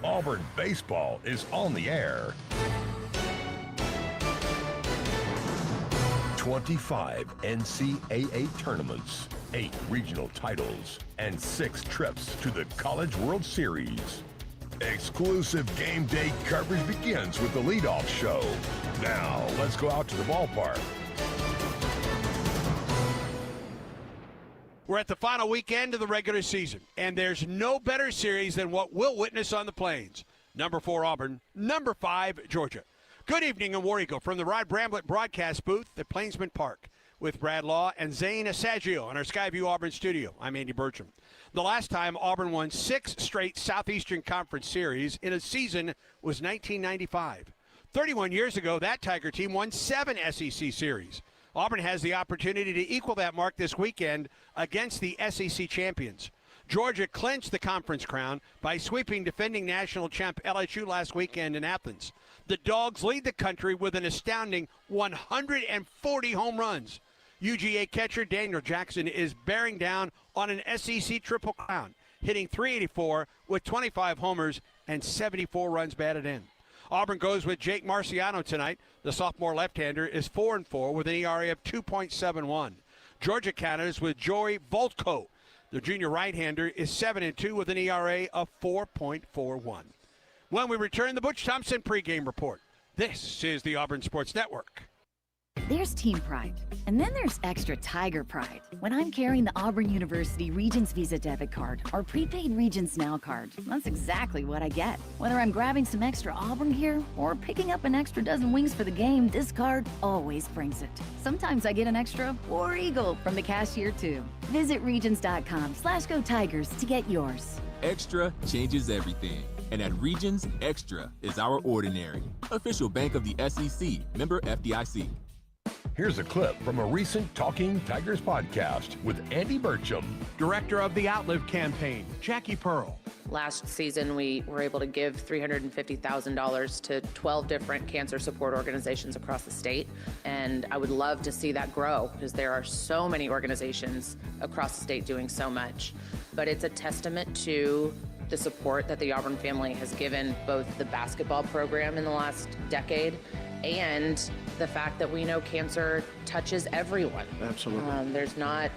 Auburn baseball is on the air. 25 NCAA tournaments, 8 regional titles, and 6 trips to the College World Series. Exclusive game day coverage begins with the leadoff show. Now, let's go out to the ballpark. We're at the final weekend of the regular season, and there's no better series than what we'll witness on the Plains. Number 4, Auburn. Number 5, Georgia. Good evening in War Eagle from the Rod Bramblett broadcast booth at Plainsman Park with Brad Law and Zane Assaggio in our Skyview Auburn studio. I'm Andy Bertram. The last time Auburn won 6 straight Southeastern Conference series in a season was 1995. 31 years ago, that Tiger team won 7 SEC series. Auburn has the opportunity to equal that mark this weekend against the SEC champions. Georgia clinched the conference crown by sweeping defending national champ LSU last weekend in Athens. The Dogs lead the country with an astounding 140 home runs. UGA catcher Daniel Jackson is bearing down on an SEC triple crown, hitting .384 with 25 homers and 74 runs batted in. Auburn goes with Jake Marciano tonight. The sophomore left-hander is 4-4 with an ERA of 2.71. Georgia counters with Joey Voltko. The junior right-hander is 7-2 with an ERA of 4.41. When we return, the Butch Thompson pregame report. This is the Auburn Sports Network. There's team pride, and then there's extra Tiger pride. When I'm carrying the Auburn University Regents Visa debit card or prepaid Regents Now card, that's exactly what I get. Whether I'm grabbing some extra Auburn gear or picking up an extra dozen wings for the game, this card always brings it. Sometimes I get an extra War Eagle from the cashier too. Visit Regents.com/Go Tigers to get yours. Extra changes everything. And at Regions, Extra is our ordinary. Official bank of the SEC, member FDIC. Here's a clip from a recent Talking Tigers podcast with Andy Bertram. Director of the Outlive campaign, Jackie Pearl. Last season, we were able to give $350,000 to 12 different cancer support organizations across the state. And I would love to see that grow because there are so many organizations across the state doing so much. But it's a testament to the support that the Auburn family has given both the basketball program in the last decade and the fact that we know cancer touches everyone. Absolutely. There's not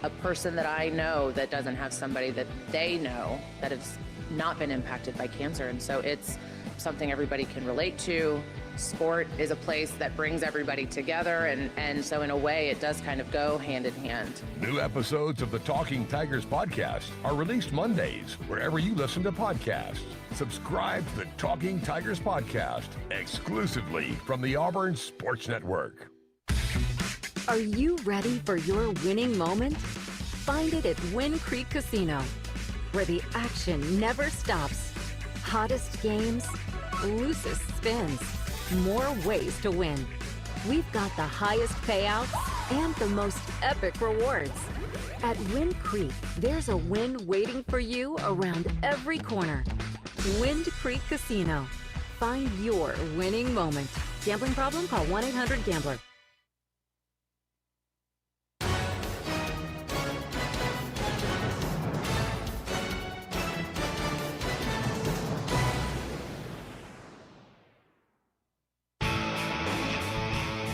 a person that I know that doesn't have somebody that they know that has not been impacted by cancer. And so it's something everybody can relate to. Sport is a place that brings everybody together. And so in a way, it does kind of go hand in hand. New episodes of the Talking Tigers podcast are released Mondays, wherever you listen to podcasts. Subscribe to the Talking Tigers podcast exclusively from the Auburn Sports Network. Are you ready for your winning moment? Find it at Wind Creek Casino, where the action never stops. Hottest games, loosest spins, more ways to win. We've got the highest payouts and the most epic rewards. At Wind Creek, there's a win waiting for you around every corner. Wind Creek Casino. Find your winning moment. Gambling problem? Call 1-800-GAMBLER.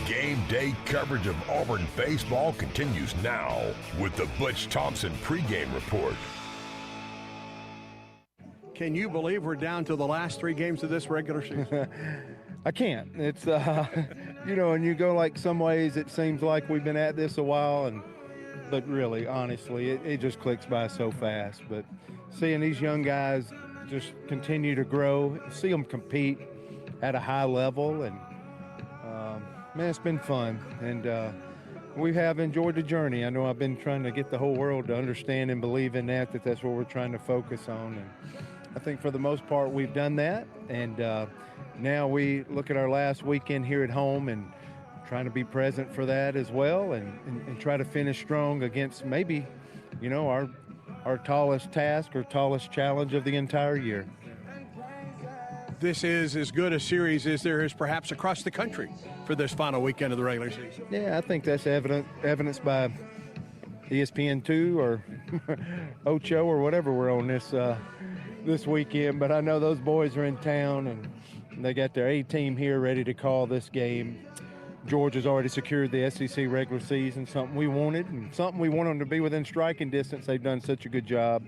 Game day coverage of Auburn baseball continues now with the Butch Thompson pregame report. Can you believe we're down to the last 3 games of this regular season? I can't. It's, and you go like some ways it seems like we've been at this a while, but really, honestly, it just clicks by so fast. But seeing these young guys just continue to grow, see them compete at a high level, and, man, it's been fun. And we have enjoyed the journey. I know I've been trying to get the whole world to understand and believe in that's what we're trying to focus on. And I think for the most part we've done that, and now we look at our last weekend here at home and trying to be present for that as well, and try to finish strong against maybe, our tallest task or tallest challenge of the entire year. This is as good a series as there is perhaps across the country for this final weekend of the regular season. Yeah, I think that's evidenced by ESPN2 or Ocho or whatever we're on this this weekend, but I know those boys are in town, and they got their A team here ready to call this game. Georgia's already secured the SEC regular season, something we wanted and something we want them to be within striking distance. They've done such a good job.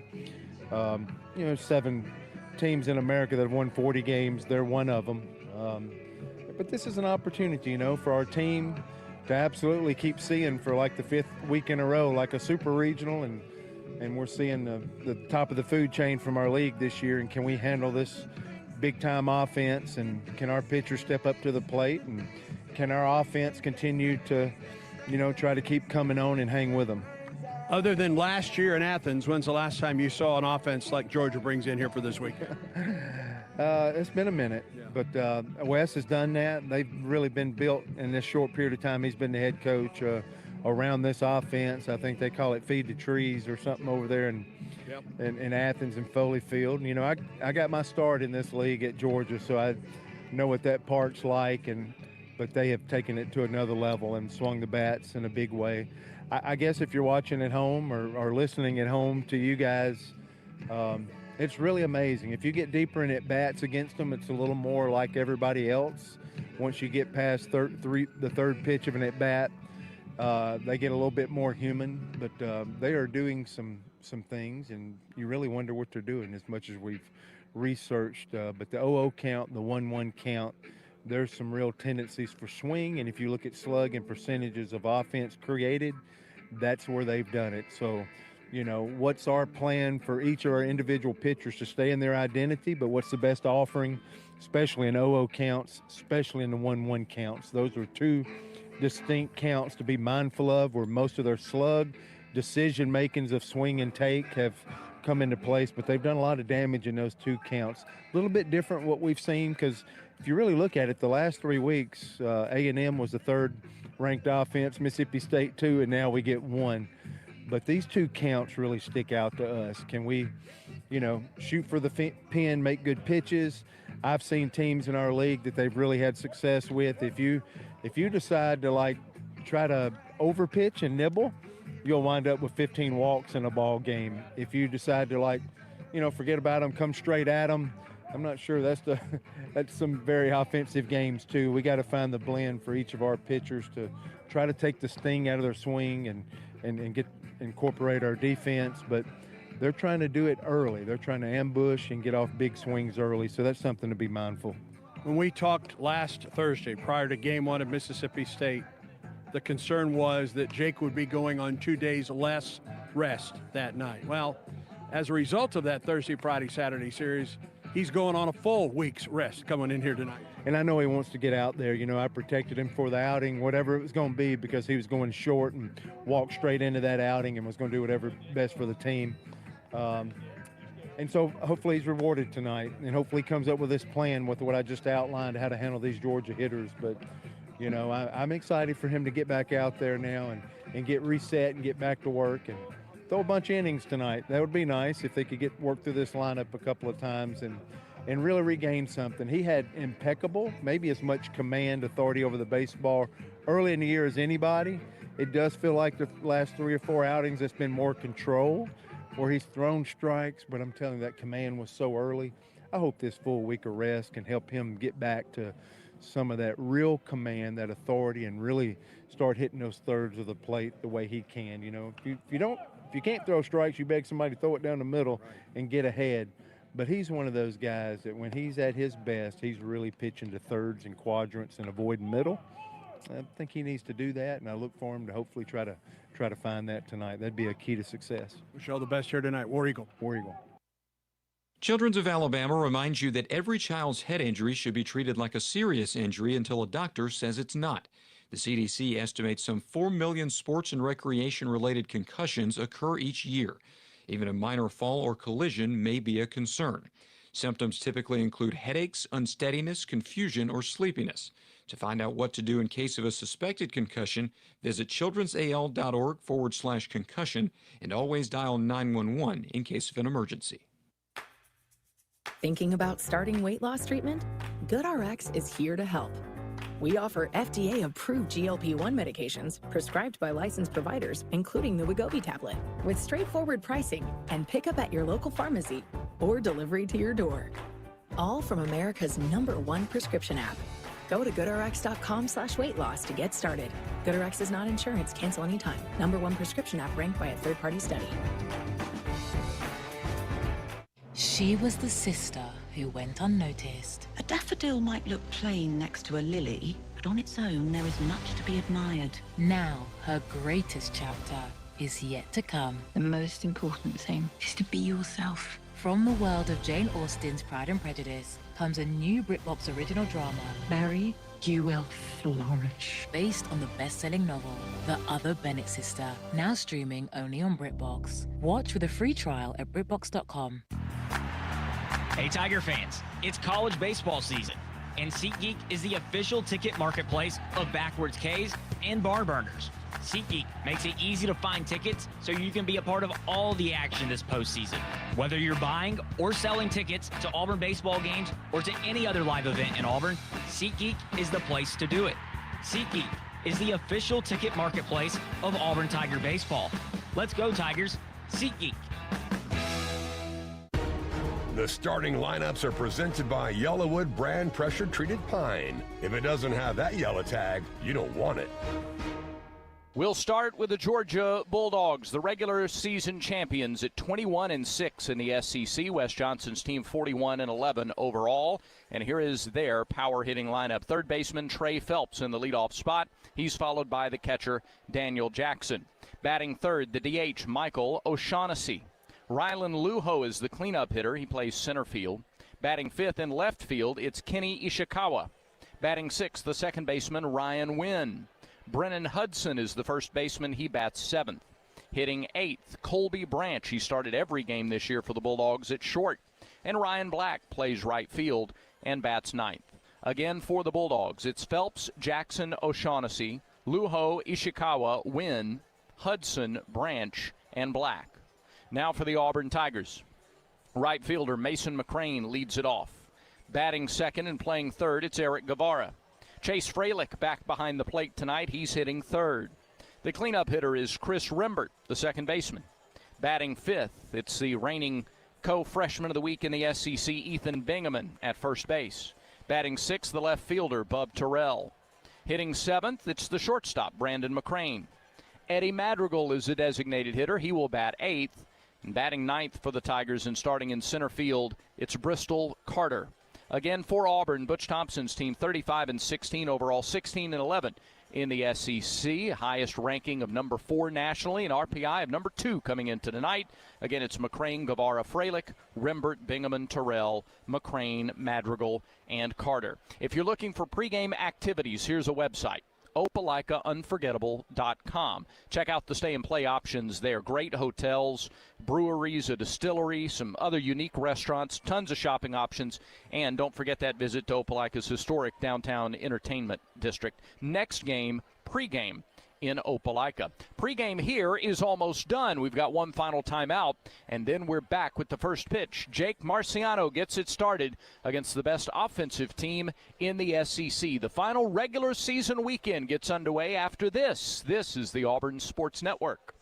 7 teams in America that have won 40 games, they're one of them. But this is an opportunity, for our team to absolutely keep seeing for like the 5th week in a row, like a super regional, and we're seeing the top of the food chain from our league this year. And can we handle this big-time offense, and can our pitchers step up to the plate, and can our offense continue to, try to keep coming on and hang with them? Other than last year in Athens, when's the last time you saw an offense like Georgia brings in here for this weekend? It's been a minute, but Wes has done that. They've really been built in this short period of time he's been the head coach around this offense. I think they call it Feed the Trees or something over there in Athens and Foley Field. I got my start in this league at Georgia, so I know what that park's like, but they have taken it to another level and swung the bats in a big way. I guess if you're watching at home or listening at home to you guys, it's really amazing. If you get deeper in at-bats against them, it's a little more like everybody else. Once you get past the third pitch of an at-bat, they get a little bit more human, but they are doing some things, and you really wonder what they're doing as much as we've researched. But the 0-0 count, the 1-1 count, there's some real tendencies for swing, and if you look at slug and percentages of offense created, that's where they've done it. So, what's our plan for each of our individual pitchers to stay in their identity, but what's the best offering, especially in 0-0 counts, especially in the 1-1 counts? Those are 2 distinct counts to be mindful of, where most of their slug decision makings of swing and take have come into place, but they've done a lot of damage in those 2 counts. A little bit different what we've seen, because if you really look at it, the last 3 weeks, A&M was the 3rd ranked offense, Mississippi State 2, and now we get 1. But these 2 counts really stick out to us. Can we, shoot for the pin, make good pitches? I've seen teams in our league that they've really had success with. If you decide to try to overpitch and nibble, you'll wind up with 15 walks in a ball game. If you decide to forget about them, come straight at them, I'm not sure that's some very offensive games too. We got to find the blend for each of our pitchers to try to take the sting out of their swing and incorporate our defense, but they're trying to do it early. They're trying to ambush and get off big swings early, so that's something to be mindful. When we talked last Thursday prior to game 1 of Mississippi State, the concern was that Jake would be going on 2 days less rest that night. Well, as a result of that Thursday, Friday, Saturday series, he's going on a full week's rest coming in here tonight. And I know he wants to get out there. I protected him for the outing, whatever it was going to be, because he was going short and walked straight into that outing and was going to do whatever best for the team. And so hopefully he's rewarded tonight, and hopefully he comes up with this plan with what I just outlined, how to handle these Georgia hitters. But, I'm excited for him to get back out there now and get reset and get back to work and throw a bunch of innings tonight. That would be nice if they could get work through this lineup a couple of times and really regain something. He had impeccable, maybe as much command, authority over the baseball early in the year as anybody. It does feel like the last 3 or 4 outings it's been more control, where he's thrown strikes, but I'm telling you, that command was so early. I hope this full week of rest can help him get back to some of that real command, that authority, and really start hitting those thirds of the plate the way he can. If you can't throw strikes, you beg somebody to throw it down the middle and get ahead. But he's one of those guys that when he's at his best, he's really pitching to thirds and quadrants and avoiding middle. I think he needs to do that, and I look for him to hopefully try to find that tonight. That'd be a key to success. Wish you all the best here tonight. War Eagle. War Eagle. Children's of Alabama reminds you that every child's head injury should be treated like a serious injury until a doctor says it's not. The CDC estimates some 4 million sports and recreation-related concussions occur each year. Even a minor fall or collision may be a concern. Symptoms typically include headaches, unsteadiness, confusion, or sleepiness. To find out what to do in case of a suspected concussion, visit childrensal.org/concussion and always dial 911 in case of an emergency. Thinking about starting weight loss treatment? GoodRx is here to help. We offer FDA-approved GLP-1 medications prescribed by licensed providers, including the Wegovy tablet. With straightforward pricing and pickup at your local pharmacy, or delivery to your door. All from America's #1 prescription app. Go to goodrx.com/weight-loss to get started. GoodRx is not insurance. Cancel anytime. #1 prescription app ranked by a third-party study. She was the sister who went unnoticed. A daffodil might look plain next to a lily, but on its own there is much to be admired. Now, her greatest chapter is yet to come. The most important thing is to be yourself. From the world of Jane Austen's Pride and Prejudice comes a new BritBox original drama. Mary, you will flourish. Based on the best-selling novel, The Other Bennett Sister, now streaming only on BritBox. Watch with a free trial at BritBox.com. Hey Tiger fans, it's college baseball season, and SeatGeek is the official ticket marketplace of Backwards K's and Bar Burners. SeatGeek makes it easy to find tickets so you can be a part of all the action this postseason. Whether you're buying or selling tickets to Auburn baseball games or to any other live event in Auburn, SeatGeek is the place to do it. SeatGeek is the official ticket marketplace of Auburn Tiger baseball. Let's go Tigers, SeatGeek. The starting lineups are presented by Yellowwood brand pressure-treated pine. If it doesn't have that yellow tag, you don't want it. We'll start with the Georgia Bulldogs, the regular season champions at 21-6 in the SEC. Wes Johnson's team 41-11 overall. And here is their power hitting lineup. Third baseman Trey Phelps in the leadoff spot. He's followed by the catcher Daniel Jackson. Batting third, the DH Michael O'Shaughnessy. Rylan Luho is the cleanup hitter. He plays center field. Batting fifth in left field, it's Kenny Ishikawa. Batting sixth, the second baseman Ryan Wynn. Brennan Hudson is the first baseman. He bats seventh. Hitting eighth, Colby Branch. He started every game this year for the Bulldogs at short. And Ryan Black plays right field and bats ninth. Again for the Bulldogs, it's Phelps, Jackson, O'Shaughnessy, Luho, Ishikawa, Wynn, Hudson, Branch, and Black. Now for the Auburn Tigers. Right fielder Mason McCrane leads it off. Batting second and playing third, it's Eric Guevara. Chase Freilich back behind the plate tonight. He's hitting third. The cleanup hitter is Chris Rembert, the second baseman. Batting fifth, it's the reigning co-freshman of the week in the SEC, Ethan Bingaman, at first base. Batting sixth, the left fielder, Bub Terrell. Hitting seventh, it's the shortstop, Brandon McCrane. Eddie Madrigal is the designated hitter. He will bat eighth. And batting ninth for the Tigers and starting in center field, it's Bristol Carter. Again for Auburn, Butch Thompson's team 35-16 overall, 16-11 in the SEC. Highest ranking of number 4 nationally, and RPI of number 2 coming into tonight. Again, it's McCrane, Guevara, Freilich, Rembert, Bingaman, Terrell, McCrane, Madrigal, and Carter. If you're looking for pregame activities, here's a website. OpelikaUnforgettable.com. Check out the stay and play options there. Great hotels, breweries, a distillery, some other unique restaurants, tons of shopping options, and don't forget that visit to Opelika's historic downtown entertainment district. Next game, pregame in Opelika. Pregame here is almost done. We've got one final timeout, and then we're back with the first pitch. Jake Marciano gets it started against the best offensive team in the SEC. The final regular season weekend gets underway after this. This is the Auburn Sports Network.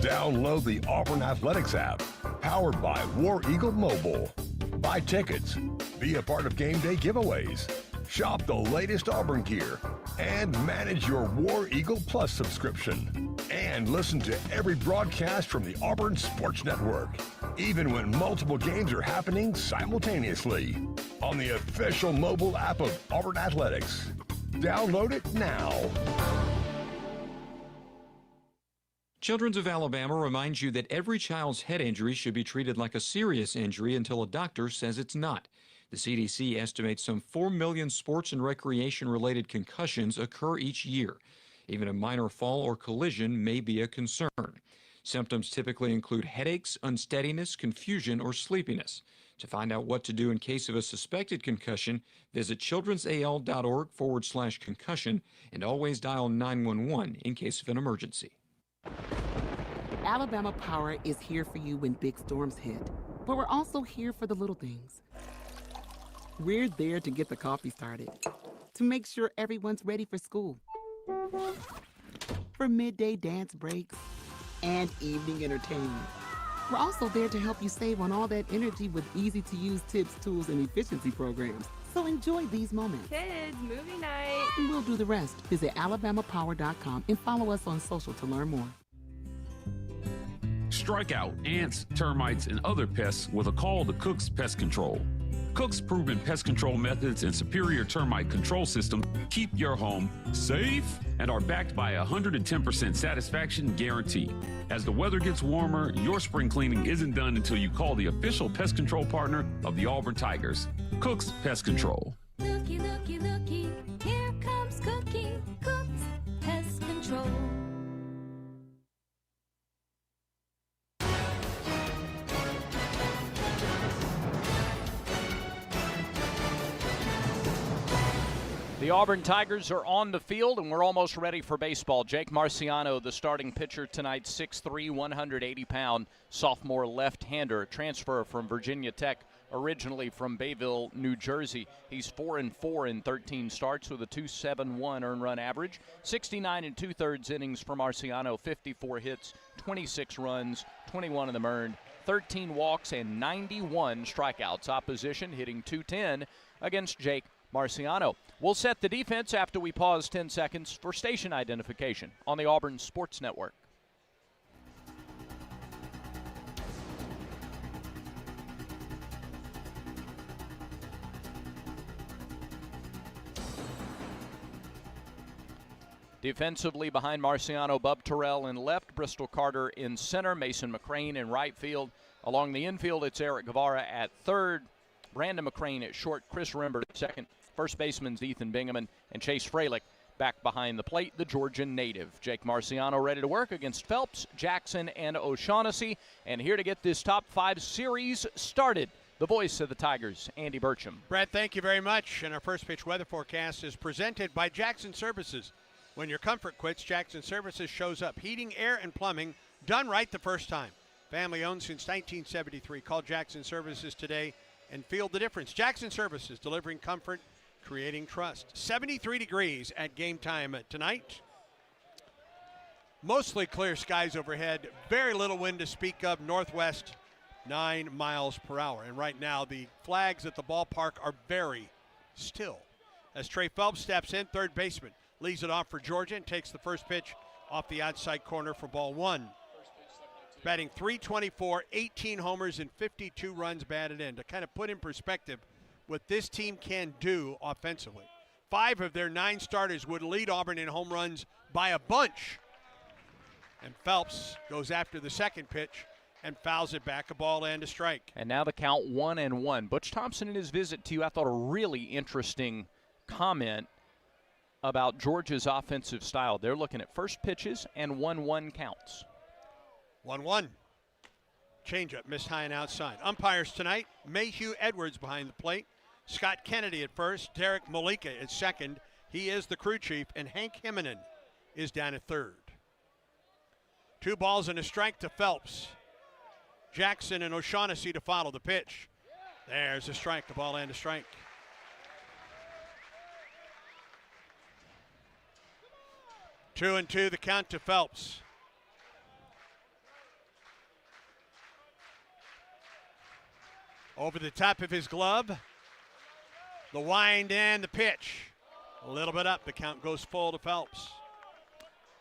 Download the Auburn Athletics app, powered by War Eagle Mobile. Buy tickets, be a part of game day giveaways, shop the latest Auburn gear, and manage your War Eagle Plus subscription. And listen to every broadcast from the Auburn Sports Network, even when multiple games are happening simultaneously, on the official mobile app of Auburn Athletics. Download it now. Children's of Alabama reminds you that every child's head injury should be treated like a serious injury until a doctor says it's not. The CDC estimates some 4 million sports and recreation-related concussions occur each year. Even a minor fall or collision may be a concern. Symptoms typically include headaches, unsteadiness, confusion, or sleepiness. To find out what to do in case of a suspected concussion, visit childrensal.org/concussion and always dial 911 in case of an emergency. Alabama Power is here for you when big storms hit, but we're also here for the little things. We're there to get the coffee started, to make sure everyone's ready for school, for midday dance breaks and evening entertainment, We're also there to help you save on all that energy with easy-to-use tips, tools, and efficiency programs. So enjoy these moments. Kids, movie night. And we'll do the rest. Visit alabamapower.com and follow us on social to learn more. Strike out ants, termites, and other pests with a call to Cook's Pest Control. Cook's proven pest control methods and superior termite control system keep your home safe and are backed by a 110% satisfaction guarantee. As the weather gets warmer, your spring cleaning isn't done until you call the official pest control partner of the Auburn Tigers, Cook's Pest Control. Looky, looky, looky, here comes Cookie, Cook's Pest Control. The Auburn Tigers are on the field, and we're almost ready for baseball. Jake Marciano, the starting pitcher tonight, 6'3", 180-pound sophomore left-hander, transfer from Virginia Tech, originally from Bayville, New Jersey. He's 4-4 in 13 starts with a 2.71 earned run average. 69 2/3 innings for Marciano, 54 hits, 26 runs, 21 of them earned, 13 walks, and 91 strikeouts. Opposition hitting .210 against Jake Marciano. We'll set the defense after we pause 10 seconds for station identification on the Auburn Sports Network. Defensively behind Marciano, Bub Terrell in left, Bristol Carter in center, Mason McCrane in right field. Along the infield, it's Eric Guevara at third, Brandon McCrane at short, Chris Rembert at second. First baseman's Ethan Bingaman, and Chase Freilich back behind the plate, the Georgian native. Jake Marciano ready to work against Phelps, Jackson, and O'Shaughnessy. And here to get this top 5 series started, the voice of the Tigers, Andy Burcham. Brad, thank you very much. And our first pitch weather forecast is presented by Jackson Services. When your comfort quits, Jackson Services shows up. Heating, air, and plumbing done right the first time. Family owned since 1973. Call Jackson Services today and feel the difference. Jackson Services, delivering comfort, creating trust. 73 degrees at game time tonight. Mostly clear skies overhead. Very little wind to speak of. Northwest, 9 miles per hour. And right now, the flags at the ballpark are very still. As Trey Phelps steps in, third baseman, leads it off for Georgia and takes the first pitch off the outside corner for ball one. Batting .324, 18 homers, and 52 runs batted in. To kind of put in perspective what this team can do offensively. 5 of their 9 starters would lead Auburn in home runs by a bunch. And Phelps goes after the second pitch and fouls it back, a ball and a strike. And now the count 1-1. Butch Thompson in his visit to you, I thought a really interesting comment about Georgia's offensive style. They're looking at first pitches and 1-1 counts. 1-1. Changeup missed high and outside. Umpires tonight, Mayhew Edwards behind the plate. Scott Kennedy at first, Derek Malika at second. He is the crew chief, and Hank Himonen is down at third. 2 balls and a strike to Phelps. Jackson and O'Shaughnessy to follow the pitch. There's a strike, the ball and a strike. Two and two, the count to Phelps. Over the top of his glove. The wind and the pitch. A little bit up. The count goes full to Phelps.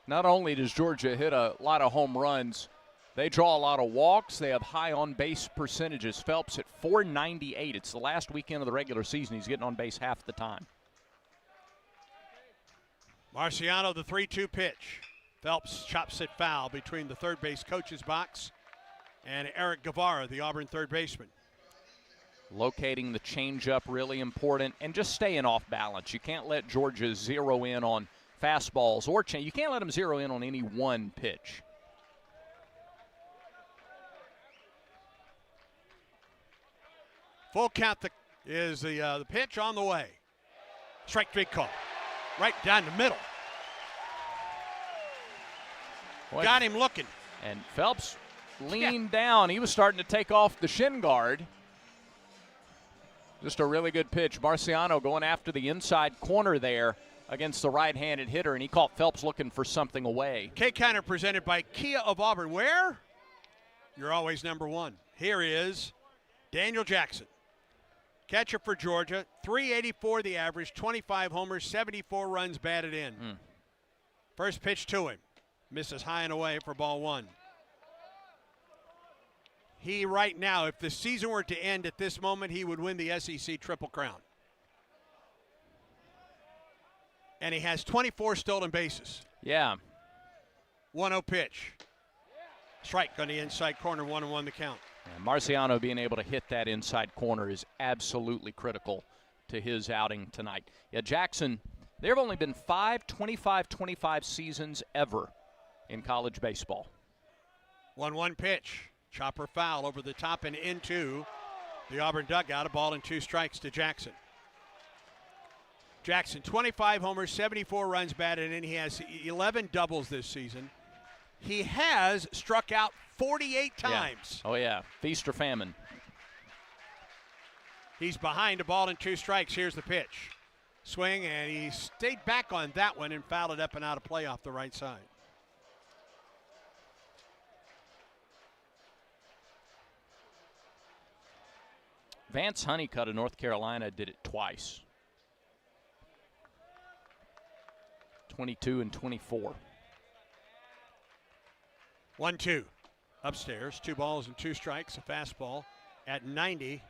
Not only does Georgia hit a lot of home runs, they draw a lot of walks. They have high on-base percentages. Phelps at .498. It's the last weekend of the regular season. He's getting on base half the time. Marciano, the 3-2 pitch. Phelps chops it foul between the third base coach's box and Eric Guevara, the Auburn third baseman. Locating the changeup, really important, and just staying off balance. You can't let Georgia zero in on fastballs or change. You can't let them zero in on any one pitch. Full count is the pitch on the way. Strike 3 call. Right down the middle. Boy, got him looking. And Phelps leaned down. He was starting to take off the shin guard. Just a really good pitch. Marciano going after the inside corner there against the right-handed hitter, and he caught Phelps looking for something away. K-Counter presented by Kia of Auburn. Where? You're always number one. Here is Daniel Jackson. Catcher for Georgia, 384 the average, 25 homers, 74 runs batted in. First pitch to him. Misses high and away for ball one. He right now, if the season were to end at this moment, he would win the SEC Triple Crown. And he has 24 stolen bases. Yeah. 1-0 pitch. Strike on the inside corner, 1-1 the count. And Marciano being able to hit that inside corner is absolutely critical to his outing tonight. Yeah, Jackson, there have only been 5 25-25 seasons ever in college baseball. 1-1 pitch. Chopper foul over the top and into the Auburn dugout. A ball and 2 strikes to Jackson. Jackson, 25 homers, 74 runs batted in. He has 11 doubles this season. He has struck out 48 times. Yeah. Oh, yeah. Feast or famine. He's behind a ball and 2 strikes. Here's the pitch. Swing, and he stayed back on that one and fouled it up and out of play off the right side. Vance Honeycutt of North Carolina did it twice. 22 and 24. 1-2. Upstairs, 2 balls and 2 strikes. A fastball at 90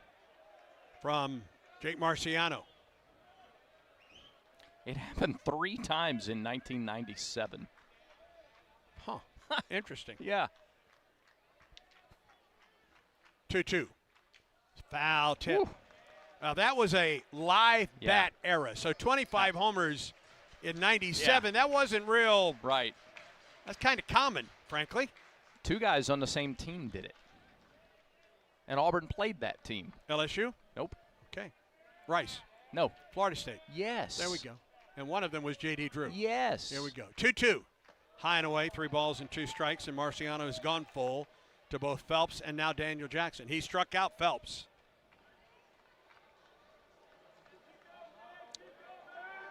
from Jake Marciano. It happened 3 times in 1997. Huh. Interesting. Yeah. 2-2. Foul tip. Now that was a live bat era. So 25 homers in 97. That wasn't real. Right. That's kind of common, frankly. 2 guys on the same team did it. And Auburn played that team. LSU? Nope. Okay. Rice? No. Florida State? Yes. There we go. And one of them was J.D. Drew. Yes. There we go. 2-2. High and away, 3 balls and 2 strikes, and Marciano has gone full to both Phelps and now Daniel Jackson. He struck out Phelps.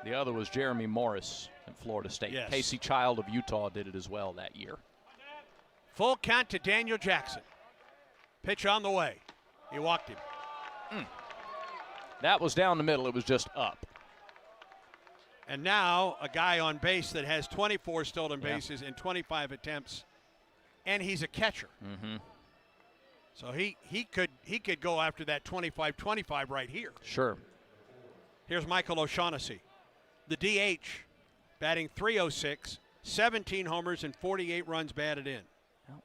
The other was Jeremy Morris at Florida State. Yes. Casey Child of Utah did it as well that year. Full count to Daniel Jackson. Pitch on the way. He walked him. That was down the middle. It was just up. And now a guy on base that has 24 stolen bases in 25 attempts, and he's a catcher. So he could go after that 25-25 right here. Sure. Here's Michael O'Shaughnessy, the DH, batting .306, 17 homers and 48 runs batted in.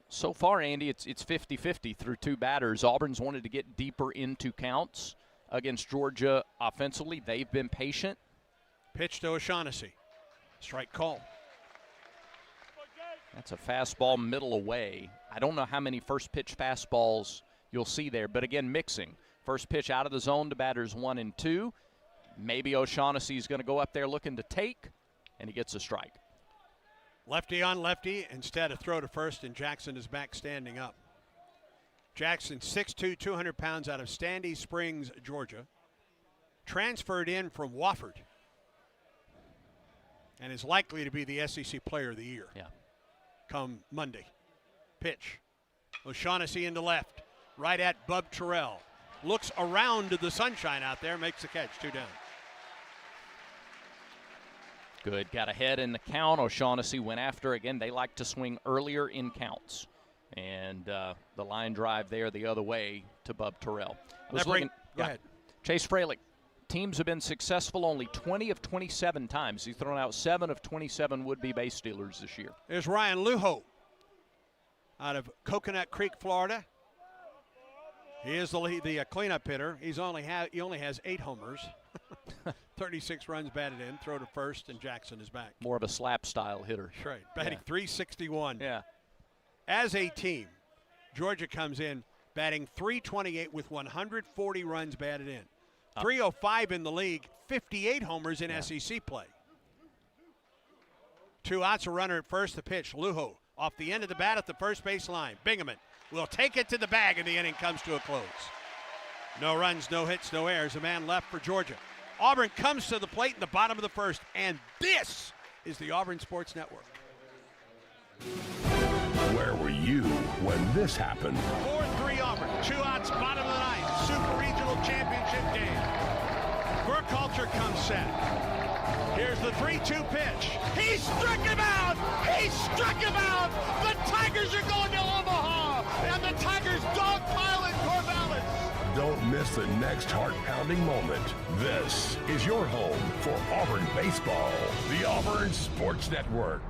So far, Andy, it's 50-50 through 2 batters. Auburn's wanted to get deeper into counts against Georgia offensively. They've been patient. Pitch to O'Shaughnessy. Strike call. That's a fastball middle away. I don't know how many first pitch fastballs you'll see there, but again, mixing. First pitch out of the zone to batters 1 and 2. Maybe O'Shaughnessy's going to go up there looking to take, and he gets a strike. Lefty on lefty, instead of throw to first, and Jackson is back standing up. Jackson, 6'2", 200 pounds, out of Sandy Springs, Georgia. Transferred in from Wofford, and is likely to be the SEC Player of the Year. Come Monday. Pitch. O'Shaughnessy into left. Right at Bub Terrell. Looks around to the sunshine out there. Makes the catch. 2 down. Good. Got ahead in the count. O'Shaughnessy went after. Again, they like to swing earlier in counts. And the line drive there the other way to Bub Terrell. Go ahead. Chase Fralick. Teams have been successful only 20 of 27 times. He's thrown out 7 of 27 would-be base stealers this year. There's Ryan Luho out of Coconut Creek, Florida. He is the cleanup hitter. He only has 8 homers, 36 runs batted in. Throw to first, and Jackson is back. More of a slap-style hitter. That's right. Batting .361. Yeah. As a team, Georgia comes in batting .328 with 140 runs batted in. 305 in the league, 58 homers in SEC play. 2 outs, a runner at first. The pitch, Luho off the end of the bat at the first base line. Bingaman will take it to the bag, and the inning comes to a close. No runs, no hits, no errors. A man left for Georgia. Auburn comes to the plate in the bottom of the first, and this is the Auburn Sports Network. Where were you when this happened? 4-3 Auburn, 2 outs, bottom of the ninth, Super Regional Championship game. Burkhalter comes set. Here's the 3-2 pitch. He struck him out! He struck him out! The Tigers are going to Omaha! And the Tigers dogpile in Corvallis! Don't miss the next heart-pounding moment. This is your home for Auburn baseball, the Auburn Sports Network.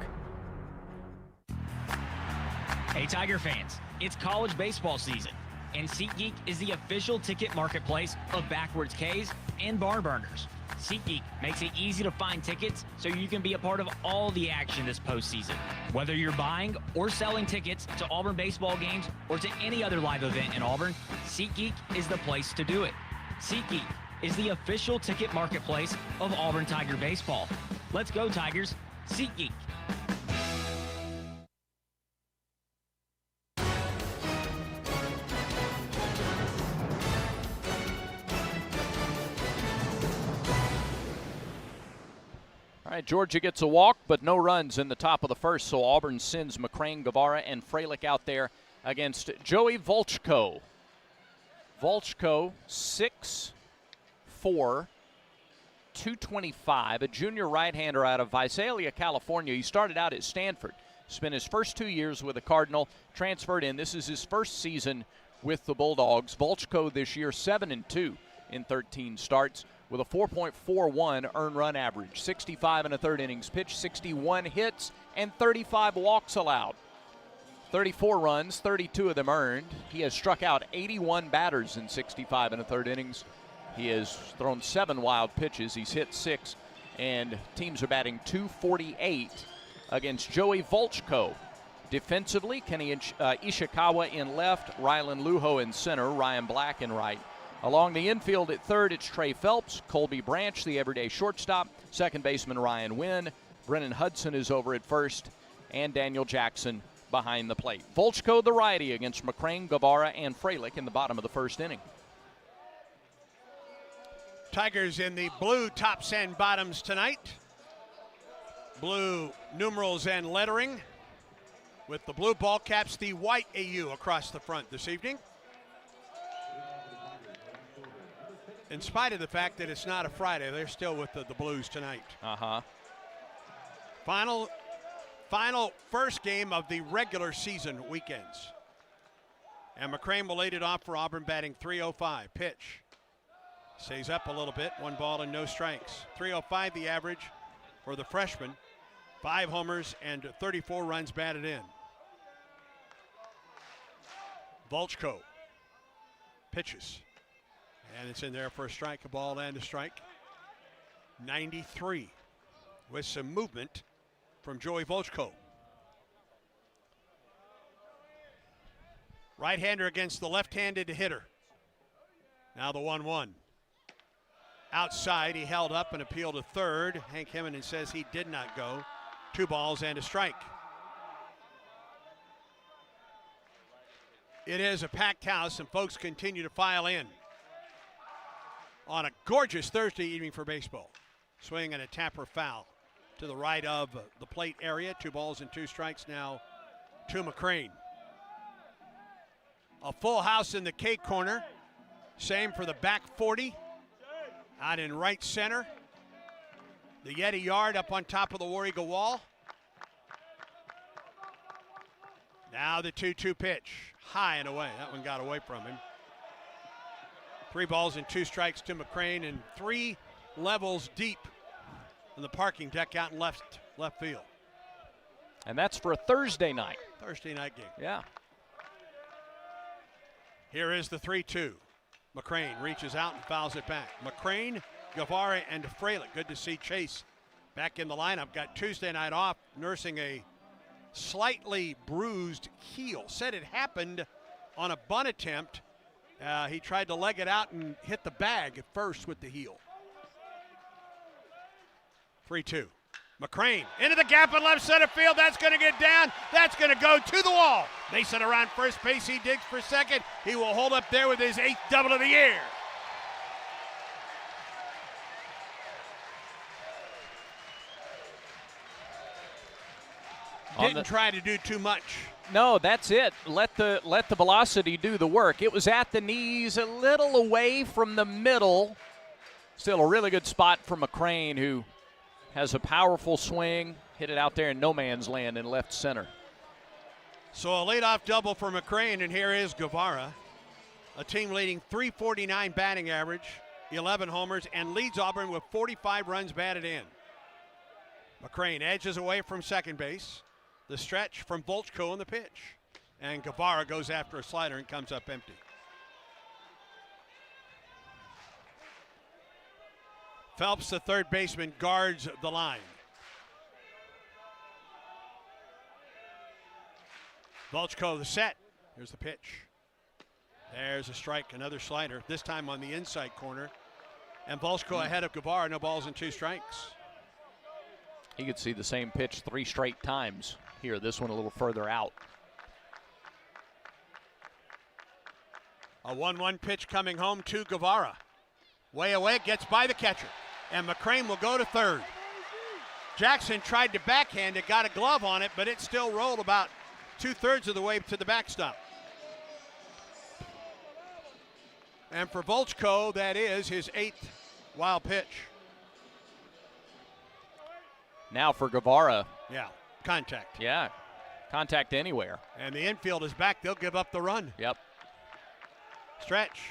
Hey Tiger fans, it's college baseball season, and SeatGeek is the official ticket marketplace of Backwards K's and Barn Burners. SeatGeek makes it easy to find tickets so you can be a part of all the action this postseason. Whether you're buying or selling tickets to Auburn baseball games or to any other live event in Auburn, SeatGeek is the place to do it. SeatGeek is the official ticket marketplace of Auburn Tiger baseball. Let's go Tigers, SeatGeek. All right, Georgia gets a walk, but no runs in the top of the first, so Auburn sends McCrane, Guevara, and Freilich out there against Joey Volchko. Volchko, 6'4", 225, a junior right-hander out of Visalia, California. He started out at Stanford, spent his first 2 years with the Cardinal, transferred in. This is his first season with the Bulldogs. Volchko this year 7-2 in 13 starts, with a 4.41 earned run average, 65 and a third innings pitched, 61 hits, and 35 walks allowed. 34 runs, 32 of them earned. He has struck out 81 batters in 65 and a third innings. He has thrown 7 wild pitches. He's hit 6, and teams are batting .248 against Joey Volchko. Defensively, Kenny Ishikawa in left, Rylan Lujo in center, Ryan Black in right. Along the infield at third, it's Trey Phelps, Colby Branch, the everyday shortstop, second baseman Ryan Wynn, Brennan Hudson is over at first, and Daniel Jackson behind the plate. Volchko the righty against McCrane, Guevara, and Freilich in the bottom of the first inning. Tigers in the blue tops and bottoms tonight. Blue numerals and lettering with the blue ball caps, the white AU across the front this evening. In spite of the fact that it's not a Friday, they're still with the Blues tonight. Final first game of the regular season weekends. And McCrane will lead it off for Auburn, batting .305. Pitch. Stays up a little bit. 1 ball and no strikes. .305 the average for the freshman. 5 homers and 34 runs batted in. Volchko pitches. And it's in there for a strike, a ball and a strike. 93 with some movement from Joey Volchko. Right-hander against the left-handed hitter. Now the 1-1. Outside, he held up and appealed to third. Hank Hemminen says he did not go. 2 balls and a strike. It is a packed house, and folks continue to file in on a gorgeous Thursday evening for baseball. Swing and a tapper foul to the right of the plate area. 2 balls and 2 strikes now to McCrane. A full house in the K corner. Same for the back 40. Out in right center. The Yeti yard up on top of the War Eagle wall. Now the 2-2 pitch. High and away. That one got away from him. 3 balls and 2 strikes to McCrane, and 3 levels deep in the parking deck out in left field. And that's for a Thursday night. Thursday night game. Yeah. Here is the 3-2. McCrane reaches out and fouls it back. McCrane, Guevara, and Freilich. Good to see Chase back in the lineup. Got Tuesday night off, nursing a slightly bruised heel. Said it happened on a bunt attempt. He tried to leg it out and hit the bag at first with the heel. 3-2. McCrane into the gap in left center field. That's going to get down. That's going to go to the wall. Mason around first base. He digs for second. He will hold up there with his 8th double of the year. Didn't try to do too much. No, that's it. Let the velocity do the work. It was at the knees, a little away from the middle. Still a really good spot for McCrane, who has a powerful swing. Hit it out there in no man's land in left center. So a leadoff double for McCrane, and here is Guevara, a team leading .349 batting average, 11 homers, and leads Auburn with 45 runs batted in. McCrane edges away from second base. The stretch from Volchko on the pitch. And Guevara goes after a slider and comes up empty. Phelps, the third baseman, guards the line. Volchko, the set. Here's the pitch. There's a strike, another slider, this time on the inside corner. And Volchko ahead of Guevara, no balls and 2 strikes. He could see the same pitch 3 straight times here. This one a little further out. A 1-1 pitch coming home to Guevara. Way away, gets by the catcher. And McCrane will go to third. Jackson tried to backhand it, got a glove on it, but it still rolled about 2/3 of the way to the backstop. And for Volchko, that is his 8th wild pitch. Now for Guevara. Yeah, contact. Yeah, contact anywhere. And the infield is back. They'll give up the run. Yep. Stretch.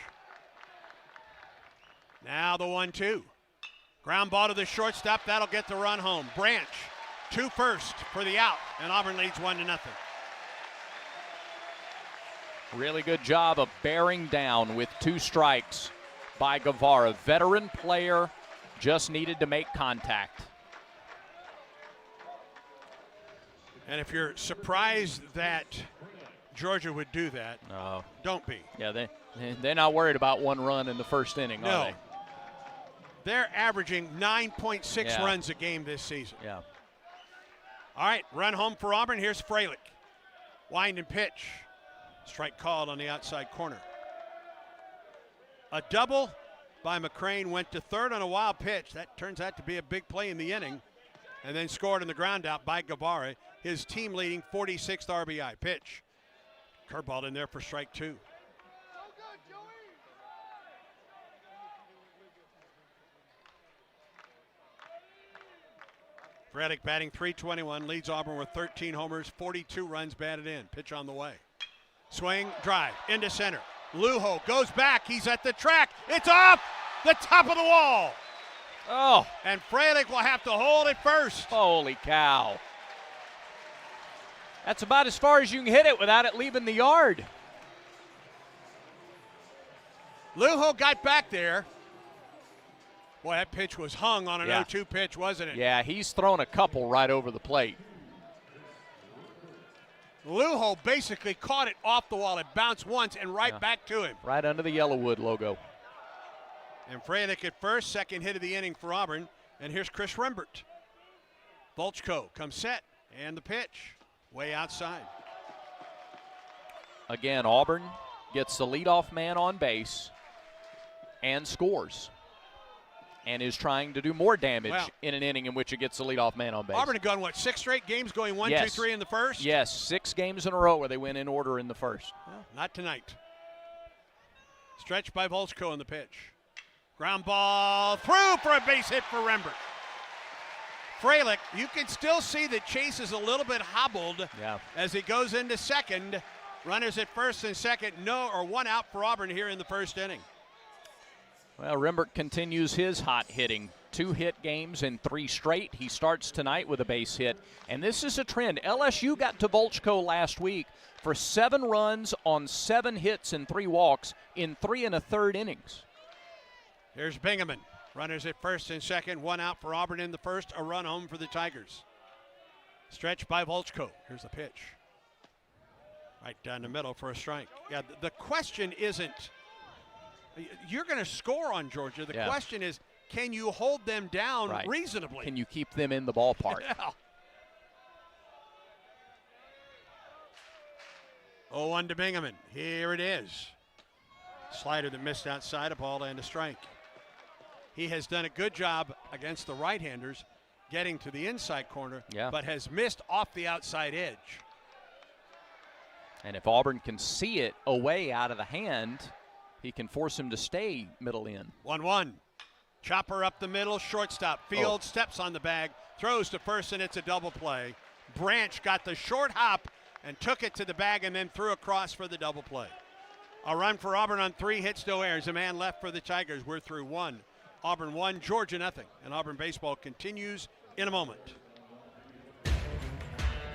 Now the 1-2. Ground ball to the shortstop. That'll get the run home. Branch to first for the out, and Auburn leads 1-0. Really good job of bearing down with 2 strikes by Guevara. Veteran player, just needed to make contact. And if you're surprised that Georgia would do that, no, don't be. Yeah, they're not worried about 1 run in the first inning, no. are they? They're averaging 9.6 Yeah. runs a game this season. Yeah. All right, run home for Auburn. Here's Freilich. Wind and pitch. Strike called on the outside corner. A double by McCrane went to third on a wild pitch. That turns out to be a big play in the inning. And then scored in the ground out by Guevara, his team leading 46th RBI. Pitch. Curveball in there for strike 2. Freilich batting .321, leads Auburn with 13 homers, 42 runs batted in. Pitch on the way. Swing, drive, into center. Lujo goes back, he's at the track. It's off the top of the wall. Oh. And Freilich will have to hold it first. Holy cow. That's about as far as you can hit it without it leaving the yard. Lujo got back there. Boy, that pitch was hung on an 0-2 pitch, wasn't it? Yeah, he's thrown a couple right over the plate. Lujo basically caught it off the wall. It bounced once and right back to him. Right under the Yellowwood logo. And Freilich at first, second hit of the inning for Auburn. And here's Chris Rembert. Volchko comes set, and the pitch way outside. Again, Auburn gets the leadoff man on base and scores. And is trying to do more damage in an inning in which it gets the leadoff man on base. Auburn had gone, 6 straight games going 1, 2, 3 in the first? Yes, 6 games in a row where they went in order in the first. Well, not tonight. Stretched by Volchko in the pitch. Ground ball through for a base hit for Rembert. Freilich, you can still see that Chase is a little bit hobbled as he goes into second. Runners at first and second, 1 out for Auburn here in the first inning. Well, Rembert continues his hot hitting. 2 hit games in 3 straight. He starts tonight with a base hit. And this is a trend. LSU got to Volchko last week for 7 runs on 7 hits and 3 walks in 3 1/3 innings. Here's Bingaman. Runners at first and second, 1 out for Auburn in the first, a run home for the Tigers. Stretched by Volchko. Here's the pitch. Right down the middle for a strike. Yeah, the question isn't, you're going to score on Georgia. The question is, can you hold them down reasonably? Can you keep them in the ballpark? Yeah. 0-1 to Bingaman. Here it is. Slider that missed outside, a ball and a strike. He has done a good job against the right-handers, getting to the inside corner, Yeah. but has missed off the outside edge. And if Auburn can see it away out of the hand, he can force him to stay middle in. 1-1. Chopper up the middle, shortstop. Field steps on the bag, throws to first, and it's a double play. Branch got the short hop and took it to the bag and then threw across for the double play. A run for Auburn on 3 hits, no errors. A man left for the Tigers. We're through 1. Auburn 1, Georgia nothing. And Auburn baseball continues in a moment.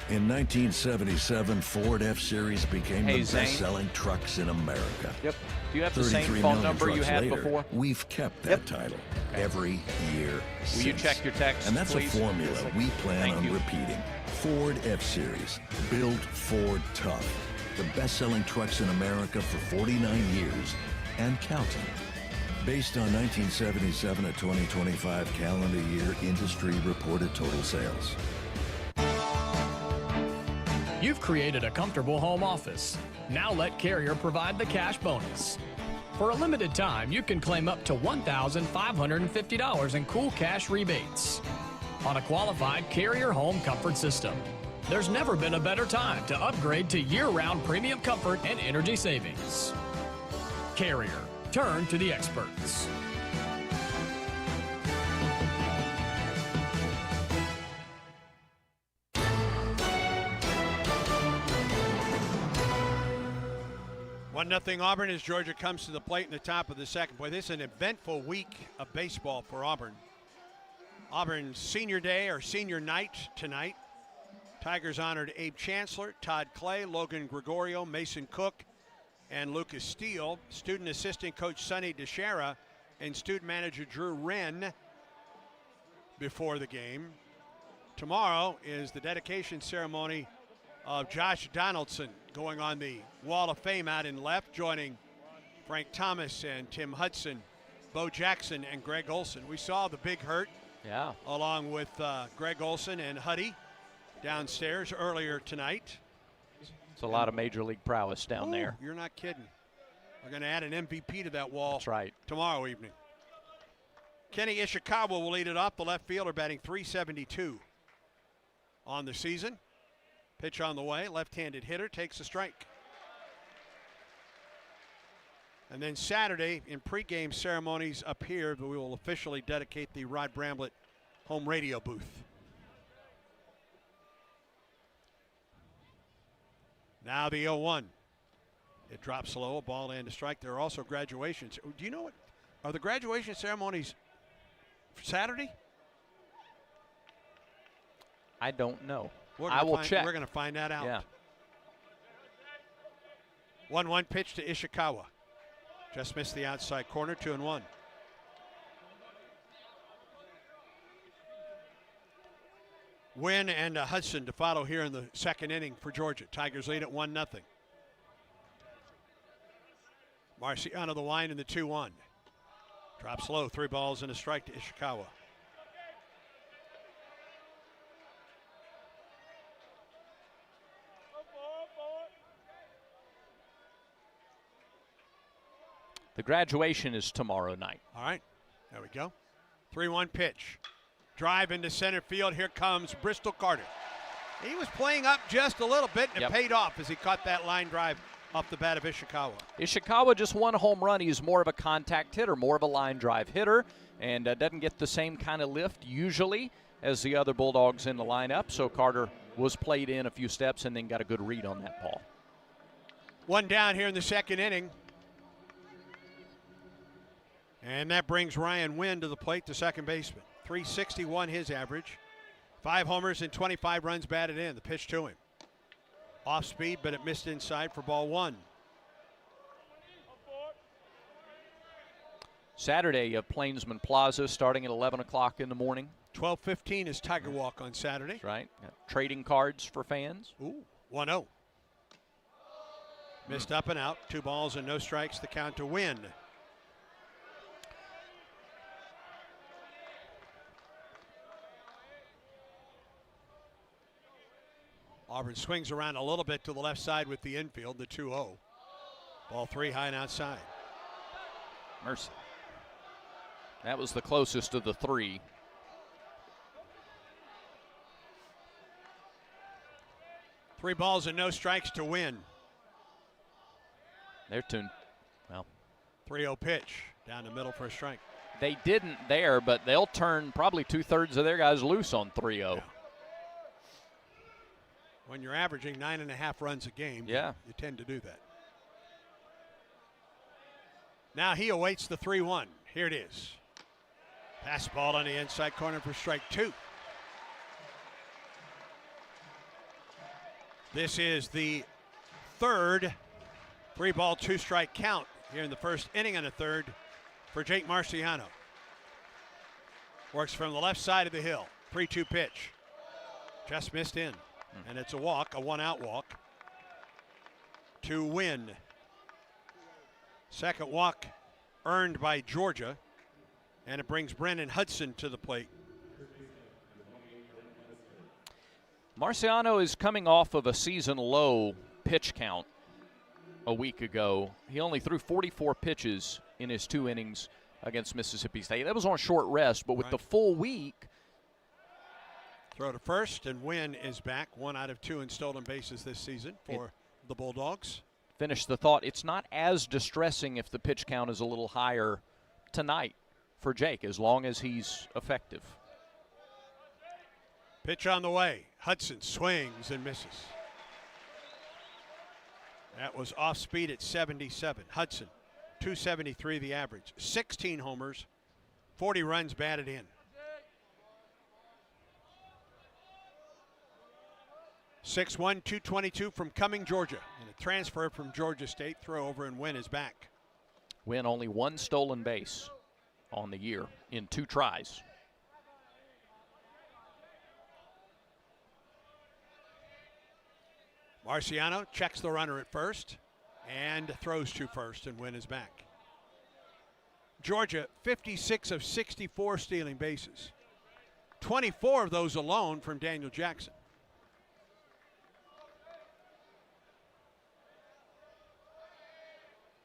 In 1977, Ford F-Series became Hey, the Zane. best-selling trucks in America. Yep. Do you have the same 33 phone million number you trucks had later, before? We've kept that title every year Will you since. check your text, And that's please? a formula we plan Thank on you. repeating. Ford F-Series, built Ford tough. The best-selling trucks in America for 49 years and counting. Based on 1977 to 2025 calendar year industry reported total sales. You've created a comfortable home office. Now let Carrier provide the cash bonus. For a limited time, you can claim up to $1,550 in cool cash rebates on a qualified Carrier home comfort system. There's never been a better time to upgrade to year-round premium comfort and energy savings. Carrier, turn to the experts. One nothing Auburn as Georgia comes to the plate in the top of the second. Boy, this is an eventful week of baseball for Auburn. Auburn's senior day or senior night tonight. Tigers honored Abe Chancellor, Todd Clay, Logan Gregorio, Mason Cook, and Lucas Steele. Student assistant coach Sonny DeShera and student manager Drew Wren before the game. Tomorrow is the dedication ceremony of Josh Donaldson going on the Wall of Fame out in left, joining Frank Thomas and Tim Hudson, Bo Jackson, and Greg Olson. We saw the Big Hurt along with Greg Olson and Huddy downstairs earlier tonight. It's a lot of Major League prowess down there. You're not kidding. We're going to add an MVP to that wall. That's right. Tomorrow evening. Kenny Ishikawa will lead it off. The left fielder batting .372 on the season. Pitch on the way. Left-handed hitter takes a strike. And then Saturday in pregame ceremonies up here, we will officially dedicate the Rod Bramblett home radio booth. Now the 0-1. It drops low, a ball and a strike. There are also graduations. Do you know what? Are the graduation ceremonies Saturday? I don't know. I will check. We're going to find that out. Yeah. 1-1 pitch to Ishikawa. Just missed the outside corner, 2-1. Wynn and Hudson to follow here in the second inning for Georgia. Tigers lead at 1-0. Marciano the line in the 2-1. Drops low, 3 balls and a strike to Ishikawa. The graduation is tomorrow night. All right, there we go. 3-1 pitch. Drive into center field. Here comes Bristol Carter. He was playing up just a little bit, and it paid off as he caught that line drive off the bat of Ishikawa. Ishikawa just one home run. He's more of a contact hitter, more of a line drive hitter, and doesn't get the same kind of lift usually as the other Bulldogs in the lineup. So Carter was played in a few steps and then got a good read on that ball. One down here in the second inning. And that brings Ryan Wynn to the plate, the second baseman. .361 his average. 5 homers and 25 runs batted in. The pitch to him. Off speed, but it missed inside for ball 1. Saturday of Plainsman Plaza starting at 11 o'clock in the morning. 12:15 is Tiger Walk on Saturday. That's right. Got trading cards for fans. Ooh, 1-0. Missed up and out. 2 balls and no strikes. The count to Wynn. Auburn swings around a little bit to the left side with the infield, the 2-0. Ball 3 high and outside. Mercy. That was the closest of the 3. 3 balls and no strikes to win. They're tuned. Well, 3-0 pitch down the middle for a strike. They didn't there, but they'll turn probably 2/3 of their guys loose on 3-0. Yeah. When you're averaging 9.5 runs a game, yeah, you tend to do that. Now he awaits the 3-1. Here it is. Pass ball on the inside corner for strike 2. This is the third 3-ball, 2-strike count here in the first inning and a third for Jake Marciano. Works from the left side of the hill. 3-2 pitch. Just missed in. And it's a walk, a 1-out walk to win. Second walk earned by Georgia, and it brings Brennan Hudson to the plate. Marciano is coming off of a season low pitch count a week ago. He only threw 44 pitches in his 2 innings against Mississippi State. That was on short rest, but with the full week. Throw to first, and Wynn is back. 1 out of 2 in stolen bases this season for the Bulldogs. Finish the thought. It's not as distressing if the pitch count is a little higher tonight for Jake, as long as he's effective. Pitch on the way. Hudson swings and misses. That was off speed at 77. Hudson, 273 the average. 16 homers, 40 runs batted in. 6'1", 222 from Cumming, Georgia. And a transfer from Georgia State. Throw over, and Wynn is back. Wynn only 1 stolen base on the year in 2 tries. Marciano checks the runner at first and throws to first, and Wynn is back. Georgia, 56 of 64 stealing bases. 24 of those alone from Daniel Jackson.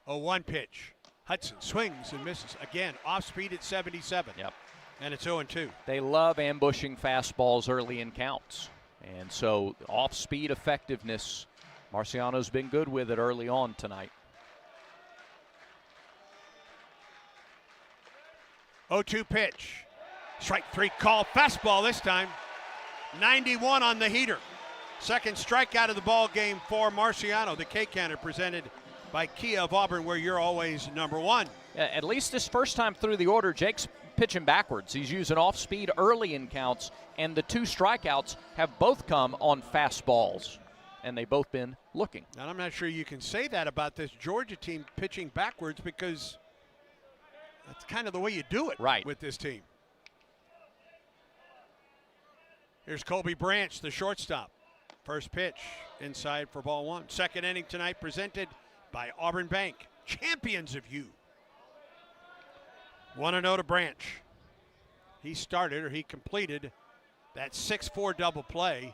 A 1 pitch. Hudson swings and misses. Again, off speed at 77. Yep. And it's 0-2. They love ambushing fastballs early in counts. And so off-speed effectiveness, Marciano's been good with it early on tonight. 0-2 pitch. Strike 3 call. Fastball this time. 91 on the heater. Second strikeout of the ball game for Marciano. The K-Canner presented by Kia of Auburn, where you're always number 1. Yeah, at least this first time through the order, Jake's pitching backwards. He's using off-speed early in counts, and the 2 strikeouts have both come on fastballs, and they've both been looking. And I'm not sure you can say that about this Georgia team pitching backwards, because that's kind of the way you do it with this team. Here's Colby Branch, the shortstop. First pitch inside for ball 1. Second inning tonight presented by Auburn Bank, champions of you. 1-0 to Branch. He started, or he completed, that 6-4 double play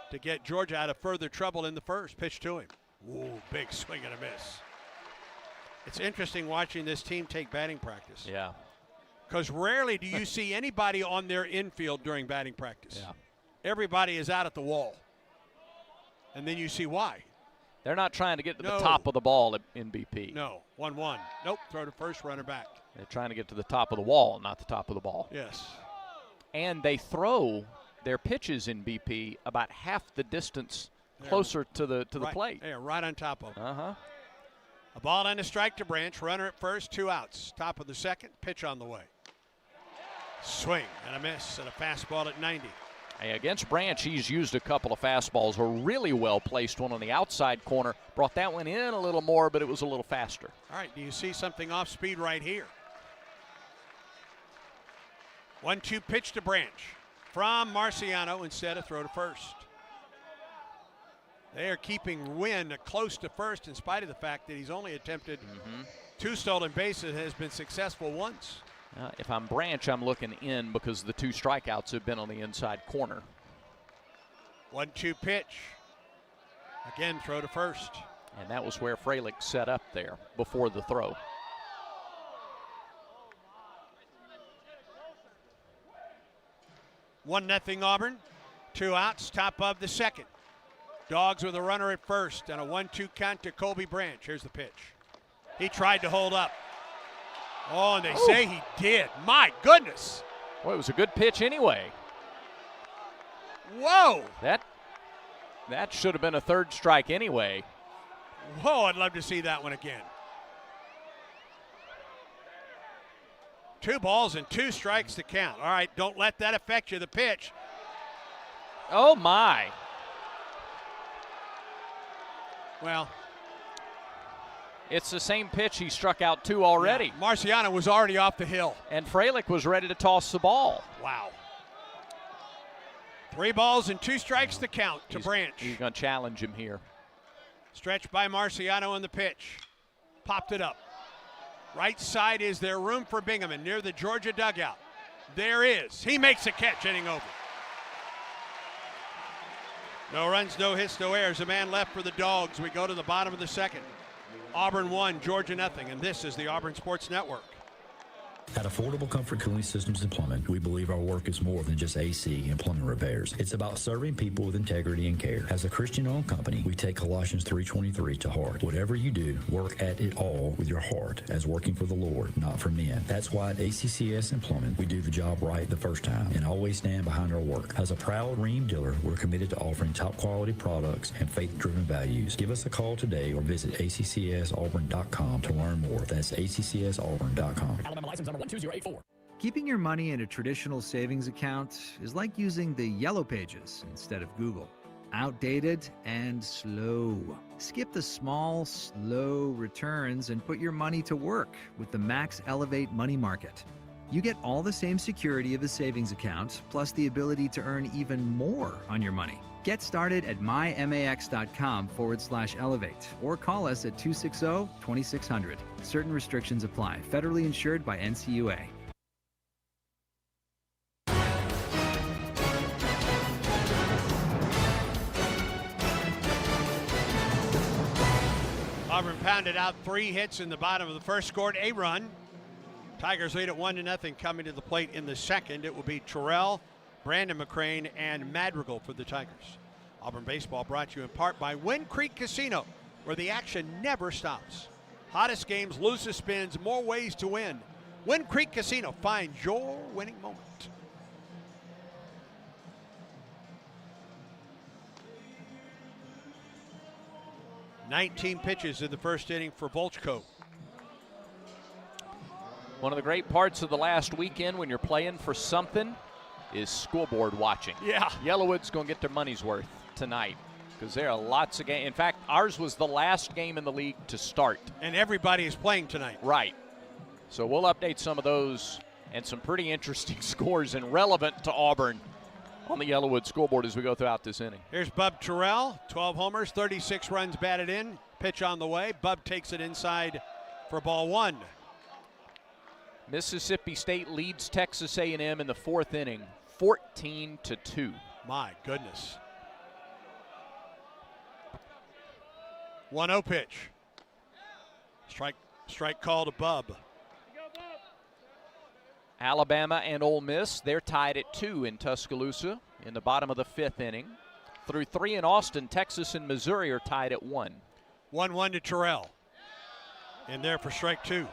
to get Georgia out of further trouble in the first. Pitch to him. Ooh, big swing and a miss. It's interesting watching this team take batting practice. Yeah. Because rarely do you see anybody on their infield during batting practice. Yeah. Everybody is out at the wall. And then you see why. They're not trying to get to the top of the ball in BP. No. 1-1. Nope. Throw to first, runner back. They're trying to get to the top of the wall, not the top of the ball. Yes. And they throw their pitches in BP about half the distance closer to the plate. Yeah, right on top of them. Uh-huh. A ball and a strike to Branch. Runner at first, 2 outs. Top of the second, pitch on the way. Swing and a miss, and a fastball at 90. Hey, against Branch, he's used a couple of fastballs. A really well-placed one on the outside corner. Brought that one in a little more, but it was a little faster. All right, do you see something off speed right here? 1-2 pitch to Branch from Marciano instead of throw to first. They are keeping Wynn close to first in spite of the fact that he's only attempted 2 stolen bases, has been successful once. If I'm Branch, I'm looking in because the 2 strikeouts have been on the inside corner. 1-2 pitch. Again, throw to first. And that was where Fralick set up there before the throw. One nothing Auburn. 2 outs, top of the second. Dogs with a runner at first and a 1-2 count to Colby Branch. Here's the pitch. He tried to hold up. Oh, and they say he did. My goodness. Well, it was a good pitch anyway. Whoa. That should have been a third strike anyway. Whoa, I'd love to see that one again. 2 balls and 2 strikes to count. All right, don't let that affect you. The pitch. Oh, my. Well, it's the same pitch he struck out 2 already. Yeah, Marciano was already off the hill. And Frelick was ready to toss the ball. Wow. 3 balls and 2 strikes to count to Branch. He's going to challenge him here. Stretched by Marciano on the pitch. Popped it up. Right side, is there room for Bingaman near the Georgia dugout? There is. He makes a catch, inning over. No runs, no hits, no errors. A man left for the Dogs. We go to the bottom of the second. Auburn 1, Georgia nothing, and this is the Auburn Sports Network. At Affordable Comfort Cooling Systems and Plumbing, we believe our work is more than just AC and plumbing repairs. It's about serving people with integrity and care. As a Christian-owned company, we take Colossians 3:23 to heart. Whatever you do, work at it all with your heart, as working for the Lord, not for men. That's why at ACCS and Plumbing, we do the job right the first time and always stand behind our work. As a proud Ream dealer, we're committed to offering top-quality products and faith-driven values. Give us a call today or visit accsauburn.com to learn more. That's accsauburn.com. Alabama license number 12084. Keeping your money in a traditional savings account is like using the Yellow Pages instead of Google. Outdated and slow. Skip the small, slow returns and put your money to work with the Max Elevate Money Market. You get all the same security of a savings account, plus the ability to earn even more on your money. Get started at mymax.com/elevate or call us at 260-2600. Certain restrictions apply. Federally insured by NCUA. Auburn pounded out 3 hits in the bottom of the first, scored a run. Tigers lead at 1-0 coming to the plate in the second. It will be Terrell, Brandon McCrane, and Madrigal for the Tigers. Auburn baseball brought to you in part by Wind Creek Casino, where the action never stops. Hottest games, loosest spins, more ways to win. Wind Creek Casino, find your winning moment. $19 pitches in the first inning for Volchko. One of the great parts of the last weekend when you're playing for something is scoreboard watching. Yeah. Yellowwood's going to get their money's worth tonight because there are lots of games. In fact, ours was the last game in the league to start. And everybody is playing tonight. Right. So we'll update some of those and some pretty interesting scores and relevant to Auburn on the Yellowwood scoreboard as we go throughout this inning. Here's Bub Terrell, 12 homers, 36 runs batted in. Pitch on the way. Bub takes it inside for ball 1. Mississippi State leads Texas A&M in the 4th inning, 14-2. My goodness. 1-0 pitch. Strike call to Bub. Alabama and Ole Miss, they're tied at 2 in Tuscaloosa in the bottom of the 5th inning. Through 3 in Austin, Texas and Missouri are tied at 1. 1-1 to Terrell. In there for strike 2.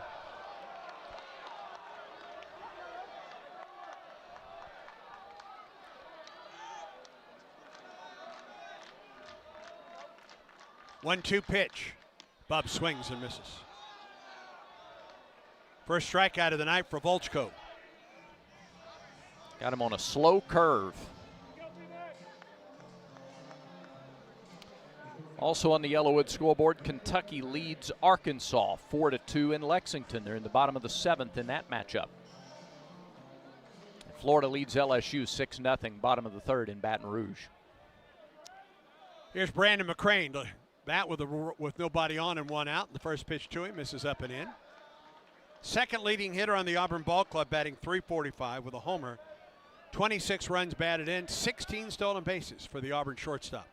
One-two pitch. Bub swings and misses. First strikeout of the night for Volchko. Got him on a slow curve. Also on the Yellowwood scoreboard, Kentucky leads Arkansas 4-2 in Lexington. They're in the bottom of the 7th in that matchup. Florida leads LSU 6-0, bottom of the 3rd in Baton Rouge. Here's Brandon McCrane. The bat with nobody on and 1 out. The first pitch to him misses up and in. Second leading hitter on the Auburn Ball Club, batting .345 with a homer. 26 runs batted in, 16 stolen bases for the Auburn shortstop.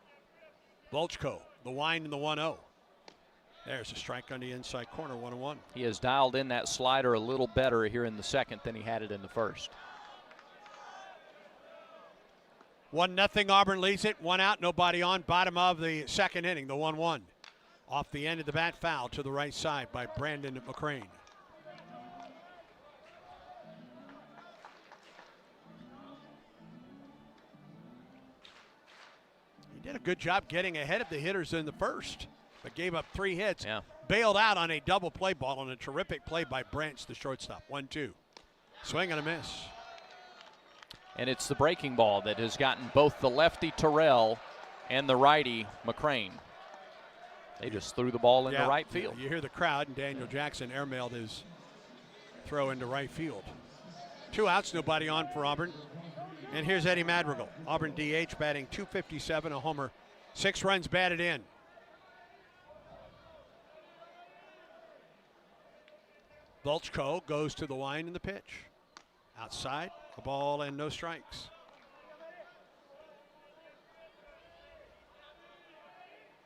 Volchko, the wind and the 1-0. There's a strike on the inside corner, 1-1. He has dialed in that slider a little better here in the second than he had it in the first. 1-0 Auburn leads it. 1 out, nobody on. Bottom of the second inning, the 1-1. Off the end of the bat, foul to the right side by Brandon McCrane. He did a good job getting ahead of the hitters in the first, but gave up 3 hits. Yeah. Bailed out on a double play ball on a terrific play by Branch, the shortstop. 1-2. Swing and a miss. And it's the breaking ball that has gotten both the lefty Terrell and the righty McCrane. They just threw the ball into right field. You hear the crowd, and Daniel Jackson airmailed his throw into right field. 2 outs, nobody on for Auburn. And here's Eddie Madrigal. Auburn DH batting .257, a homer, 6 runs batted in. Volchko goes to the line in the pitch. Outside, a ball and no strikes.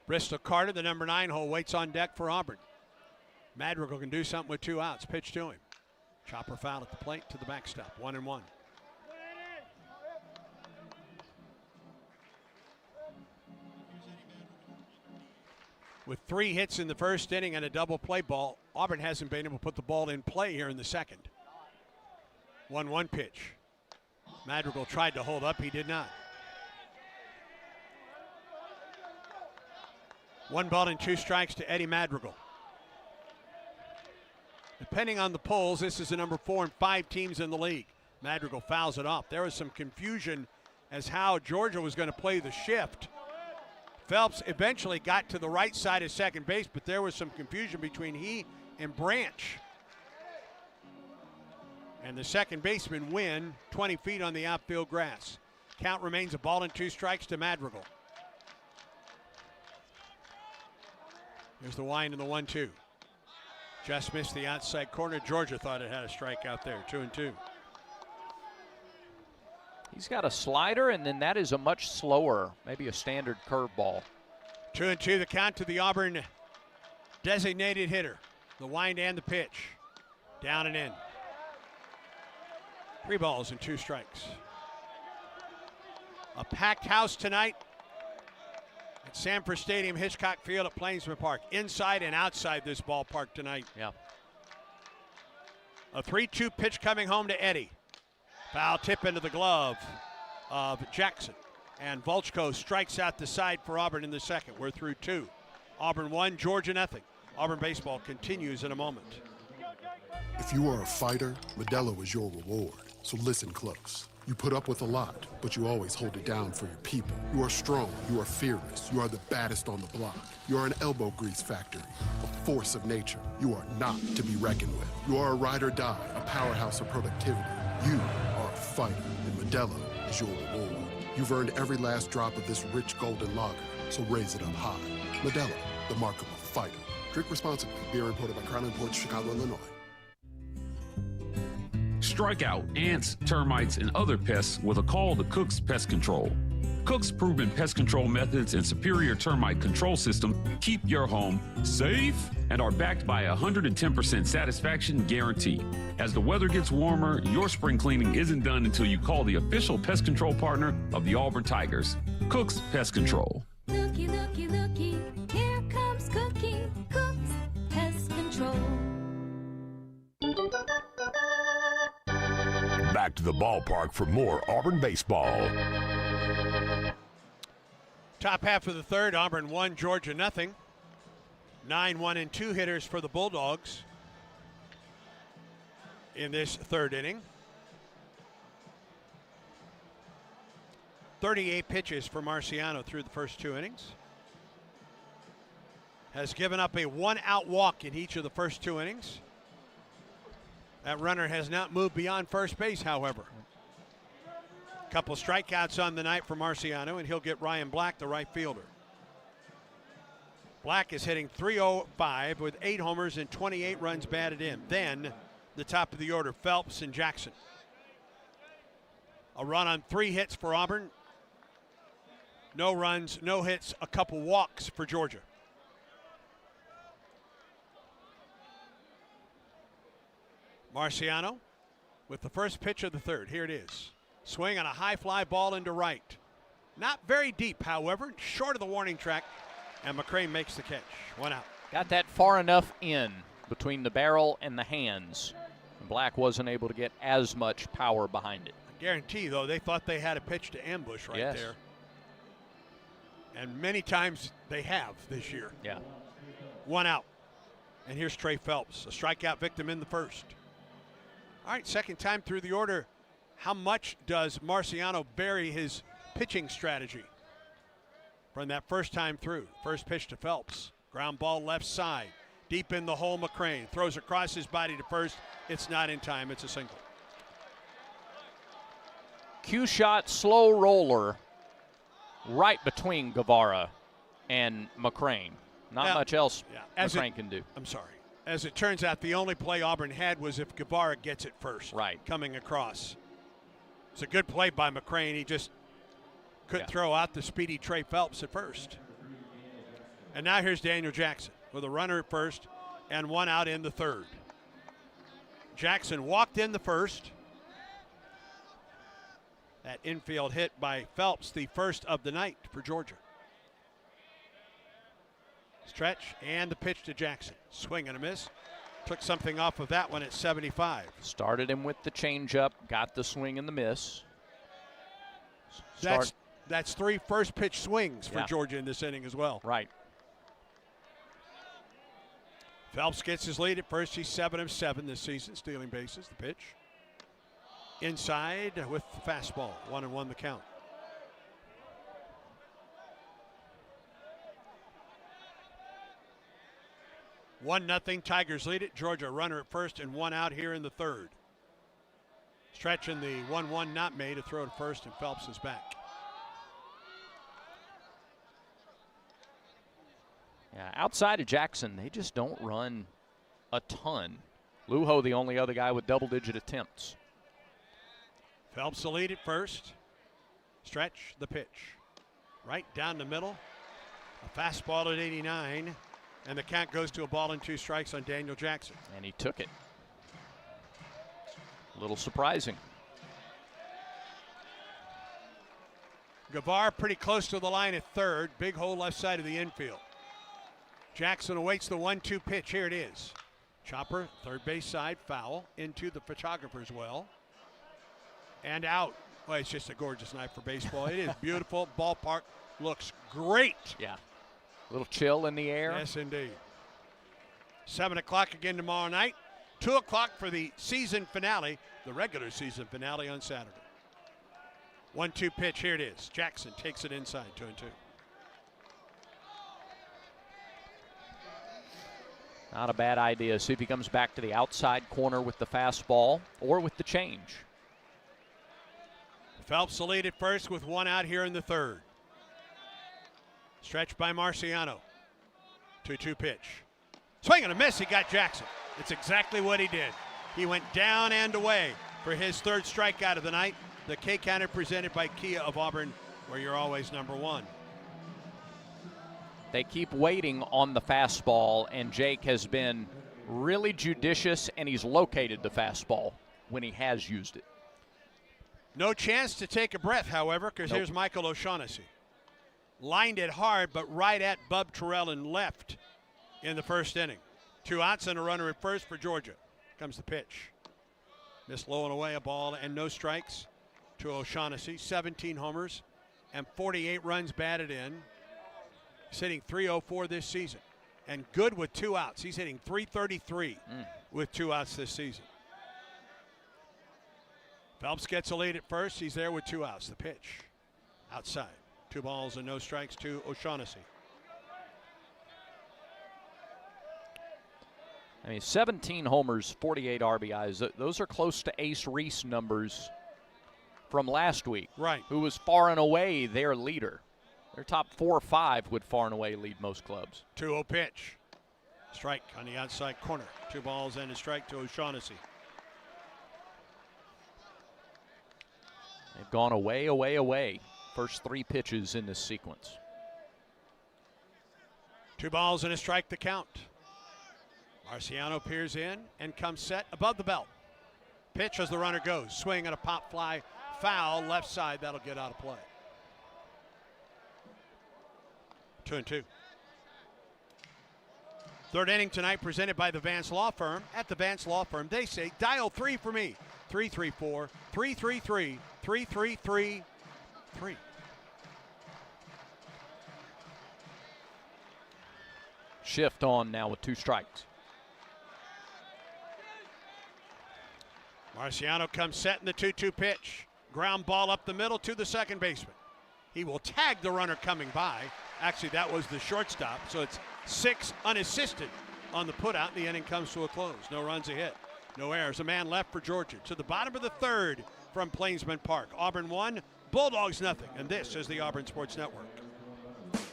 Bristol Carter, the number 9 hole, waits on deck for Auburn. Madrigal can do something with 2 outs. Pitch to him. Chopper foul at the plate to the backstop. 1-1. With 3 hits in the first inning and a double play ball, Auburn hasn't been able to put the ball in play here in the second. 1-1 pitch. Madrigal tried to hold up. He did not. 1 ball and 2 strikes to Eddie Madrigal. Depending on the polls, this is the number 4 and 5 teams in the league. Madrigal fouls it off. There was some confusion as how Georgia was going to play the shift. Phelps eventually got to the right side of second base, but there was some confusion between he and Branch. And the second baseman win 20 feet on the outfield grass. Count remains 1 ball and 2 strikes to Madrigal. Here's the wind and the 1-2. Just missed the outside corner. Georgia thought it had a strikeout there. 2-2. He's got a slider, and then that is a much slower, maybe a standard curveball. 2-2 the count to the Auburn designated hitter. The wind and the pitch. Down and in. 3 balls and 2 strikes. A packed house tonight at Sanford Stadium, Hitchcock Field at Plainsman Park. Inside and outside this ballpark tonight. Yeah. A 3-2 pitch coming home to Eddie. Foul tip into the glove of Jackson. And Volchko strikes out the side for Auburn in the second. We're through 2. Auburn 1, Georgia 0. Auburn baseball continues in a moment. If you are a fighter, Modelo is your reward. So listen close. You put up with a lot, but you always hold it down for your people. You are strong, you are fearless, you are the baddest on the block. You are an elbow grease factory, a force of nature. You are not to be reckoned with. You are a ride or die, a powerhouse of productivity. You are a fighter, and Modelo is your reward. You've earned every last drop of this rich golden lager, so raise it up high. Modelo, the mark of a fighter. Drink responsibly. Beer imported by Crown Imports, Chicago, Illinois. Strike out ants, termites, and other pests with a call to Cook's Pest Control. Cook's proven pest control methods and superior termite control system keep your home safe and are backed by a 110% satisfaction guarantee. As the weather gets warmer, your spring cleaning isn't done until you call the official pest control partner of the Auburn Tigers, Cook's Pest Control. Looky, looky, looky, here comes Cookie, Cook's Pest Control. Back to the ballpark for more Auburn baseball. Top half of the third, Auburn 1, Georgia 0. 9-1 and 2 hitters for the Bulldogs in this third inning. 38 pitches for Marciano through the first 2 innings. Has given up a 1-out walk in each of the first 2 innings. That runner has not moved beyond first base, however. Couple strikeouts on the night for Marciano, and he'll get Ryan Black, the right fielder. Black is hitting .305 with 8 homers and 28 runs batted in. Then the top of the order, Phelps and Jackson. A run on 3 hits for Auburn. No runs, no hits, a couple walks for Georgia. Marciano with the first pitch of the third. Here it is. Swing on a high fly ball into right. Not very deep, however, short of the warning track, and McCrane makes the catch. 1 out. Got that far enough in between the barrel and the hands. Black wasn't able to get as much power behind it. I guarantee, though, they thought they had a pitch to ambush right Yes. there. And many times they have this year. Yeah. 1 out. And here's Trey Phelps, a strikeout victim in the first. All right, second time through the order. How much does Marciano vary his pitching strategy from that first time through? First pitch to Phelps. Ground ball left side. Deep in the hole, McCrane throws across his body to first. It's not in time. It's a single. Cue shot, slow roller right between Guevara and McCrane. Not much else McCrane can do. I'm sorry. As it turns out, the only play Auburn had was if Guevara gets it first. Right. Coming across. It's a good play by McCrane. He just couldn't throw out the speedy Trey Phelps at first. And now here's Daniel Jackson with a runner at first and 1 out in the third. Jackson walked in the first. That infield hit by Phelps, the first of the night for Georgia. Stretch and the pitch to Jackson. Swing and a miss. Took something off of that one at 75. Started him with the changeup, got the swing and the miss. That's 3 first pitch swings for Georgia in this inning as well. Right. Phelps gets his lead at first. He's 7 of 7 this season, stealing bases. The pitch. Inside with the fastball. 1-1 the count. One nothing. Tigers lead it. Georgia runner at first and 1 out here in the third. Stretching the 1-1 not made. A throw to first and Phelps is back. Yeah, outside of Jackson, they just don't run a ton. Lujo, the only other guy with double-digit attempts. Phelps the lead at first. Stretch the pitch. Right down the middle. A fastball at 89. And the count goes to a ball and 2 strikes on Daniel Jackson. And he took it. A little surprising. Guevara pretty close to the line at third. Big hole left side of the infield. Jackson awaits the 1-2 pitch. Here it is. Chopper, third base side, foul into the photographer's well. And out. Well, it's just a gorgeous night for baseball. It is beautiful. Ballpark looks great. Yeah. A little chill in the air. Yes, indeed. 7 o'clock again tomorrow night. 2 o'clock for the season finale, the regular season finale on Saturday. 1-2 pitch. Here it is. Jackson takes it inside. 2-2. Not a bad idea. See if he comes back to the outside corner with the fastball or with the change. Phelps the lead at first with 1 out here in the third. Stretched by Marciano. 2-2 pitch. Swing and a miss. He got Jackson. It's exactly what he did. He went down and away for his third strikeout of the night. The K counter presented by Kia of Auburn, where you're always number 1. They keep waiting on the fastball, and Jake has been really judicious, and he's located the fastball when he has used it. No chance to take a breath, however, because here's Michael O'Shaughnessy. Lined it hard, but right at Bub Terrell and left in the first inning. 2 outs and a runner at first for Georgia. Comes the pitch. Missed low and away, a ball and no strikes to O'Shaughnessy. 17 homers and 48 runs batted in. He's hitting .304 this season. And good with 2 outs. He's hitting .333 with 2 outs this season. Phelps gets a lead at first. He's there with 2 outs. The pitch. Outside. 2 balls and no strikes to O'Shaughnessy. I mean, 17 homers, 48 RBIs. Those are close to Ace Reese numbers from last week. Right. Who was far and away their leader. Their top 4 or 5 would far and away lead most clubs. 2-0 pitch. Strike on the outside corner. 2 balls and a strike to O'Shaughnessy. They've gone away, away, away. First 3 pitches in this sequence. 2 balls and a strike to count. Marciano peers in and comes set above the belt. Pitch as the runner goes. Swing and a pop fly. Foul left side. That'll get out of play. 2-2. Third inning tonight presented by the Vance Law Firm. At the Vance Law Firm, they say, dial 3 for me. 334-333-3333. Shift on now with 2 strikes. Marciano comes set in the 2-2 pitch. Ground ball up the middle to the second baseman. He will tag the runner coming by. Actually, that was the shortstop, so it's 6 unassisted on the putout. The inning comes to a close. No runs, a hit. No errors. A man left for Georgia. To the bottom of the third from Plainsman Park. Auburn 1, Bulldogs nothing. And this is the Auburn Sports Network.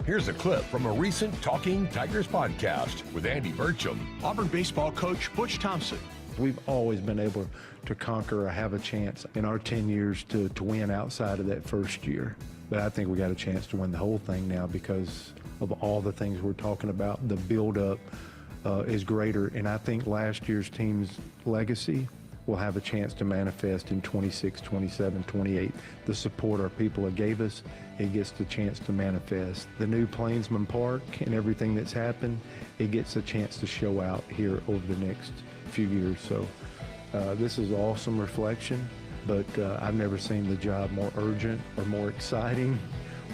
Here's a clip from a recent Talking Tigers podcast with Andy Burcham. Auburn baseball coach Butch Thompson. We've always been able to conquer or have a chance in our 10 years to win outside of that first year. But I think we got a chance to win the whole thing now because of all the things we're talking about. The build-up is greater, and I think last year's team's legacy will have a chance to manifest in 26, 27, 28. The support our people gave us, it gets the chance to manifest. The new Plainsman Park and everything that's happened, it gets a chance to show out here over the next few years. So this is awesome reflection, but I've never seen the job more urgent or more exciting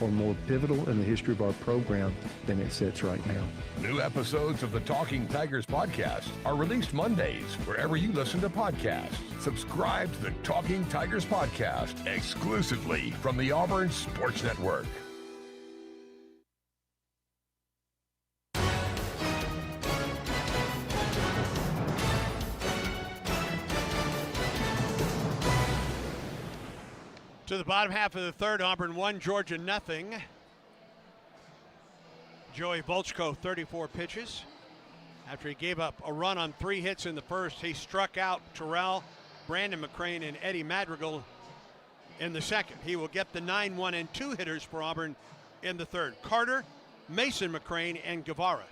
or more pivotal in the history of our program than it sits right now. New episodes of the Talking Tigers podcast are released Mondays wherever you listen to podcasts. Subscribe to the Talking Tigers podcast exclusively from the Auburn Sports Network. To the bottom half of the third, Auburn 1, Georgia nothing. Joey Volchko, 34 pitches. After he gave up a run on 3 hits in the first, he struck out Terrell, Brandon McCrane, and Eddie Madrigal in the second. He will get the 9-1 and 2 hitters for Auburn in the third. Carter, Mason McCrane, and Guevara.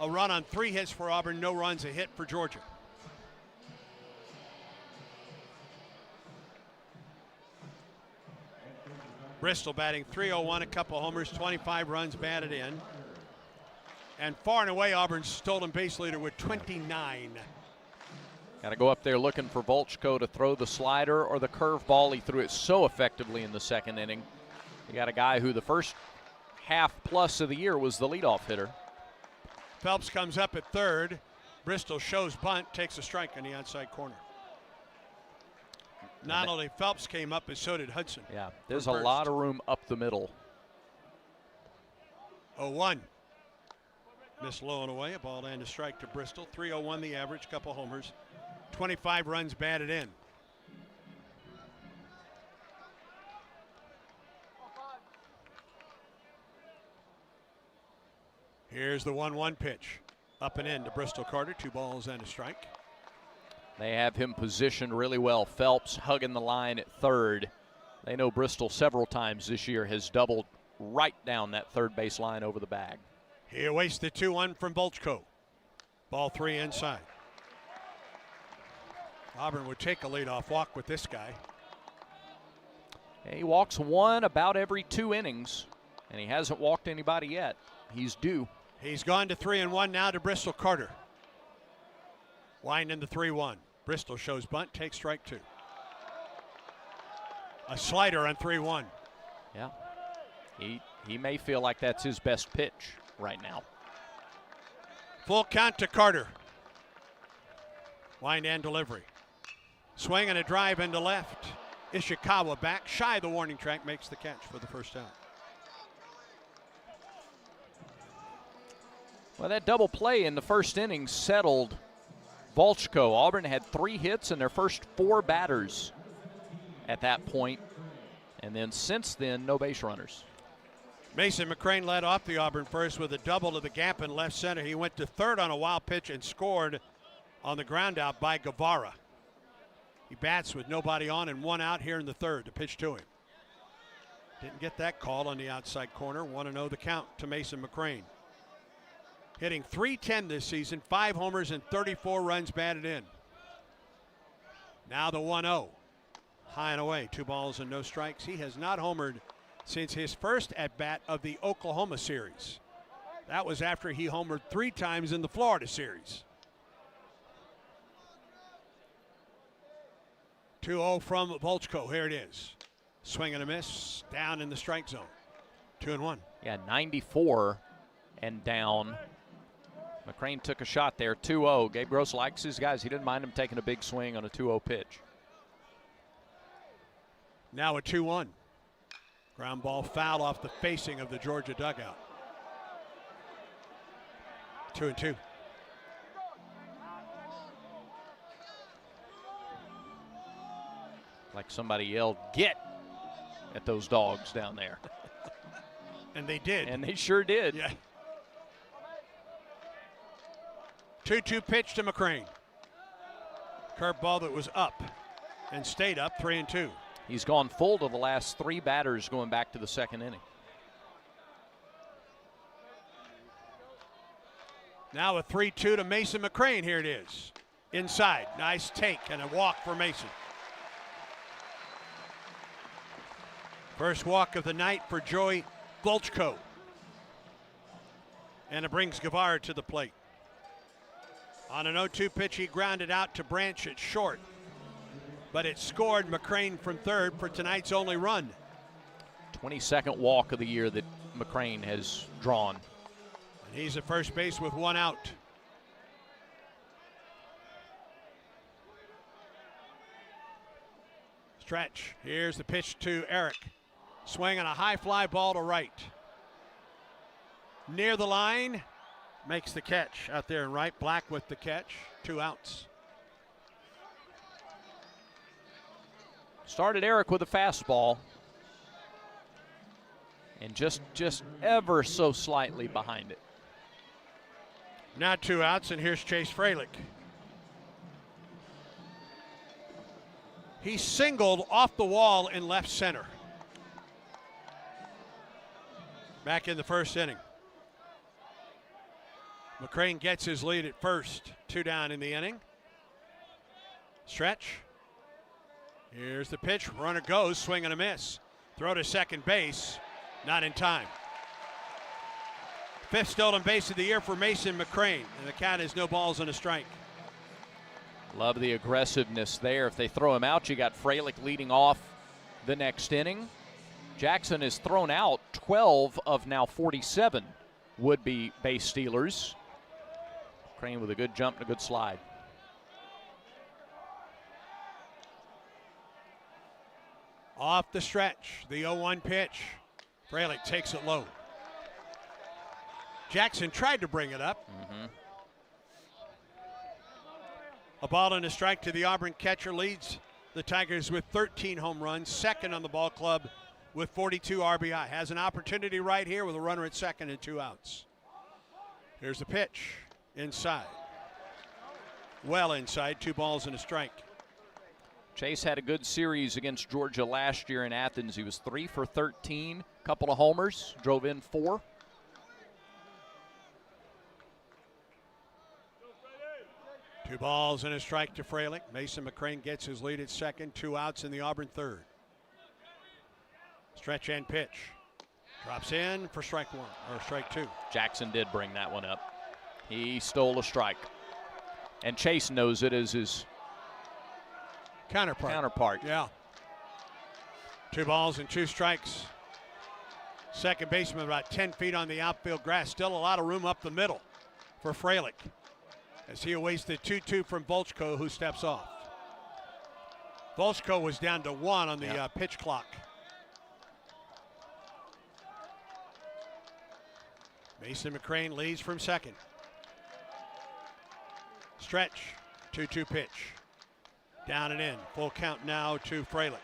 A run on 3 hits for Auburn, no runs, a hit for Georgia. Bristol batting .301, a couple homers, 25 runs batted in. And far and away, Auburn's stolen base leader with 29. Got to go up there looking for Volchko to throw the slider or the curveball. He threw it so effectively in the second inning. You got a guy who the first half plus of the year was the leadoff hitter. Phelps comes up at third. Bristol shows bunt, takes a strike on the outside corner. Not only Phelps came up, but so did Hudson. Yeah, there's a lot of room up the middle. 0-1. Missed low and away, a ball and a strike to Bristol. 301 the average, couple homers. 25 runs batted in. Here's the 1-1 pitch. Up and in to Bristol Carter, 2 balls and a strike. They have him positioned really well. Phelps hugging the line at third. They know Bristol several times this year has doubled right down that third base line over the bag. He awaits the 2-1 from Volchko. Ball 3 inside. Auburn would take a leadoff walk with this guy. He walks 1 about every 2 innings, and he hasn't walked anybody yet. He's due. He's gone to 3-1 now to Bristol Carter. Wind into 3-1. Bristol shows bunt, takes strike 2. A slider on 3-1. Yeah. He may feel like that's his best pitch right now. Full count to Carter. Wind and delivery. Swing and a drive into left. Ishikawa back, shy of the warning track, makes the catch for the first out. Well, that double play in the first inning settled Volchko. Auburn had 3 hits in their first 4 batters at that point. And then since then, no base runners. Mason McCrane led off the Auburn first with a double to the gap in left center. He went to third on a wild pitch and scored on the ground out by Guevara. He bats with nobody on and 1 out here in the third. The pitch to him. Didn't get that call on the outside corner. 1-0 the count to Mason McCrane. Hitting .310 this season, 5 homers and 34 runs batted in. Now the 1-0. High and away, 2 balls and no strikes. He has not homered since his first at-bat of the Oklahoma series. That was after he homered 3 times in the Florida series. 2-0 from Volchko. Here it is. Swing and a miss. Down in the strike zone. 2-1. Yeah, 94 and down. McCrane took a shot there. 2-0. Gabe Gross likes his guys. He didn't mind him taking a big swing on a 2-0 pitch. Now a 2-1. Ground ball foul off the facing of the Georgia dugout. 2-2. Like somebody yelled, "Get!" at those dogs down there. And they did. And they sure did. Yeah. 2-2 pitch to McCrane. Curveball that was up and stayed up, 3-2. He's gone full to the last 3 batters going back to the second inning. Now a 3-2 to Mason McCrane. Here it is. Inside. Nice take and a walk for Mason. First walk of the night for Joey Volchko. And it brings Guevara to the plate. On an 0-2 pitch, he grounded out to Branch at short. But it scored McCrane from third for tonight's only run. 22nd walk of the year that McCrane has drawn. And he's at first base with 1 out. Stretch. Here's the pitch to Eric. Swing on a high fly ball to right. Near the line. Makes the catch out there in right. Black with the catch. 2 outs. Started Eric with a fastball. And just ever so slightly behind it. Now 2 outs, and here's Chase Fralick. He singled off the wall in left center. Back in the first inning. McCrane gets his lead at first. 2 down in the inning. Stretch. Here's the pitch. Runner goes. Swing and a miss. Throw to second base. Not in time. 5th stolen base of the year for Mason McCrane. And the count is no balls and a strike. Love the aggressiveness there. If they throw him out, you got Fralick leading off the next inning. Jackson has thrown out 12 of now 47 would-be base stealers. Crane with a good jump and a good slide. Off the stretch, the 0-1 pitch. Fralick takes it low. Jackson tried to bring it up. A ball and a strike to the Auburn catcher. Leads the Tigers with 13 home runs. Second on the ball club with 42 RBI. Has an opportunity right here with a runner at second and 2 outs. Here's the pitch. Inside. Well inside. 2 balls and a strike. Chase had a good series against Georgia last year in Athens. He was 3 for 13. Couple of homers. Drove in 4. Two balls and a strike to Fralick. Mason McCrane gets his lead at second. 2 outs in the Auburn third. Stretch and pitch. Drops in for strike 1 or strike 2. Jackson did bring that one up. He stole a strike. And Chase knows it as his counterpart. Yeah. 2 balls and 2 strikes. Second baseman about 10 feet on the outfield grass. Still a lot of room up the middle for Fralick, as he awaits the 2-2 from Volchko, who steps off. Volchko was down to 1 on the pitch clock. Mason McCrane leads from second. Stretch, 2-2 pitch. Down and in. Full count now to Fralick.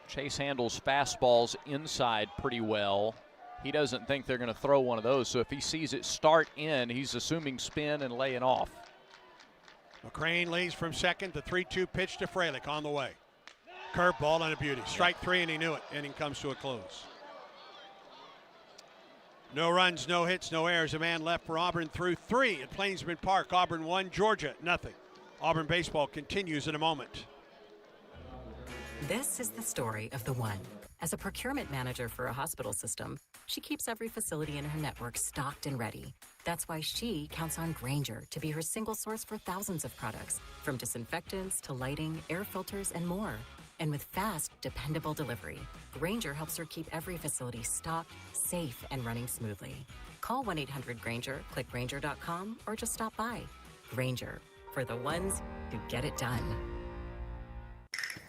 Chase handles fastballs inside pretty well. He doesn't think they're going to throw one of those, so if he sees it start in, he's assuming spin and laying off. McCrane leads from second. The 3-2 pitch to Fralick on the way. Curveball and a beauty. Strike 3, and he knew it. Inning comes to a close. No runs, no hits, no errors. A man left for Auburn through 3 at Plainsman Park. Auburn 1, Georgia nothing. Auburn baseball continues in a moment. This is the story of the one. As a procurement manager for a hospital system, she keeps every facility in her network stocked and ready. That's why she counts on Grainger to be her single source for thousands of products, from disinfectants to lighting, air filters, and more. And with fast, dependable delivery, Grainger helps her keep every facility stocked, safe, and running smoothly. Call 1-800-GRAINGER, click Grainger.com, or just stop by. Grainger, for the ones who get it done.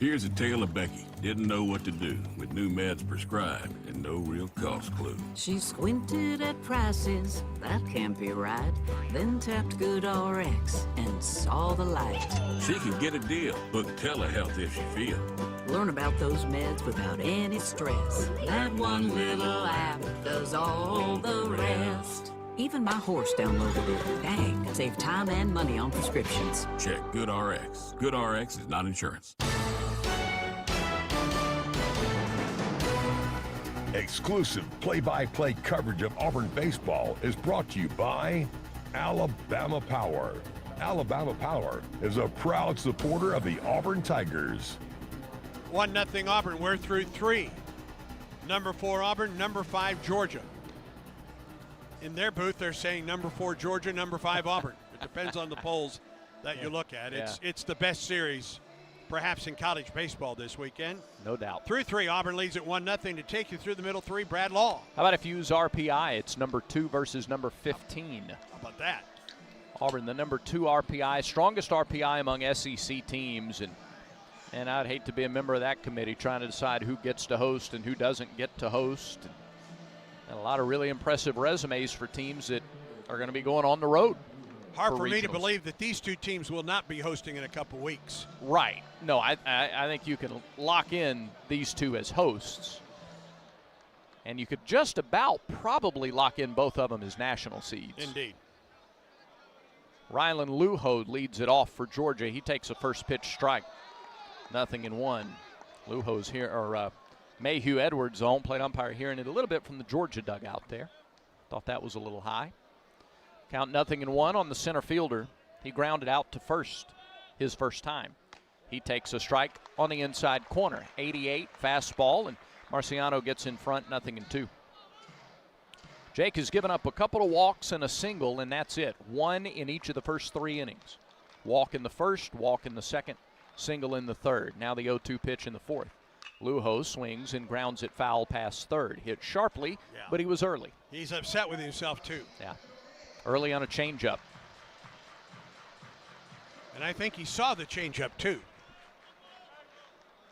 Here's a tale of Becky. Didn't know what to do with new meds prescribed and no real cost clue. She squinted at prices, that can't be right. Then tapped GoodRx and saw the light. She can get a deal. Book telehealth if she feel. Learn about those meds without any stress. That one little app does all the rest. Even my horse downloaded it. Dang, save time and money on prescriptions. Check GoodRx. GoodRx is not insurance. Exclusive play-by-play coverage of Auburn baseball is brought to you by Alabama Power. Alabama Power is a proud supporter of the Auburn Tigers. 1-0 Auburn. We're through 3. Number 4 Auburn, number 5 Georgia. In their booth, they're saying number 4 Georgia, number 5 Auburn. It depends on the polls that you look at. It's the best series, perhaps, in college baseball this weekend. No doubt. Through 3, Auburn leads at 1-0. To take you through the middle 3, Brad Law. How about if you use RPI? It's number 2 versus number 15. How about that? Auburn, the number 2 RPI, strongest RPI among SEC teams, and I'd hate to be a member of that committee trying to decide who gets to host and who doesn't get to host. And a lot of really impressive resumes for teams that are going to be going on the road. Hard for me to believe that these two teams will not be hosting in a couple weeks. Right. No, I think you can lock in these two as hosts. And you could just about probably lock in both of them as national seeds. Indeed. Rylan Luho leads it off for Georgia. He takes a first pitch strike. 0-1. Luho's here, or Mayhew Edwards, the home plate umpire, hearing it a little bit from the Georgia dugout there. Thought that was a little high. Count 0-1 on the center fielder. He grounded out to first his first time. He takes a strike on the inside corner. 88 fastball, and Marciano gets in front, 0-2. Jake has given up a couple of walks and a single, and that's it. 1 in each of the first 3 innings. Walk in the first, walk in the second, single in the third. Now the 0-2 pitch in the fourth. Luho swings and grounds it foul past third. Hit sharply, but he was early. He's upset with himself, too. Yeah. Early on a changeup. And I think he saw the changeup, too.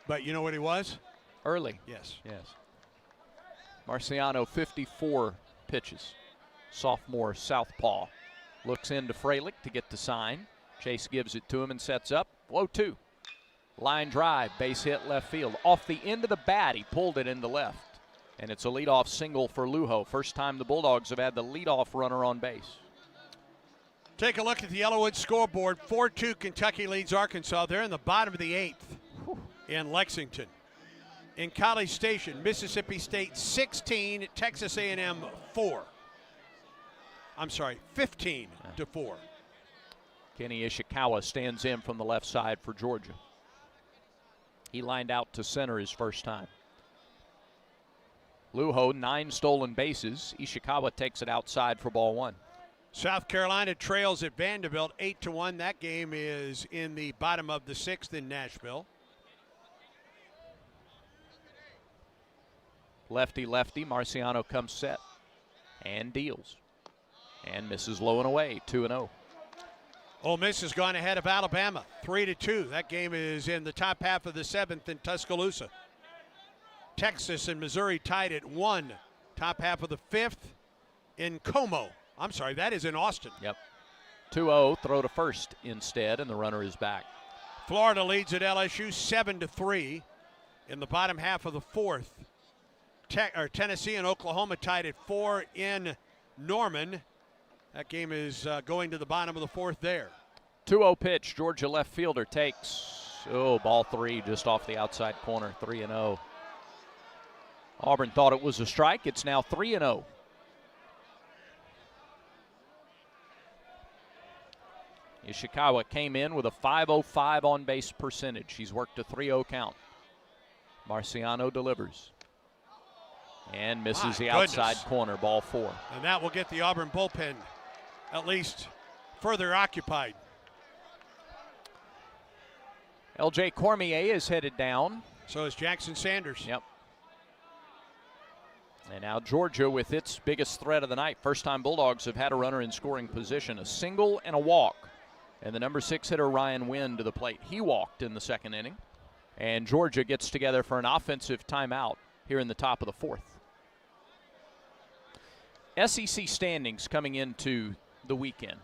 But you know what he was? Early. Yes. Yes. Marciano, 54 pitches. Sophomore southpaw. Looks into Fralick to get the sign. Chase gives it to him and sets up. 0-2. Line drive, base hit left field. Off the end of the bat, he pulled it into left. And it's a leadoff single for Luho. First time the Bulldogs have had the leadoff runner on base. Take a look at the Yellowwood scoreboard. 4-2 Kentucky leads Arkansas. They're in the bottom of the 8th in Lexington. In College Station, Mississippi State 16, Texas A&M 4. I'm sorry, 15-4. Kenny Ishikawa stands in from the left side for Georgia. He lined out to center his first time. Luho, 9 stolen bases. Ishikawa takes it outside for ball 1. South Carolina trails at Vanderbilt 8-1. That game is in the bottom of the 6th in Nashville. Lefty, Marciano comes set and deals. And misses low and away, 2-0. Ole Miss has gone ahead of Alabama, 3-2. That game is in the top half of the 7th in Tuscaloosa. Texas and Missouri tied at 1. Top half of the 5th in Como. I'm sorry, that is in Austin. Yep. 2-0, throw to first instead, and the runner is back. Florida leads at LSU 7-3 in the bottom half of the 4th. Tennessee and Oklahoma tied at 4 in Norman. That game is going to the bottom of the 4th there. 2-0 pitch. Georgia left fielder takes, ball 3 just off the outside corner, 3-0. Auburn thought it was a strike. It's now 3-0. Ishikawa came in with a .505 on-base percentage. He's worked a 3-0 count. Marciano delivers. And misses the outside corner, ball 4. And that will get the Auburn bullpen at least further occupied. L.J. Cormier is headed down. So is Jackson Sanders. Yep. And now Georgia with its biggest threat of the night. First time Bulldogs have had a runner in scoring position, a single and a walk. And the number 6 hitter, Ryan Wynn, to the plate. He walked in the second inning. And Georgia gets together for an offensive timeout here in the top of the 4th. SEC standings coming into the weekend.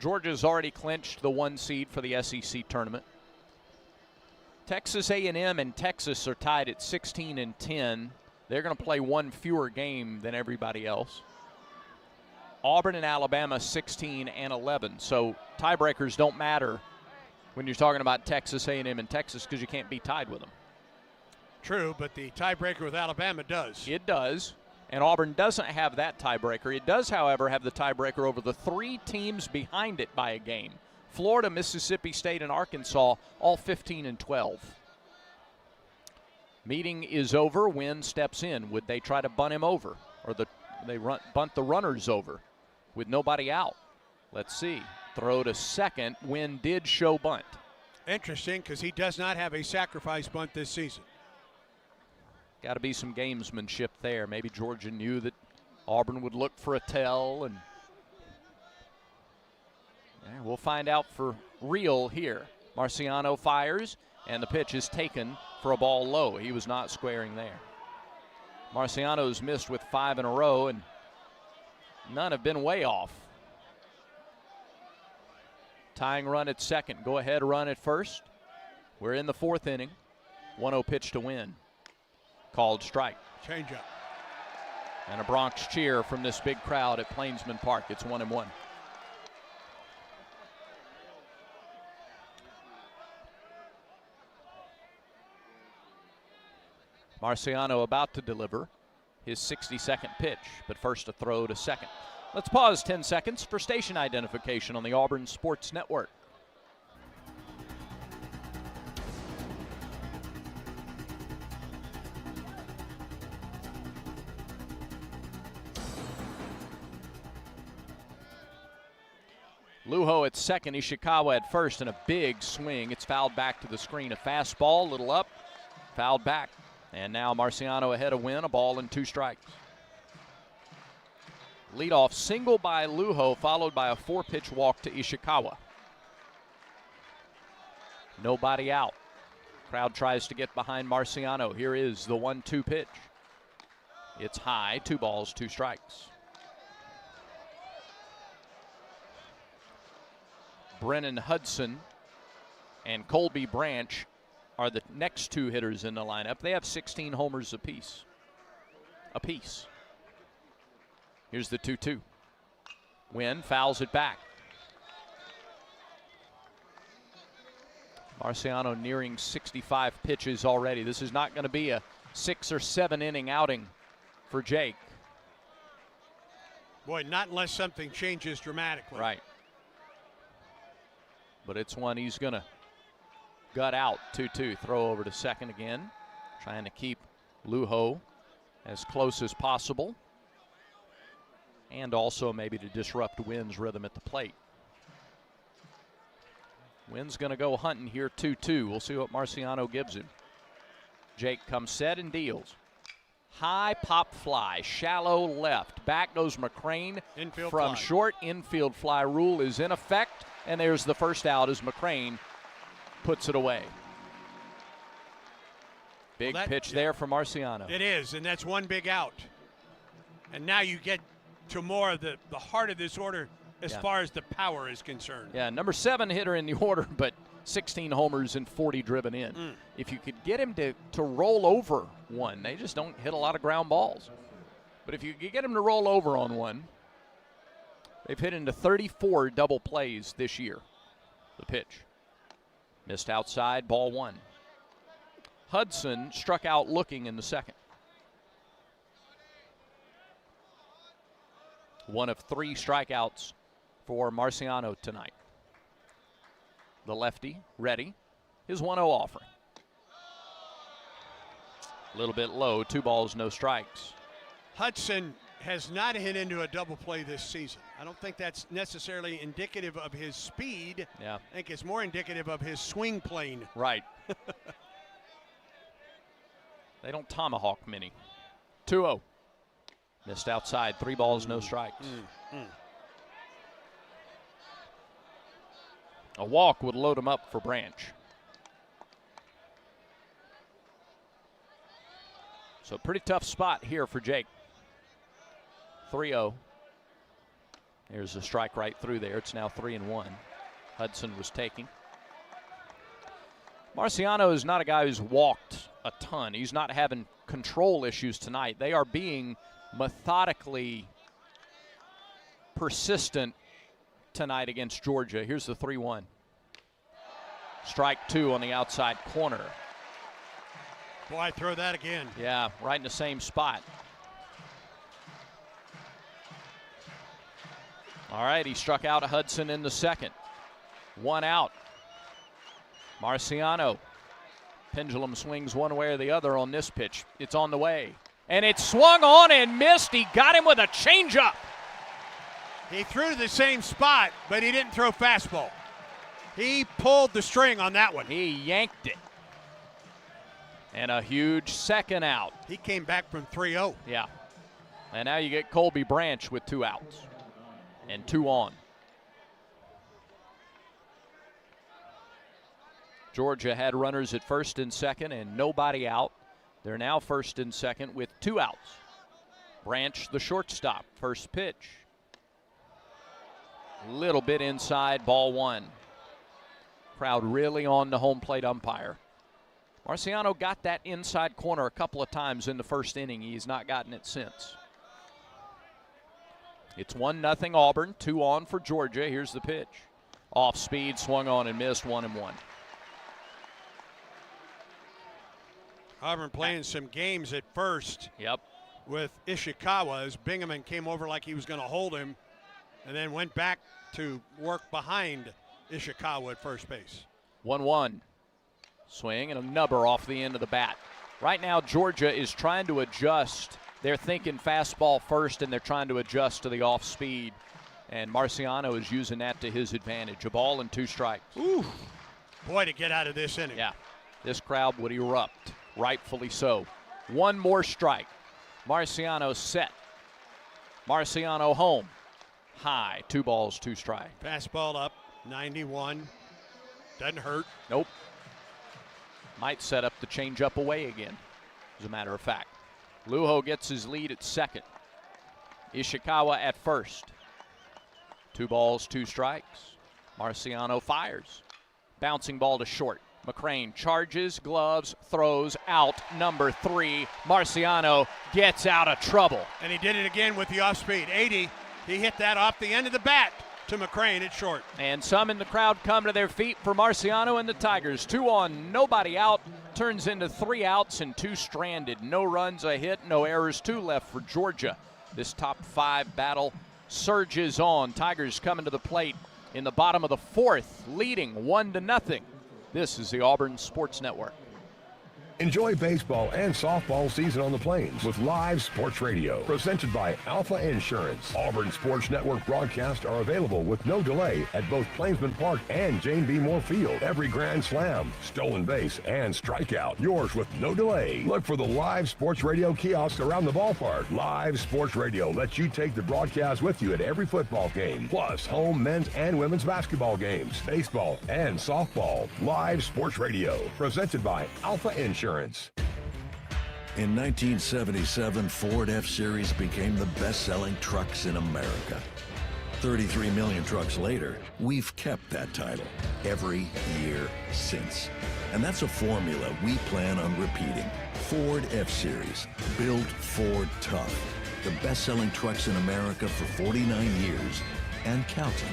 Georgia's already clinched the 1 seed for the SEC tournament. Texas A&M and Texas are tied at 16 and 10. They're going to play 1 fewer game than everybody else. Auburn and Alabama 16 and 11. So tiebreakers don't matter when you're talking about Texas A&M and Texas because you can't be tied with them. True, but the tiebreaker with Alabama does. It does. And Auburn doesn't have that tiebreaker. It does, however, have the tiebreaker over the 3 teams behind it by a game. Florida, Mississippi State, and Arkansas, all 15 and 12. Meeting is over. Wynn steps in. Would they try to bunt him over? Or bunt the runners over with nobody out? Let's see. Throw to second. Wynn did show bunt. Interesting, because he does not have a sacrifice bunt this season. Got to be some gamesmanship there. Maybe Georgia knew that Auburn would look for a tell, and we'll find out for real here. Marciano fires, and the pitch is taken for a ball low. He was not squaring there. Marciano's missed with 5 in a row, and none have been way off. Tying run at second. Go ahead run at first. We're in the 4th inning. 1-0 pitch to Win. Called strike. Change up. And a Bronx cheer from this big crowd at Plainsman Park. It's 1-1. Marciano about to deliver his 62nd pitch, but first a throw to second. Let's pause 10 seconds for station identification on the Auburn Sports Network. Lujo at second, Ishikawa at first, and a big swing. It's fouled back to the screen. A fastball, little up, fouled back. And now Marciano ahead of Win, a ball and 2 strikes. Leadoff single by Lujo, followed by a 4-pitch walk to Ishikawa. Nobody out. Crowd tries to get behind Marciano. Here is the 1-2 pitch. It's high, 2 balls, 2 strikes. Brennan Hudson and Colby Branch are the next 2 hitters in the lineup. They have 16 homers apiece. Here's the 2-2. Wynn fouls it back. Marciano nearing 65 pitches already. This is not going to be a 6 or 7 inning outing for Jake. Boy, not unless something changes dramatically. Right. But it's one he's going to gut out. 2-2. Throw over to second again. Trying to keep Lujo as close as possible. And also maybe to disrupt Wynn's rhythm at the plate. Wynn's going to go hunting here 2-2. We'll see what Marciano gives him. Jake comes set and deals. High pop fly, shallow left. Back goes McCrane infield from fly. Short. Infield fly rule is in effect. And there's the first out as McCrane puts it away. Big pitch there for Marciano. It is, and that's one big out. And now you get to more of the heart of this order as far as the power is concerned. Yeah, number 7 hitter in the order, but 16 homers and 40 driven in. If you could get him to roll over one, they just don't hit a lot of ground balls. But if you could get him to roll over on one, they've hit into 34 double plays this year. The pitch. Missed outside, ball 1. Hudson struck out looking in the second. 1 of 3 strikeouts for Marciano tonight. The lefty, ready. His 1-0 offering. A little bit low, 2 balls, no strikes. Hudson has not hit into a double play this season. I don't think that's necessarily indicative of his speed. Yeah. I think it's more indicative of his swing plane. Right. They don't tomahawk many. 2-0. Missed outside, 3 balls, no strikes. A walk would load him up for Branch. So pretty tough spot here for Jake. 3-0. There's a strike right through there. It's now 3-1. Hudson was taking. Marciano is not a guy who's walked a ton. He's not having control issues tonight. They are being methodically persistent tonight against Georgia. Here's the 3-1. Strike 2 on the outside corner. Boy, throw that again. Yeah, right in the same spot. All right, he struck out Hudson in the second. 1 out. Marciano. Pendulum swings one way or the other on this pitch. It's on the way. And it swung on and missed. He got him with a changeup. He threw to the same spot, but he didn't throw fastball. He pulled the string on that one. He yanked it. And a huge second out. He came back from 3-0. Yeah. And now you get Colby Branch with 2 outs. And 2 on. Georgia had runners at first and second and nobody out. They're now first and second with 2 outs. Branch, the shortstop, first pitch. Little bit inside, ball 1. Crowd really on the home plate umpire. Marciano got that inside corner a couple of times in the first inning. He's not gotten it since. It's 1-0 Auburn, 2 on for Georgia. Here's the pitch. Off speed, swung on and missed, 1-1. Auburn playing some games at first. Yep. With Ishikawa as Bingaman came over like he was going to hold him and then went back to work behind Ishikawa at first base. 1-1. Swing and a nubber off the end of the bat. Right now, Georgia is trying to adjust. They're thinking fastball first, and they're trying to adjust to the off speed. And Marciano is using that to his advantage. A ball and 2 strikes. Ooh. Boy, to get out of this inning. Yeah. This crowd would erupt. Rightfully so. 1 more strike. Marciano set. Marciano home. High. 2 balls, 2 strikes. Fastball up. 91. Doesn't hurt. Nope. Might set up the changeup away again, as a matter of fact. Lujo gets his lead at second. Ishikawa at first. 2 balls, 2 strikes. Marciano fires. Bouncing ball to short. McCrane charges, gloves, throws, out, number 3. Marciano gets out of trouble. And he did it again with the off speed. 80. He hit that off the end of the bat to McCrane at short. And some in the crowd come to their feet for Marciano and the Tigers. 2 on, nobody out. Turns into 3 outs and 2 stranded. No runs, a hit, no errors. 2 left for Georgia. This top 5 battle surges on. Tigers coming to the plate in the bottom of the 4th, leading 1-0. This is the Auburn Sports Network. Enjoy baseball and softball season on the Plains with live sports radio. Presented by Alpha Insurance. Auburn Sports Network broadcasts are available with no delay at both Plainsman Park and Jane B. Moore Field. Every grand slam, stolen base, and strikeout. Yours with no delay. Look for the live sports radio kiosks around the ballpark. Live sports radio lets you take the broadcast with you at every football game. Plus, home men's and women's basketball games, baseball, and softball. Live sports radio. Presented by Alpha Insurance. In 1977, Ford F-Series became the best-selling trucks in America. 33 million trucks later, we've kept that title every year since. And that's a formula we plan on repeating. Ford F-Series, built Ford tough. The best-selling trucks in America for 49 years and counting.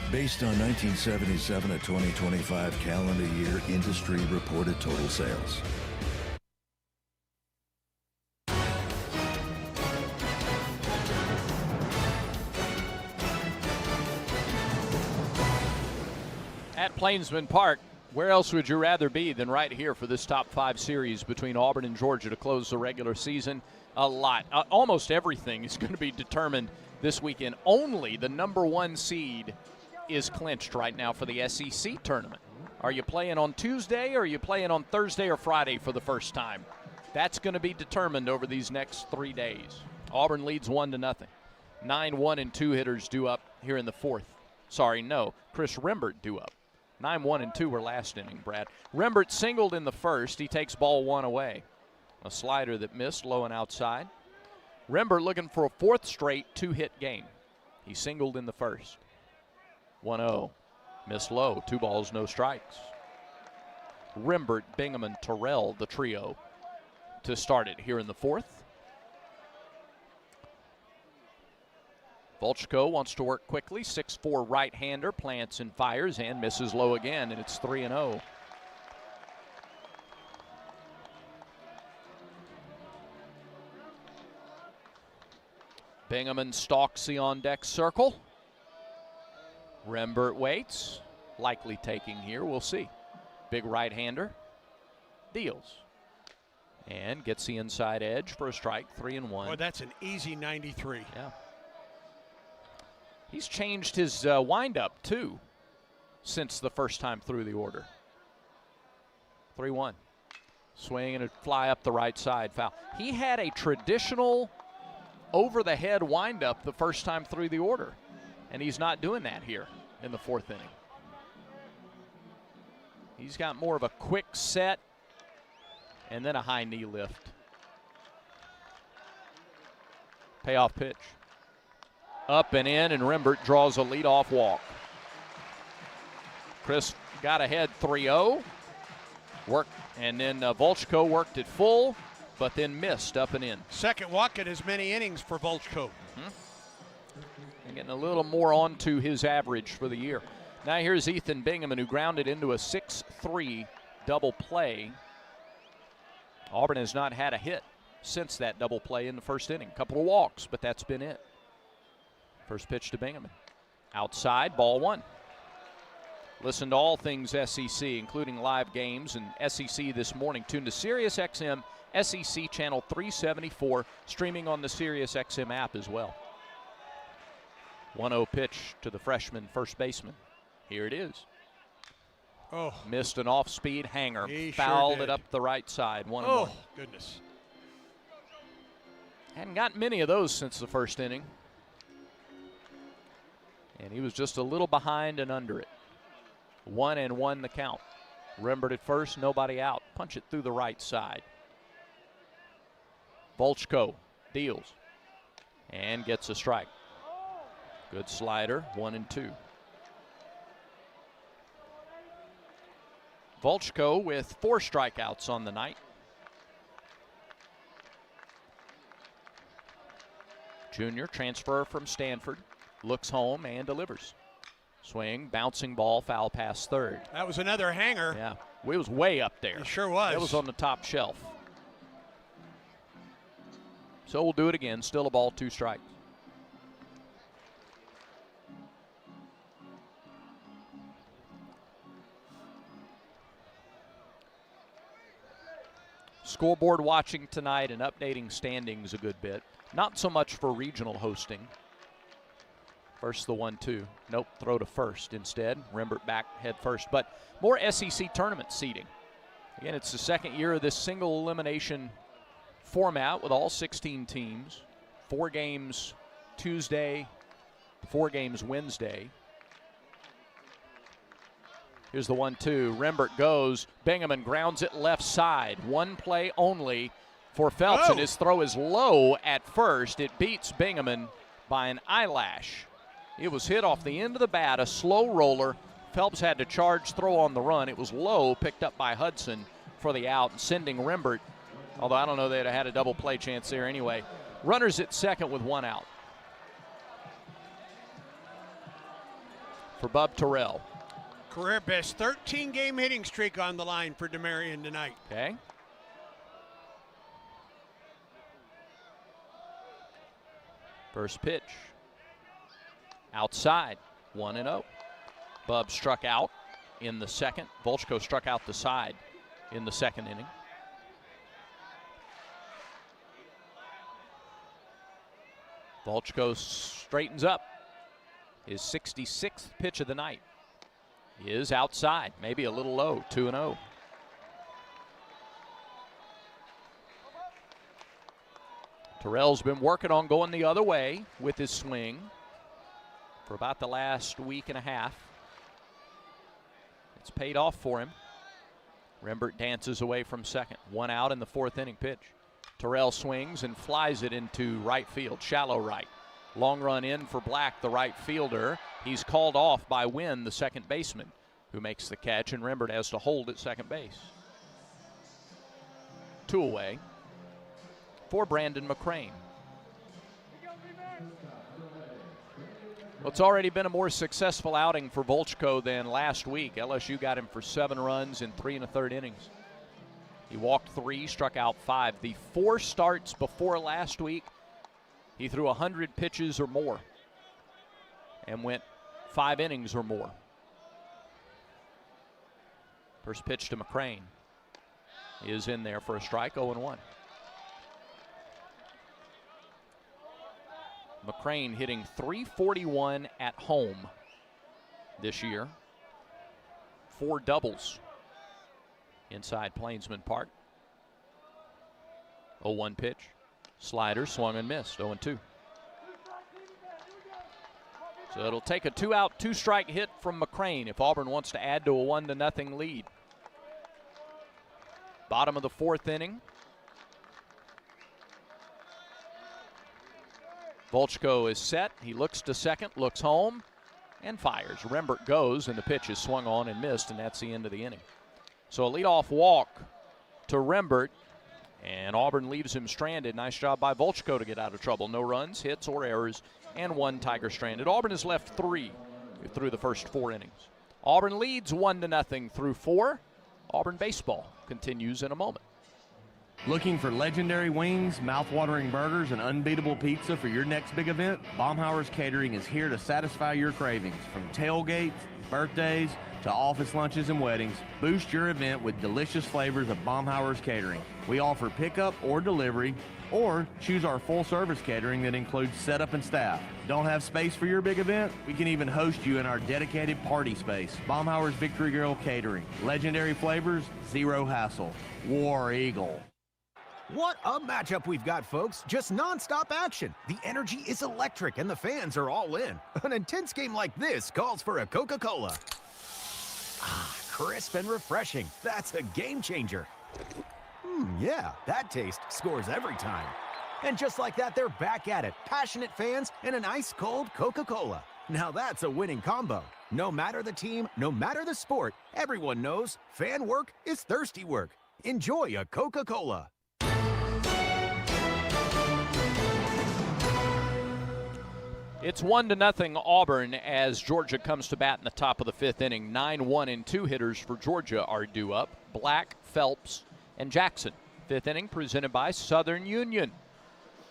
Based on 1977 to 2025 calendar year industry reported total sales. At Plainsman Park, where else would you rather be than right here for this top 5 series between Auburn and Georgia to close the regular season? A lot. Almost everything is going to be determined this weekend. Only the number 1 seed is clinched right now for the SEC tournament. Are you playing on Tuesday, or are you playing on Thursday or Friday for the first time? That's going to be determined over these next 3 days. Auburn leads 1-0. 9 1 and 2 hitters due up here in the 4th. Chris Rembert due up. 9 1 and 2 were last inning, Brad. Rembert singled in the first. He takes ball 1 away. A slider that missed low and outside. Rembert looking for a 4th straight 2-hit game. He singled in the first. 1-0. Missed low. 2 balls, no strikes. Rembert, Bingham, and Terrell, the trio, to start it here in the 4th. Volchko wants to work quickly. 6'4" right-hander, plants and fires and misses low again, and it's 3-0. Bingham and stalks the on-deck circle. Rembert waits, likely taking here, we'll see. Big right-hander, deals, and gets the inside edge for a strike, 3-1. Boy, that's an easy 93. Yeah. He's changed his windup, too, since the first time through the order. 3-1. Swing and a fly up the right side, foul. He had a traditional over-the-head windup the first time through the order, and he's not doing that here in the 4th inning. He's got more of a quick set and then a high knee lift. Payoff pitch. Up and in, and Rembert draws a leadoff walk. Chris got ahead 3-0. And then Volchko worked it full, but then missed up and in. Second walk in as many innings for Volchko. And getting a little more onto his average for the year. Now here's Ethan Bingham, who grounded into a 6-3 double play. Auburn has not had a hit since that double play in the first inning. Couple of walks, but that's been it. First pitch to Bingham. Outside, ball 1. Listen to all things SEC, including live games and SEC This Morning. Tune to SiriusXM SEC Channel 374, streaming on the SiriusXM app as well. 1-0 pitch to the freshman first baseman. Here it is. Oh. Missed an off-speed hanger. He Fouled sure it up the right side. 1-1. Oh, goodness. Hadn't gotten many of those since the first inning. And he was just a little behind and under it. 1-1 the count. Rembert at first, nobody out. Punch it through the right side. Volchko deals and gets a strike. Good slider, 1-2. Volchko with 4 strikeouts on the night. Junior, transfer from Stanford, looks home and delivers. Swing, bouncing ball, foul past third. That was another hanger. Yeah, it was way up there. It sure was. It was on the top shelf. So we'll do it again. Still a ball, 2 strikes. Scoreboard watching tonight and updating standings a good bit. Not so much for regional hosting. First the 1-2. Nope, throw to first instead. Rembert back head first. But more SEC tournament seeding. Again, it's the second year of this single elimination format with all 16 teams. 4 games Tuesday, 4 games Wednesday. Here's the 1-2. Rembert goes. Bingham grounds it left side. 1 play only for Phelps, and his throw is low at first. It beats Bingham by an eyelash. It was hit off the end of the bat, a slow roller. Phelps had to charge throw on the run. It was low, picked up by Hudson for the out, sending Rembert, although I don't know they'd have had a double play chance there anyway. Runners at second with 1 out. For Bub Terrell. Career best 13-game hitting streak on the line for DeMarion tonight. Okay. First pitch. Outside, 1-0. Bub struck out. in the second. Volchko struck out the side in the second inning. Volchko straightens up. His 66th pitch of the night is outside, maybe a little low, 2-0. Terrell's been working on going the other way with his swing for about the last week and a half. It's paid off for him. Rembert dances away from second. 1 out in the 4th inning pitch. Terrell swings and flies it into right field, shallow right. Long run in for Black, the right fielder. He's called off by Wynn, the second baseman, who makes the catch, and Rembert has to hold at second base. 2 away for Brandon McCrane. Well, it's already been a more successful outing for Volchko than last week. LSU got him for 7 runs in 3 1/3 innings. He walked 3, struck out 5. The 4 starts before last week, he threw 100 pitches or more and went 5 innings or more. First pitch to McCrane is in there for a strike, 0-1. McCrane hitting .341 at home this year. 4 doubles inside Plainsman Park. 0-1 pitch. Slider swung and missed, 0-2. So it'll take a 2-out, 2-strike hit from McCrane if Auburn wants to add to a 1-0 lead. Bottom of the 4th inning. Volchko is set. He looks to second, looks home, and fires. Rembert goes, and the pitch is swung on and missed, and that's the end of the inning. So a leadoff walk to Rembert, and Auburn leaves him stranded. Nice job by Volchko to get out of trouble. No runs, hits, or errors, and 1 Tiger stranded. Auburn has left 3 through the first 4 innings. Auburn leads 1-0 through 4. Auburn baseball continues in a moment. Looking for legendary wings, mouth-watering burgers, and unbeatable pizza for your next big event? Baumhauer's Catering is here to satisfy your cravings. From tailgates, birthdays, to office lunches and weddings, boost your event with delicious flavors of Baumhauer's Catering. We offer pickup or delivery, or choose our full-service catering that includes setup and staff. Don't have space for your big event? We can even host you in our dedicated party space. Baumhauer's Victory Grill Catering. Legendary flavors, zero hassle. War Eagle. What a matchup we've got, folks. Just nonstop action. The energy is electric and the fans are all in. An intense game like this calls for a Coca-Cola. Ah, crisp and refreshing. That's a game changer. Yeah, that taste scores every time. And just like that, they're back at it. Passionate fans and an ice-cold Coca-Cola. Now that's a winning combo. No matter the team, no matter the sport, everyone knows fan work is thirsty work. Enjoy a Coca-Cola. It's 1-0 Auburn as Georgia comes to bat in the top of the 5th inning. 9-1 and 2 hitters for Georgia are due up. Black, Phelps, and Jackson. 5th inning presented by Southern Union.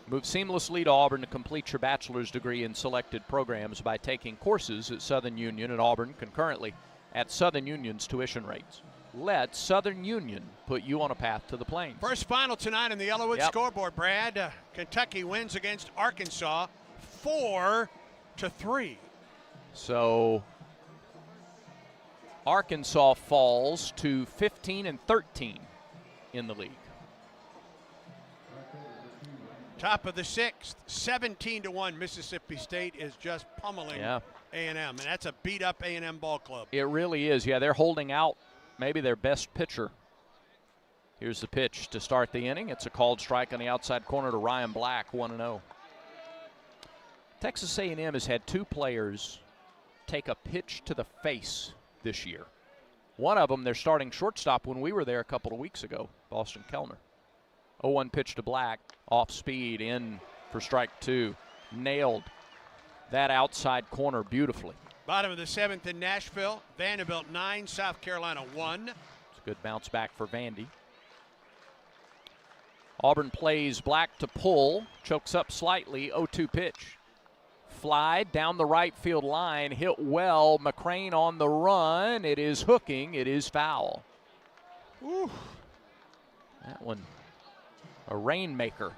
Move seamlessly to Auburn to complete your bachelor's degree in selected programs by taking courses at Southern Union and Auburn concurrently at Southern Union's tuition rates. Let Southern Union put you on a path to the Plains. First final tonight in the Yellowwood scoreboard, Brad. Kentucky wins against Arkansas 4-3. So Arkansas falls to 15-13 in the league. Top of the 6th, 17-1. Mississippi State is just pummeling A&M, and that's a beat-up A&M ball club. It really is. Yeah, they're holding out maybe their best pitcher. Here's the pitch to start the inning. It's a called strike on the outside corner to Ryan Black, 1-0. Texas A&M has had 2 players take a pitch to the face this year. One of them, their starting shortstop when we were there a couple of weeks ago, Boston Kellner. 0-1 pitch to Black, off speed, in for strike 2. Nailed that outside corner beautifully. Bottom of the 7th in Nashville. Vanderbilt 9, South Carolina 1. It's a good bounce back for Vandy. Auburn plays Black to pull, chokes up slightly, 0-2 pitch. fly down the right field line, hit well. McCrane on the run. It is hooking. It is foul. Ooh. That one, a rainmaker,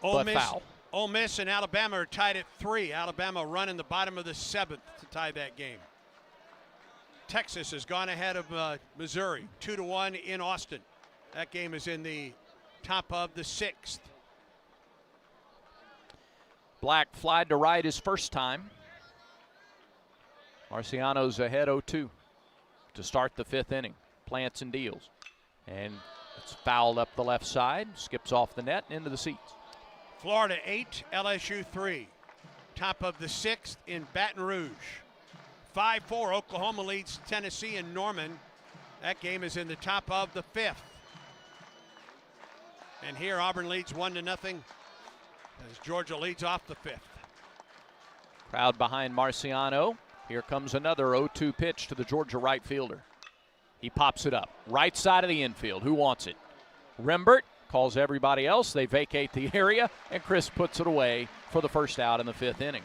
Ole but foul. Ole Miss and Alabama are tied at 3. Alabama running the bottom of the 7th to tie that game. Texas has gone ahead of Missouri, 2-1 in Austin. That game is in the top of the 6th. Black flied to right his first time. Marciano's ahead 0-2 to start the 5th inning. Plants and deals. And it's fouled up the left side, skips off the net and into the seats. Florida 8, LSU 3. Top of the 6th in Baton Rouge. 5-4, Oklahoma leads Tennessee and Norman. That game is in the top of the 5th. And here Auburn leads 1-0 as Georgia leads off the 5th. Crowd behind Marciano. Here comes another 0-2 pitch to the Georgia right fielder. He pops it up. Right side of the infield. Who wants it? Rembert calls everybody else. They vacate the area, and Chris puts it away for the first out in the 5th inning.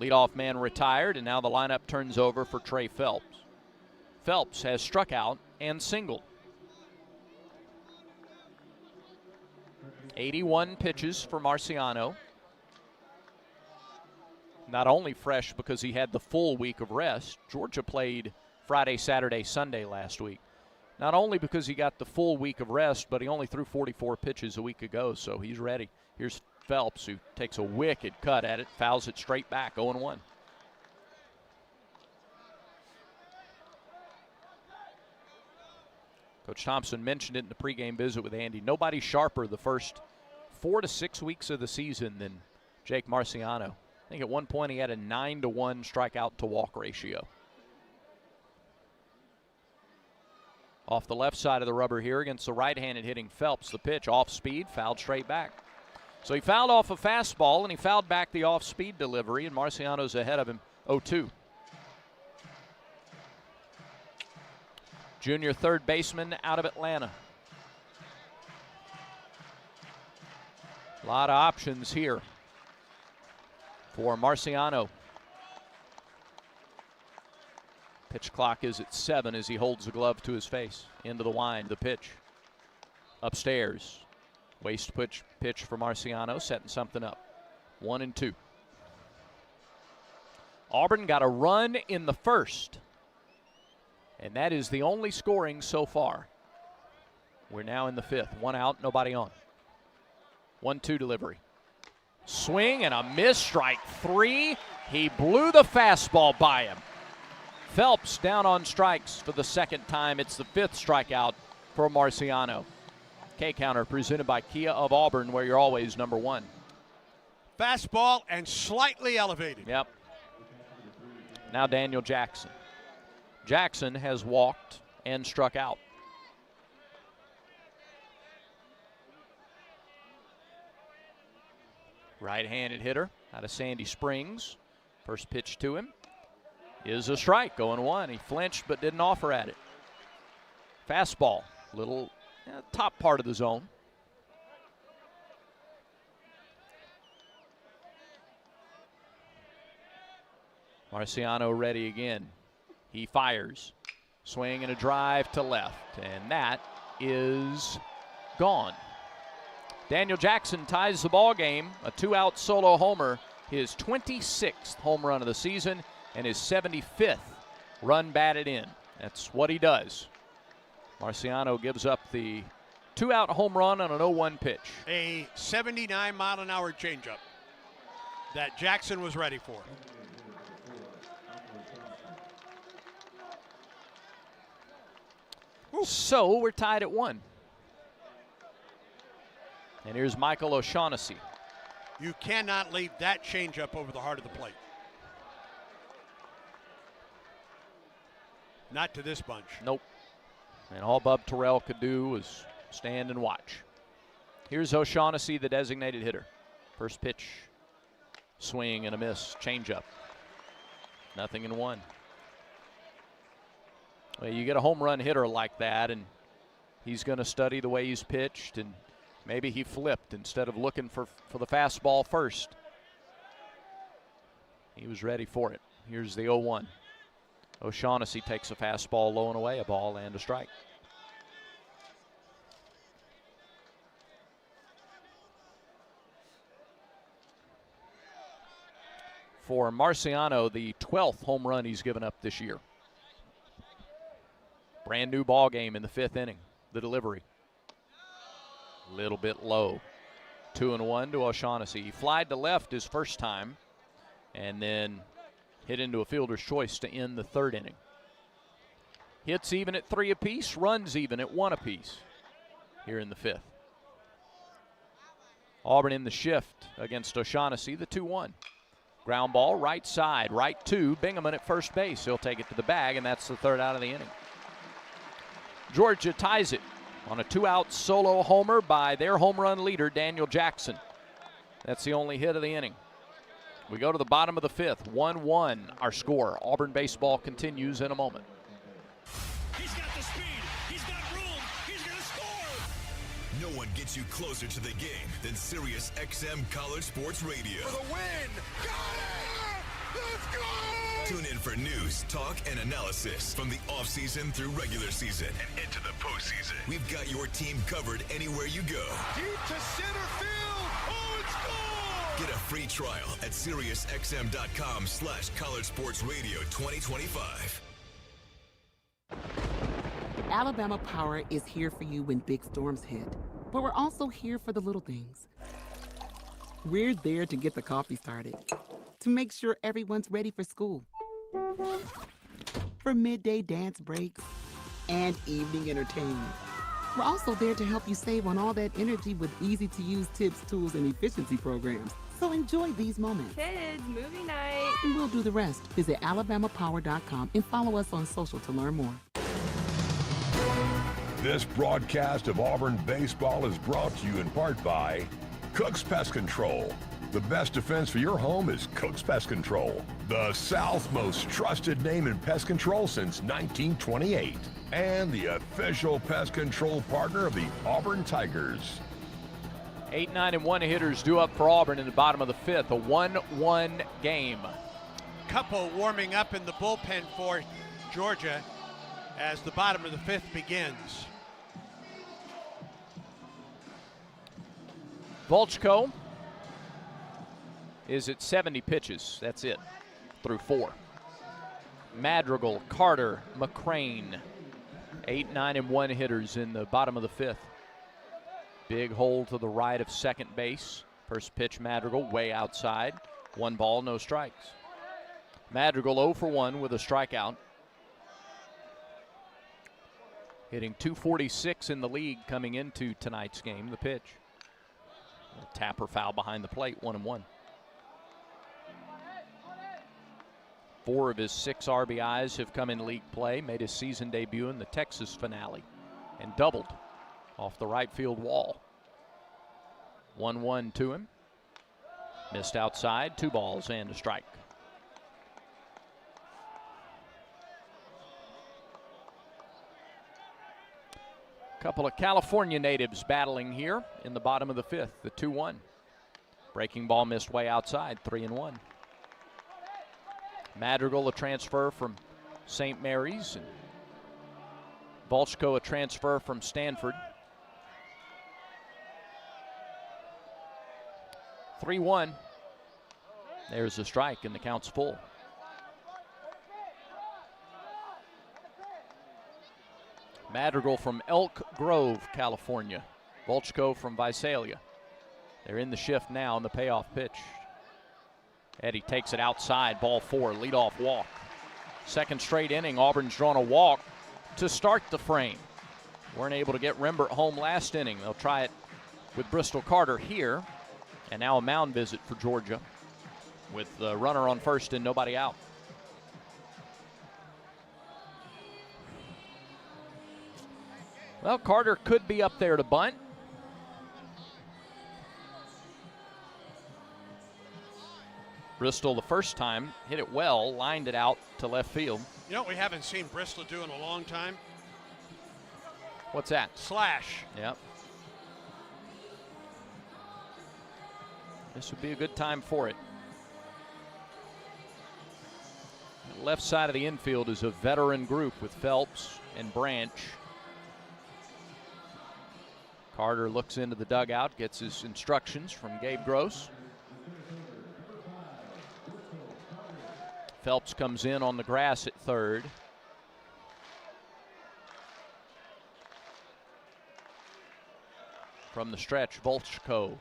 Leadoff man retired, and now the lineup turns over for Trey Phelps. Phelps has struck out and singled. 81 pitches for Marciano. Not only fresh because he had the full week of rest. Georgia played Friday, Saturday, Sunday last week. Not only because he got the full week of rest, but he only threw 44 pitches a week ago, so he's ready. Here's Phelps, who takes a wicked cut at it, fouls it straight back, 0-1. Coach Thompson mentioned it in the pregame visit with Andy. Nobody sharper the first 4 to 6 weeks of the season than Jake Marciano. I think at one point he had a 9-to-1 strikeout to walk ratio. Off the left side of the rubber here against the right-handed hitting Phelps. The pitch off speed, fouled straight back. So he fouled off a fastball and he fouled back the off-speed delivery, and Marciano's ahead of him 0-2. Junior third baseman out of Atlanta. A lot of options here for Marciano. Pitch clock is at 7 as he holds the glove to his face. Into the wind, the pitch. Upstairs. Waste pitch for Marciano, setting something up. 1-2. Auburn got a run in the first, and that is the only scoring so far. We're now in the 5th. 1 out, nobody on. 1-2 delivery. Swing and a miss, strike 3. He blew the fastball by him. Phelps down on strikes for the 2nd time. It's the 5th strikeout for Marciano. K-Counter presented by Kia of Auburn, where you're always number 1. Fastball and slightly elevated. Yep. Now Daniel Jackson. Jackson has walked and struck out. Right-handed hitter out of Sandy Springs. First pitch to him is a strike, 0-1. He flinched but didn't offer at it. Fastball, little top part of the zone. Marciano ready again. He fires. Swing and a drive to left, and that is gone. Daniel Jackson ties the ball game, a 2-out solo homer, his 26th home run of the season, and his 75th run batted in. That's what he does. Marciano gives up the 2-out home run on an 0-1 pitch. A 79-mile-an-hour changeup that Jackson was ready for. So we're tied at 1. And here's Michael O'Shaughnessy. You cannot leave that changeup over the heart of the plate. Not to this bunch. Nope. And all Bub Terrell could do was stand and watch. Here's O'Shaughnessy, the designated hitter. First pitch, swing and a miss, changeup. 0-1. Well, you get a home run hitter like that, and he's going to study the way he's pitched and Maybe he flipped instead of looking for the fastball first. He was ready for it. Here's the 0-1. O'Shaughnessy takes a fastball low and away, a ball and a strike. For Marciano, the 12th home run he's given up this year. Brand new ball game in the 5th inning. The delivery. A little bit low. 2-1 to O'Shaughnessy. He flied to left his first time and then hit into a fielder's choice to end the 3rd inning. Hits even at 3 apiece, runs even at 1 apiece here in the 5th. Auburn in the shift against O'Shaughnessy, the 2-1. Ground ball, right side, right 2. Bingaman at first base. He'll take it to the bag, and that's the 3rd out of the inning. Georgia ties it on a 2-out solo homer by their home run leader, Daniel Jackson. That's the only hit of the inning. We go to the bottom of the 5th, 1-1 our score. Auburn baseball continues in a moment. He's got the speed, he's got room, he's gonna score! No one gets you closer to the game than Sirius XM College Sports Radio. For the win! Got it! Let's go! Tune in for news, talk, and analysis from the offseason through regular season and into the postseason. We've got your team covered anywhere you go. Deep to center field! Oh, it's gone! Get a free trial at SiriusXM.com/College Sports Radio 2025. Alabama Power is here for you when big storms hit, but we're also here for the little things. We're there to get the coffee started, to make sure everyone's ready for school, for midday dance breaks, and evening entertainment. We're also there to help you save on all that energy with easy-to-use tips, tools, and efficiency programs. So enjoy these moments. Kids, movie night. And we'll do the rest. Visit alabamapower.com and follow us on social to learn more. This broadcast of Auburn baseball is brought to you in part by Cook's Pest Control. The best defense for your home is Cook's Pest Control, the South's most trusted name in pest control since 1928, and the official pest control partner of the Auburn Tigers. 8, 9, and 1 hitters due up for Auburn in the bottom of the 5th, a 1-1 game. Couple warming up in the bullpen for Georgia as the bottom of the 5th begins. Volchko is at 70 pitches. That's it, through 4. Madrigal, Carter, McCrane, 8, 9, and 1 hitters in the bottom of the 5th. Big hole to the right of second base. First pitch, Madrigal, way outside. 1 ball, no strikes. Madrigal 0 for 1 with a strikeout. Hitting .246 in the league coming into tonight's game. The pitch. A tapper foul behind the plate, 1-1. 4 of his 6 RBIs have come in league play. Made his season debut in the Texas finale and doubled off the right field wall. 1-1 to him. Missed outside, 2 balls and a strike. Couple of California natives battling here in the bottom of the 5th, the 2-1. Breaking ball missed way outside, 3-1. Madrigal, a transfer from St. Mary's, and Volchko, a transfer from Stanford. 3-1. There's a strike, and the count's full. Madrigal from Elk Grove, California. Volchko from Visalia. They're in the shift now on the payoff pitch. Eddie takes it outside, ball 4, leadoff walk. Second straight inning, Auburn's drawn a walk to start the frame. Weren't able to get Rembert home last inning. They'll try it with Bristol Carter here. And now a mound visit for Georgia with the runner on first and nobody out. Well, Carter could be up there to bunt. Bristol the first time hit it well, lined it out to left field. You know what we haven't seen Bristol do in a long time? What's that? Slash. Yep. This would be a good time for it. The left side of the infield is a veteran group with Phelps and Branch. Carter looks into the dugout, gets his instructions from Gabe Gross. Phelps comes in on the grass at third. From the stretch, Volchko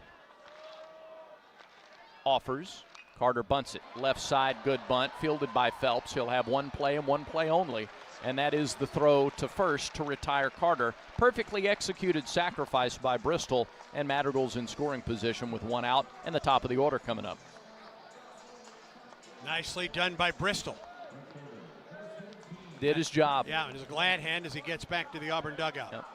offers. Carter bunts it. Left side, good bunt, fielded by Phelps. He'll have one play and one play only, and that is the throw to first to retire Carter. Perfectly executed sacrifice by Bristol, and Madrigal's in scoring position with one out and the top of the order coming up. Nicely done by Bristol. Did his job. Yeah, and it's a glad hand as he gets back to the Auburn dugout. Yep.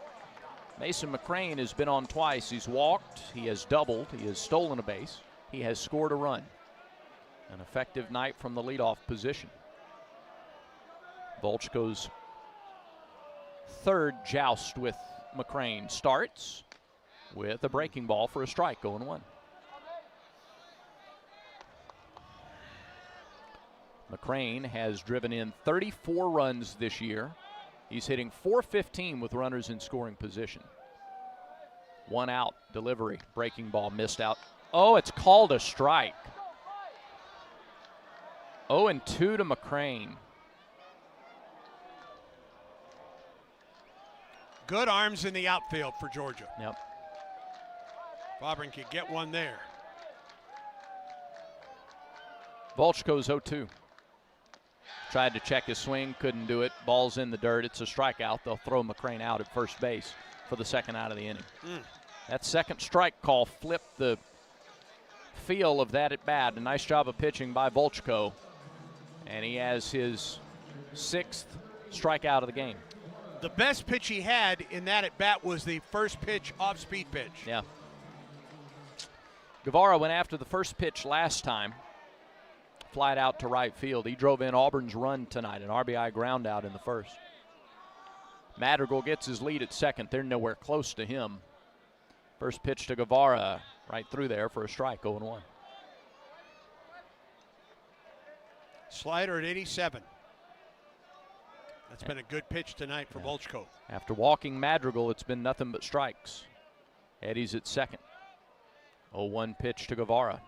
Mason McCrane has been on twice. He's walked, he has doubled, he has stolen a base, he has scored a run. An effective night from the leadoff position. Volchko's third joust with McCrane starts with a breaking ball for a strike, 0-1. McCrane has driven in 34 runs this year. He's hitting .415 with runners in scoring position. One out, delivery, breaking ball missed out. Oh, it's called a strike. 0-2 to McCrane. Good arms in the outfield for Georgia. Yep. Auburn could get one there. Volchko's 0-2. Tried to check his swing, couldn't do it. Ball's in the dirt. It's a strikeout. They'll throw McCrane out at first base for the second out of the inning. That second strike call flipped the feel of that at bat. A nice job of pitching by Volchko. And he has his 6th strikeout of the game. The best pitch he had in that at bat was the first pitch, off-speed pitch. Yeah. Guevara went after the first pitch last time. Flied out to right field. He drove in Auburn's run tonight, an RBI ground out in the first. Madrigal gets his lead at second. They're nowhere close to him. First pitch to Guevara, right through there for a strike, 0-1. Slider at 87. That's been a good pitch tonight for Volchko. After walking Madrigal, it's been nothing but strikes. Eddie's at second. 0-1 pitch to Guevara.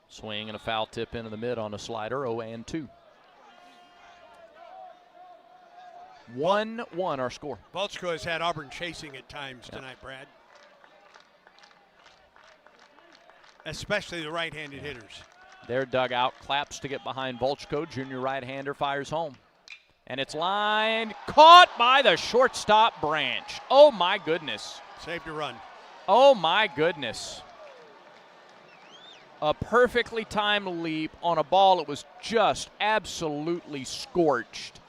Swing and a foul tip into the mid on a slider, 0-2. 1-1 our score. Volchko has had Auburn chasing at times tonight, Brad. Especially the right-handed hitters. Their dugout claps to get behind Volchko. Junior right-hander fires home. And it's lined, caught by the shortstop Branch. Oh my goodness. Saved a run. Oh my goodness. A perfectly timed leap on a ball that was just absolutely scorched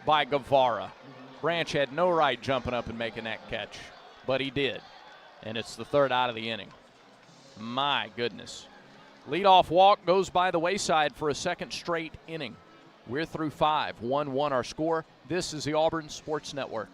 by Guevara. Branch had no right jumping up and making that catch, but he did. And it's the third out of the inning. My goodness. Leadoff walk goes by the wayside for a second straight inning. We're through 5. 1-1 our score. This is the Auburn Sports Network.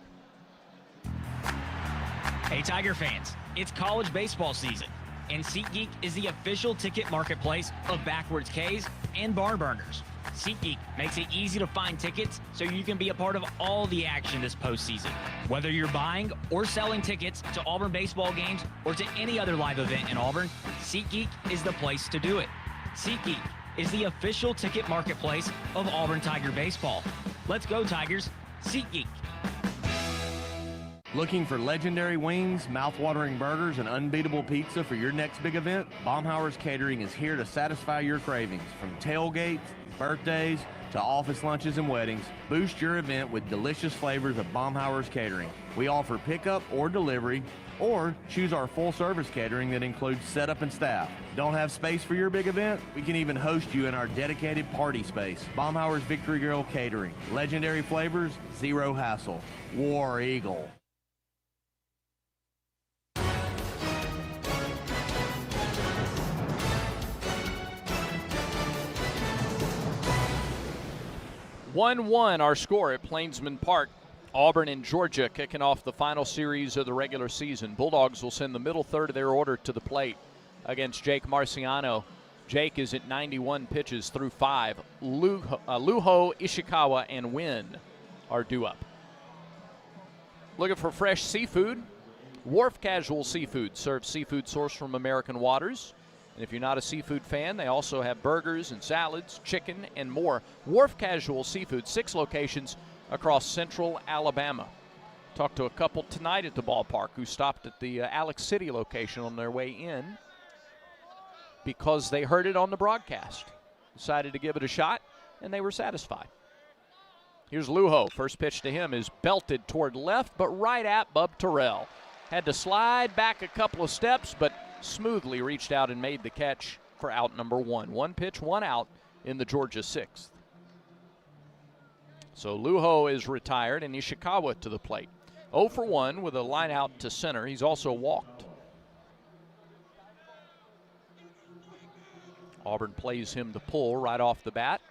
Hey, Tiger fans, it's college baseball season, and SeatGeek is the official ticket marketplace of Backwards K's and Barn Burners. SeatGeek makes it easy to find tickets so you can be a part of all the action this postseason. Whether you're buying or selling tickets to Auburn baseball games or to any other live event in Auburn, SeatGeek is the place to do it. SeatGeek is the official ticket marketplace of Auburn Tiger baseball. Let's go, Tigers. SeatGeek. Looking for legendary wings, mouth-watering burgers, and unbeatable pizza for your next big event? Baumhauer's Catering is here to satisfy your cravings. From tailgates, birthdays, to office lunches and weddings, boost your event with delicious flavors of Baumhauer's Catering. We offer pickup or delivery, or choose our full-service catering that includes setup and staff. Don't have space for your big event? We can even host you in our dedicated party space. Baumhauer's Victory Grill Catering. Legendary flavors, zero hassle. War Eagle. (1-1) our score at Plainsman Park. Auburn and Georgia kicking off the final series of the regular season. Bulldogs will send the middle third of their order to the plate against Jake Marciano. Jake is at 91 pitches through 5. Luho, Ishikawa, and Wynn are due up. Looking for fresh seafood? Wharf Casual Seafood serves seafood sourced from American waters. And if you're not a seafood fan, they also have burgers and salads, chicken, and more. Wharf Casual Seafood, 6 locations across central Alabama. Talked to a couple tonight at the ballpark who stopped at the Alex City location on their way in because they heard it on the broadcast. Decided to give it a shot, and they were satisfied. Here's Luho. First pitch to him is belted toward left, but right at Bub Terrell. Had to slide back a couple of steps, but smoothly reached out and made the catch for out number 1. 1 pitch, 1 out in the Georgia 6th. So Luho is retired and Ishikawa to the plate. 0 for 1 with a line out to center. He's also walked. Auburn plays him to pull right off the bat.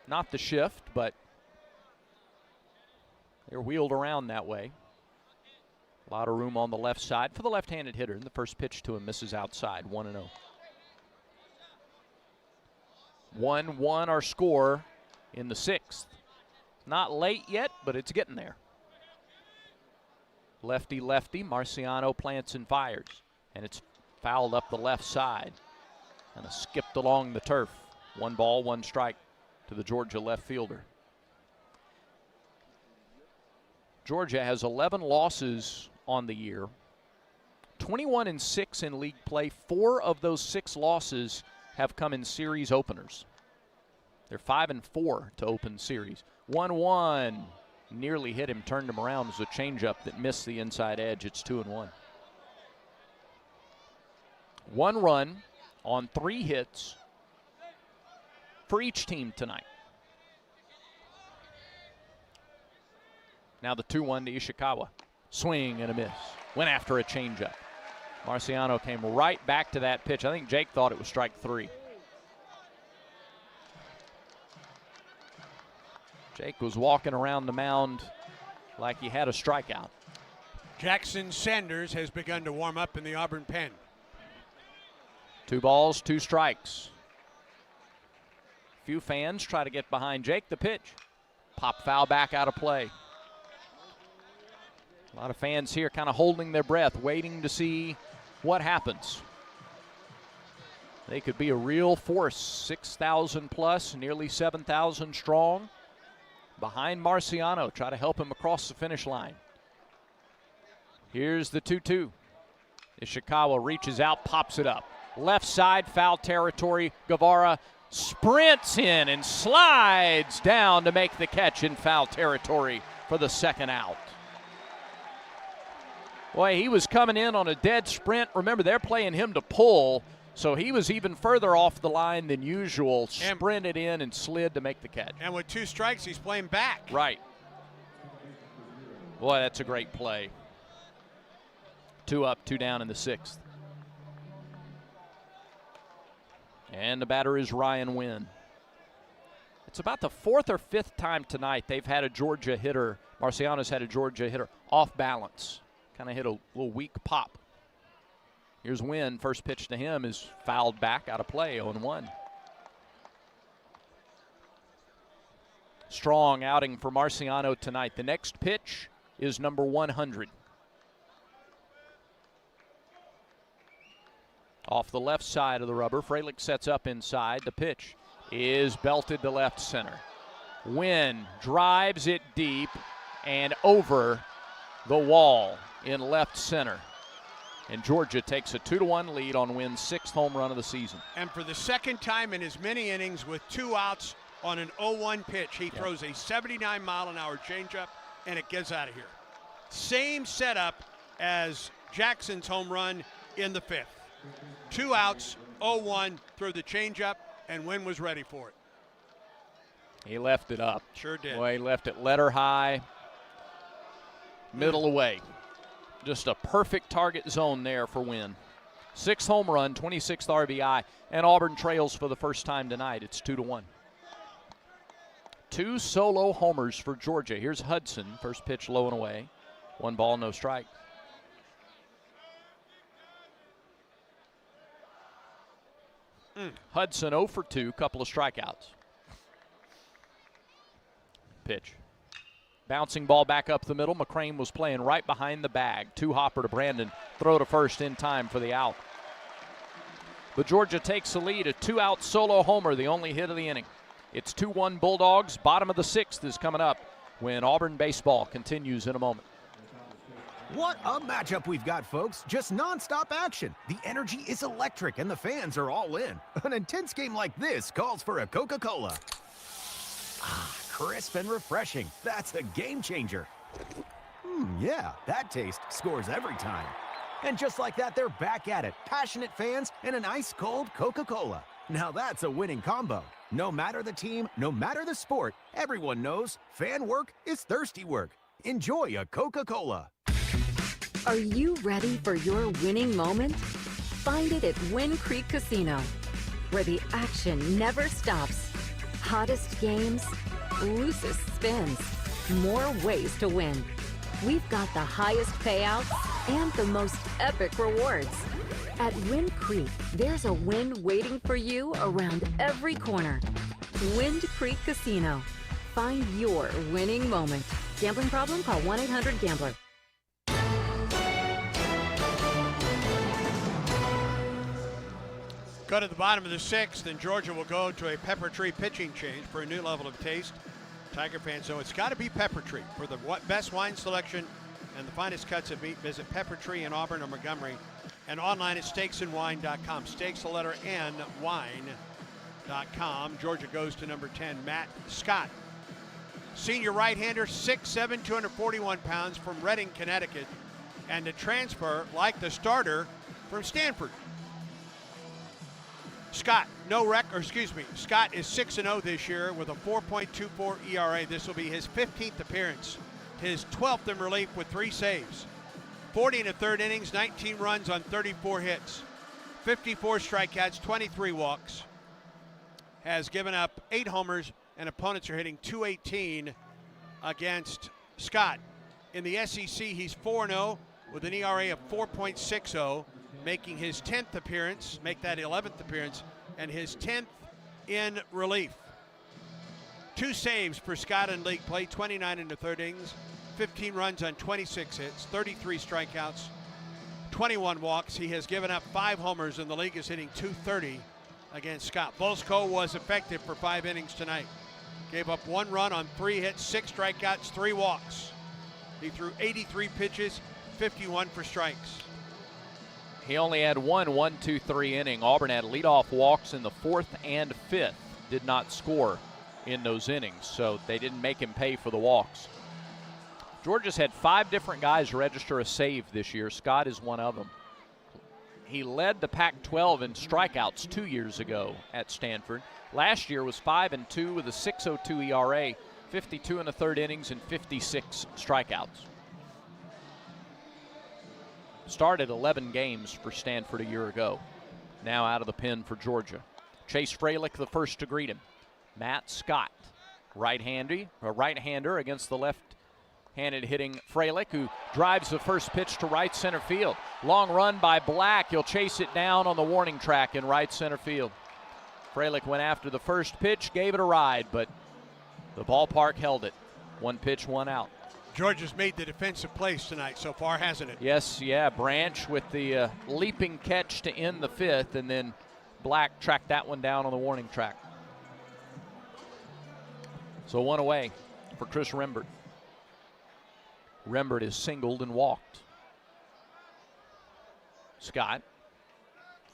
Not the shift, but they're wheeled around that way. A lot of room on the left side for the left-handed hitter. And the first pitch to him misses outside, 1-0. 1-1 our score in the 6th. Not late yet, but it's getting there. Lefty, Marciano plants and fires. And it's fouled up the left side. And skipped along the turf. 1 ball, 1 strike to the Georgia left fielder. Georgia has 11 losses on the year, 21-6 in league play. 4 of those 6 losses have come in series openers. They're 5-4 to open series. 1-1 nearly hit him, turned him around. It was a changeup that missed the inside edge. It's 2-1. 1 run on 3 hits for each team tonight. Now the 2-1 to Ishikawa. Swing and a miss. Went after a changeup. Marciano came right back to that pitch. I think Jake thought it was strike 3. Jake was walking around the mound like he had a strikeout. Jackson Sanders has begun to warm up in the Auburn pen. 2 balls, 2 strikes. Few fans try to get behind Jake. The pitch. Pop foul back out of play. A lot of fans here kind of holding their breath, waiting to see what happens. They could be a real force, 6,000 plus, nearly 7,000 strong. Behind Marciano, try to help him across the finish line. Here's the 2-2. Ishikawa reaches out, pops it up. Left side, foul territory. Guevara sprints in and slides down to make the catch in foul territory for the 2nd out. Boy, he was coming in on a dead sprint. Remember, they're playing him to pull, so he was even further off the line than usual. Sprinted in and slid to make the catch. And with 2 strikes, he's playing back. Right. Boy, that's a great play. 2 up, 2 down in the 6th. And the batter is Ryan Wynn. It's about the 4th or 5th time tonight they've had a Georgia hitter, Marciano's had a Georgia hitter, off balance. Kind of hit a little weak pop. Here's Wynn. First pitch to him is fouled back out of play, 0-1. Strong outing for Marciano tonight. The next pitch is number 100. Off the left side of the rubber, Fralick sets up inside. The pitch is belted to left center. Wynn drives it deep and over the wall in left center. And Georgia takes a 2-1 lead on Wynn's 6th home run of the season. And for the 2nd time in as many innings with 2 outs on an 0-1 pitch, he throws a 79-mile-an-hour changeup, and it gets out of here. Same setup as Jackson's home run in the 5th. 2 outs, 0-1, threw the changeup, and Wynn was ready for it. He left it up. Sure did. Boy, he left it letter high, middle away. Just a perfect target zone there for Wynn. 6th home run, 26th RBI, and Auburn trails for the first time tonight. It's 2-1. 2 solo homers for Georgia. Here's Hudson. First pitch low and away. 1 ball, no strike. Hudson 0 for 2, couple of strikeouts. Pitch. Bouncing ball back up the middle. McCrane was playing right behind the bag. Two-hopper to Brandon. Throw to first in time for the out. But Georgia takes the lead. A two-out solo homer, the only hit of the inning. It's 2-1 Bulldogs. Bottom of the sixth is coming up when Auburn baseball continues in a moment. What a matchup we've got, folks. Just nonstop action. The energy is electric and the fans are all in. An intense game like this calls for a Coca-Cola. Ah, crisp and refreshing. That's a game changer. Yeah, that taste scores every time. And just like that, they're back at it. Passionate fans and an ice-cold Coca-Cola. Now that's a winning combo. No matter the team, no matter the sport, everyone knows fan work is thirsty work. Enjoy a Coca-Cola. Are you ready for your winning moment? Find it at Wind Creek Casino, where the action never stops. Hottest games, loosest spins, more ways to win. We've got the highest payouts and the most epic rewards. At Wind Creek, there's a win waiting for you around every corner. Wind Creek Casino. Find your winning moment. Gambling problem? Call 1-800-GAMBLER. Go to the bottom of the sixth, and Georgia will go to a Pepper Tree pitching change for a new level of taste. Tiger fans know it's got to be Pepper Tree. For the best wine selection and the finest cuts of meat, visit Pepper Tree in Auburn or Montgomery, and online at steaksandwine.com. Steaks, the letter N, wine.com. Georgia goes to number 10, Matt Scott. Senior right-hander, 6'7", 241 pounds, from Reading, Connecticut, and a transfer, like the starter, from Stanford. Scott Scott is 6-0 this year with a 4.24 ERA. This will be his 15th appearance, his 12th in relief with 3 saves. 40 in the third innings, 19 runs on 34 hits, 54 strikeouts, 23 walks. Has given up 8 homers, and opponents are hitting .218 against Scott. In the SEC, he's 4-0 with an ERA of 4.60. Making his 10th appearance, make that 11th appearance, and his 10th in relief. 2 saves for Scott in league play, 29 in the third innings, 15 runs on 26 hits, 33 strikeouts, 21 walks. He has given up 5 homers, and the league is hitting .230 against Scott. Bolsko was effective for 5 innings tonight. Gave up 1 run on 3 hits, 6 strikeouts, 3 walks. He threw 83 pitches, 51 for strikes. He only had 1-2-3 inning. Auburn had leadoff walks in the 4th and 5th. Did not score in those innings, so they didn't make him pay for the walks. Georgia's had 5 different guys register a save this year. Scott is one of them. He led the Pac-12 in strikeouts 2 years ago at Stanford. Last year was 5-2 with a 6.02 ERA, 52 in the third innings, and 56 strikeouts. Started 11 games for Stanford a year ago. Now out of the pen for Georgia. Chase Fralick the first to greet him. Matt Scott, right-hander against the left-handed hitting Fralick, who drives the first pitch to right center field. Long run by Black. He'll chase it down on the warning track in right center field. Fralick went after the first pitch, gave it a ride, but the ballpark held it. 1 pitch, 1 out. Georgia's made the defensive plays tonight so far, hasn't it? Yes, yeah. Branch with the leaping catch to end the 5th, and then Black tracked that one down on the warning track. So 1 away for Chris Rembert. Rembert is singled and walked. Scott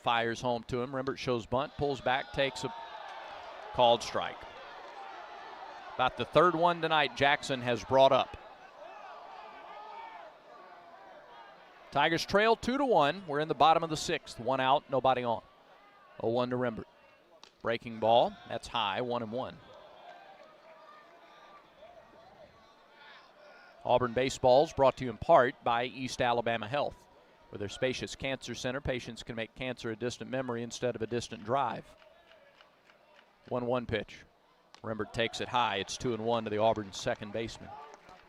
fires home to him. Rembert shows bunt, pulls back, takes a called strike. About the 3rd one tonight Jackson has brought up. Tigers trail 2-1. We're in the bottom of the 6th. 1 out, nobody on. 0-1 to Rembert. Breaking ball, that's high, 1-1. Auburn Baseball is brought to you in part by East Alabama Health. With their spacious cancer center, patients can make cancer a distant memory instead of a distant drive. 1-1 pitch. Rembert takes it high. It's 2-1 to the Auburn second baseman.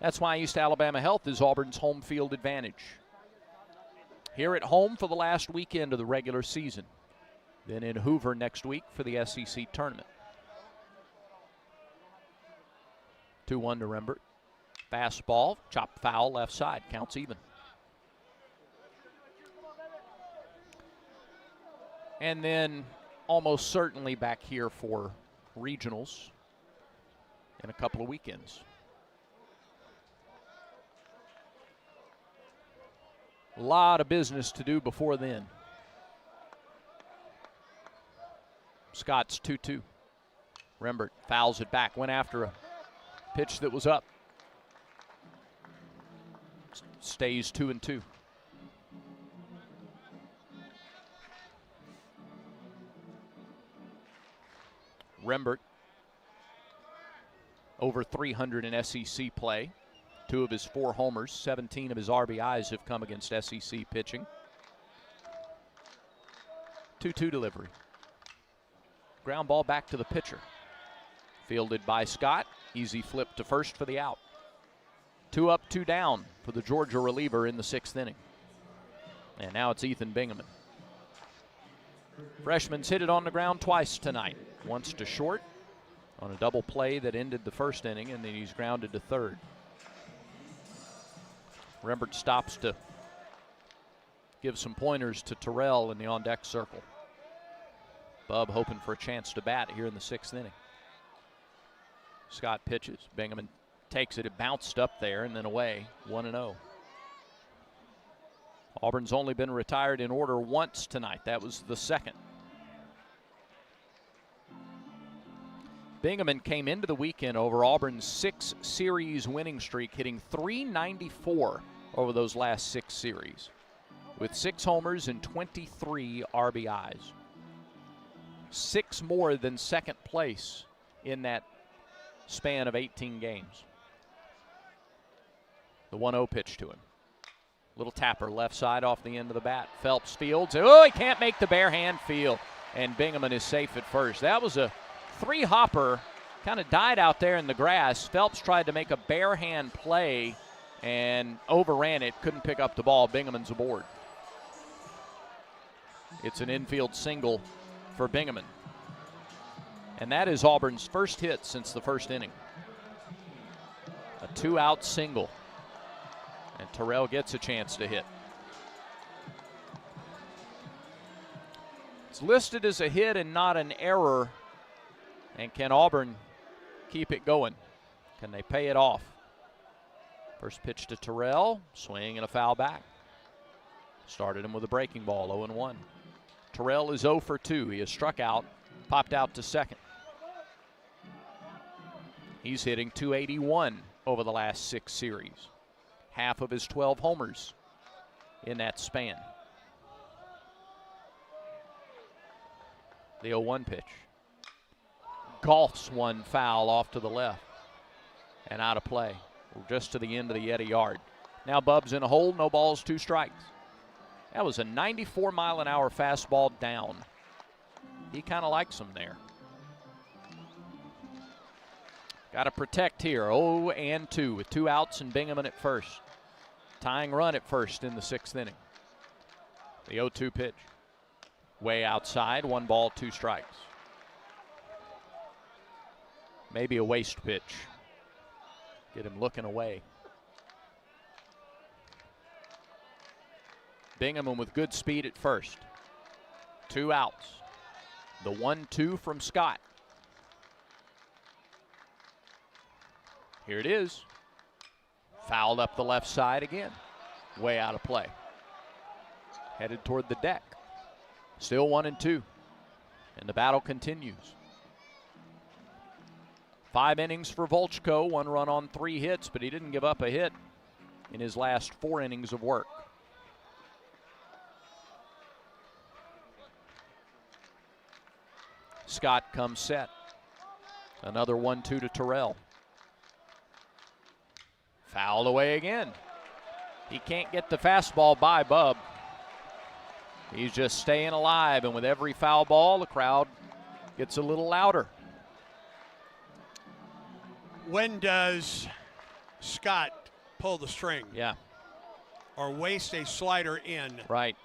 That's why East Alabama Health is Auburn's home field advantage. Here at home for the last weekend of the regular season. Then in Hoover next week for the SEC tournament. 2-1 to Rembert. Fastball, chop foul left side, counts even. And then almost certainly back here for regionals in a couple of weekends. A lot of business to do before then. Scott's 2-2. Rembert fouls it back, went after a pitch that was up. Stays 2-2. Rembert over 300 in SEC play. 2 of his 4 homers, 17 of his RBIs have come against SEC pitching. 2-2 delivery. Ground ball back to the pitcher. Fielded by Scott. Easy flip to first for the out. 2 up, 2 down for the Georgia reliever in the 6th inning. And now it's Ethan Bingaman. Freshman's hit it on the ground twice tonight. Once to short on a double play that ended the 1st inning, and then he's grounded to 3rd. Rembert stops to give some pointers to Terrell in the on-deck circle. Bub hoping for a chance to bat here in the 6th inning. Scott pitches. Bingaman takes it. It bounced up there and then away. 1-0. Auburn's only been retired in order once tonight. That was the 2nd. Bingaman came into the weekend over Auburn's 6-series winning streak, hitting .394 over those last 6 series, with 6 homers and 23 RBIs. 6 more than 2nd place in that span of 18 games. The 1-0 pitch to him. Little tapper left side off the end of the bat. Phelps fields. Oh, he can't make the bare hand field. And Bingaman is safe at first. That was a 3-hopper, kind of died out there in the grass. Phelps tried to make a bare hand play and overran it. Couldn't pick up the ball. Bingaman's aboard. It's an infield single for Bingaman. And that is Auburn's first hit since the 1st inning. A 2-out single. And Terrell gets a chance to hit. It's listed as a hit and not an error. And can Auburn keep it going? Can they pay it off? First pitch to Terrell. Swing and a foul back. Started him with a breaking ball, 0-1. Terrell is 0 for 2. He has struck out, popped out to 2nd. He's hitting .281 over the last 6 series. Half of his 12 homers in that span. The 0-1 pitch. Golfs one foul off to the left and out of play. Just to the end of the Yeti yard. Now Bub's in a hole, no balls, 2 strikes. That was a 94-mile-an-hour fastball down. He kind of likes him there. Got to protect here. 0-2 with 2 outs and Bingaman at first. Tying run at first in the 6th inning. The 0-2 pitch. Way outside, 1 ball, 2 strikes. Maybe a waste pitch. Get him looking away. Bingaman with good speed at first. 2 outs. The 1-2 from Scott. Here it is. Fouled up the left side again. Way out of play. Headed toward the deck. Still 1-2. And the battle continues. 5 innings for Volchko. 1 run on 3 hits, but he didn't give up a hit in his last 4 innings of work. Scott comes set. Another 1-2 to Terrell. Fouled away again. He can't get the fastball by Bub. He's just staying alive, and with every foul ball, the crowd gets a little louder. When does Scott pull the string? Yeah. Or waste a slider in? Right.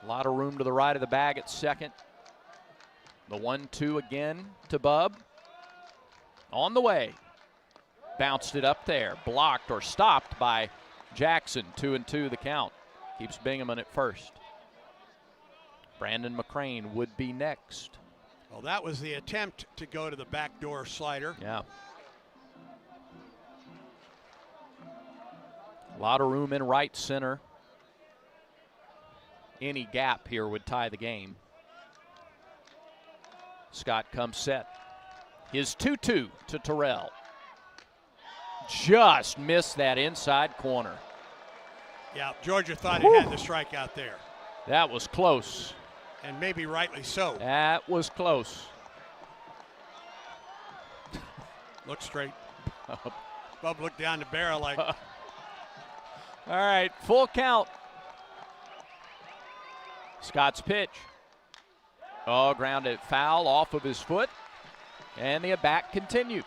A lot of room to the right of the bag at second. The 1-2 again to Bub. On the way. Bounced it up there. Blocked or stopped by Jackson. 2-2 the count. Keeps Bingaman at first. Brandon McCrane would be next. Well, that was the attempt to go to the backdoor slider. Yeah. A lot of room in right center. Any gap here would tie the game. Scott comes set. His 2-2 to Terrell. Just missed that inside corner. Yeah, Georgia thought it had the strikeout there. That was close. And maybe rightly so. That was close. Look straight. Bub looked down the barrel like. All right, full count. Scott's pitch. Oh, grounded foul off of his foot. And the at-bat continues.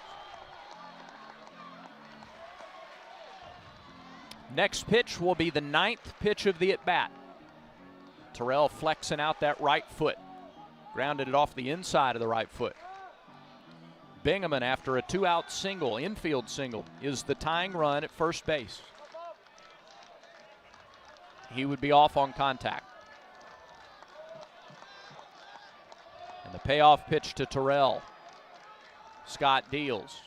Next pitch will be the 9th pitch of the at-bat. Terrell flexing out that right foot. Grounded it off the inside of the right foot. Bingaman, after a 2-out single, infield single, is the tying run at first base. He would be off on contact. And the payoff pitch to Terrell. Scott deals.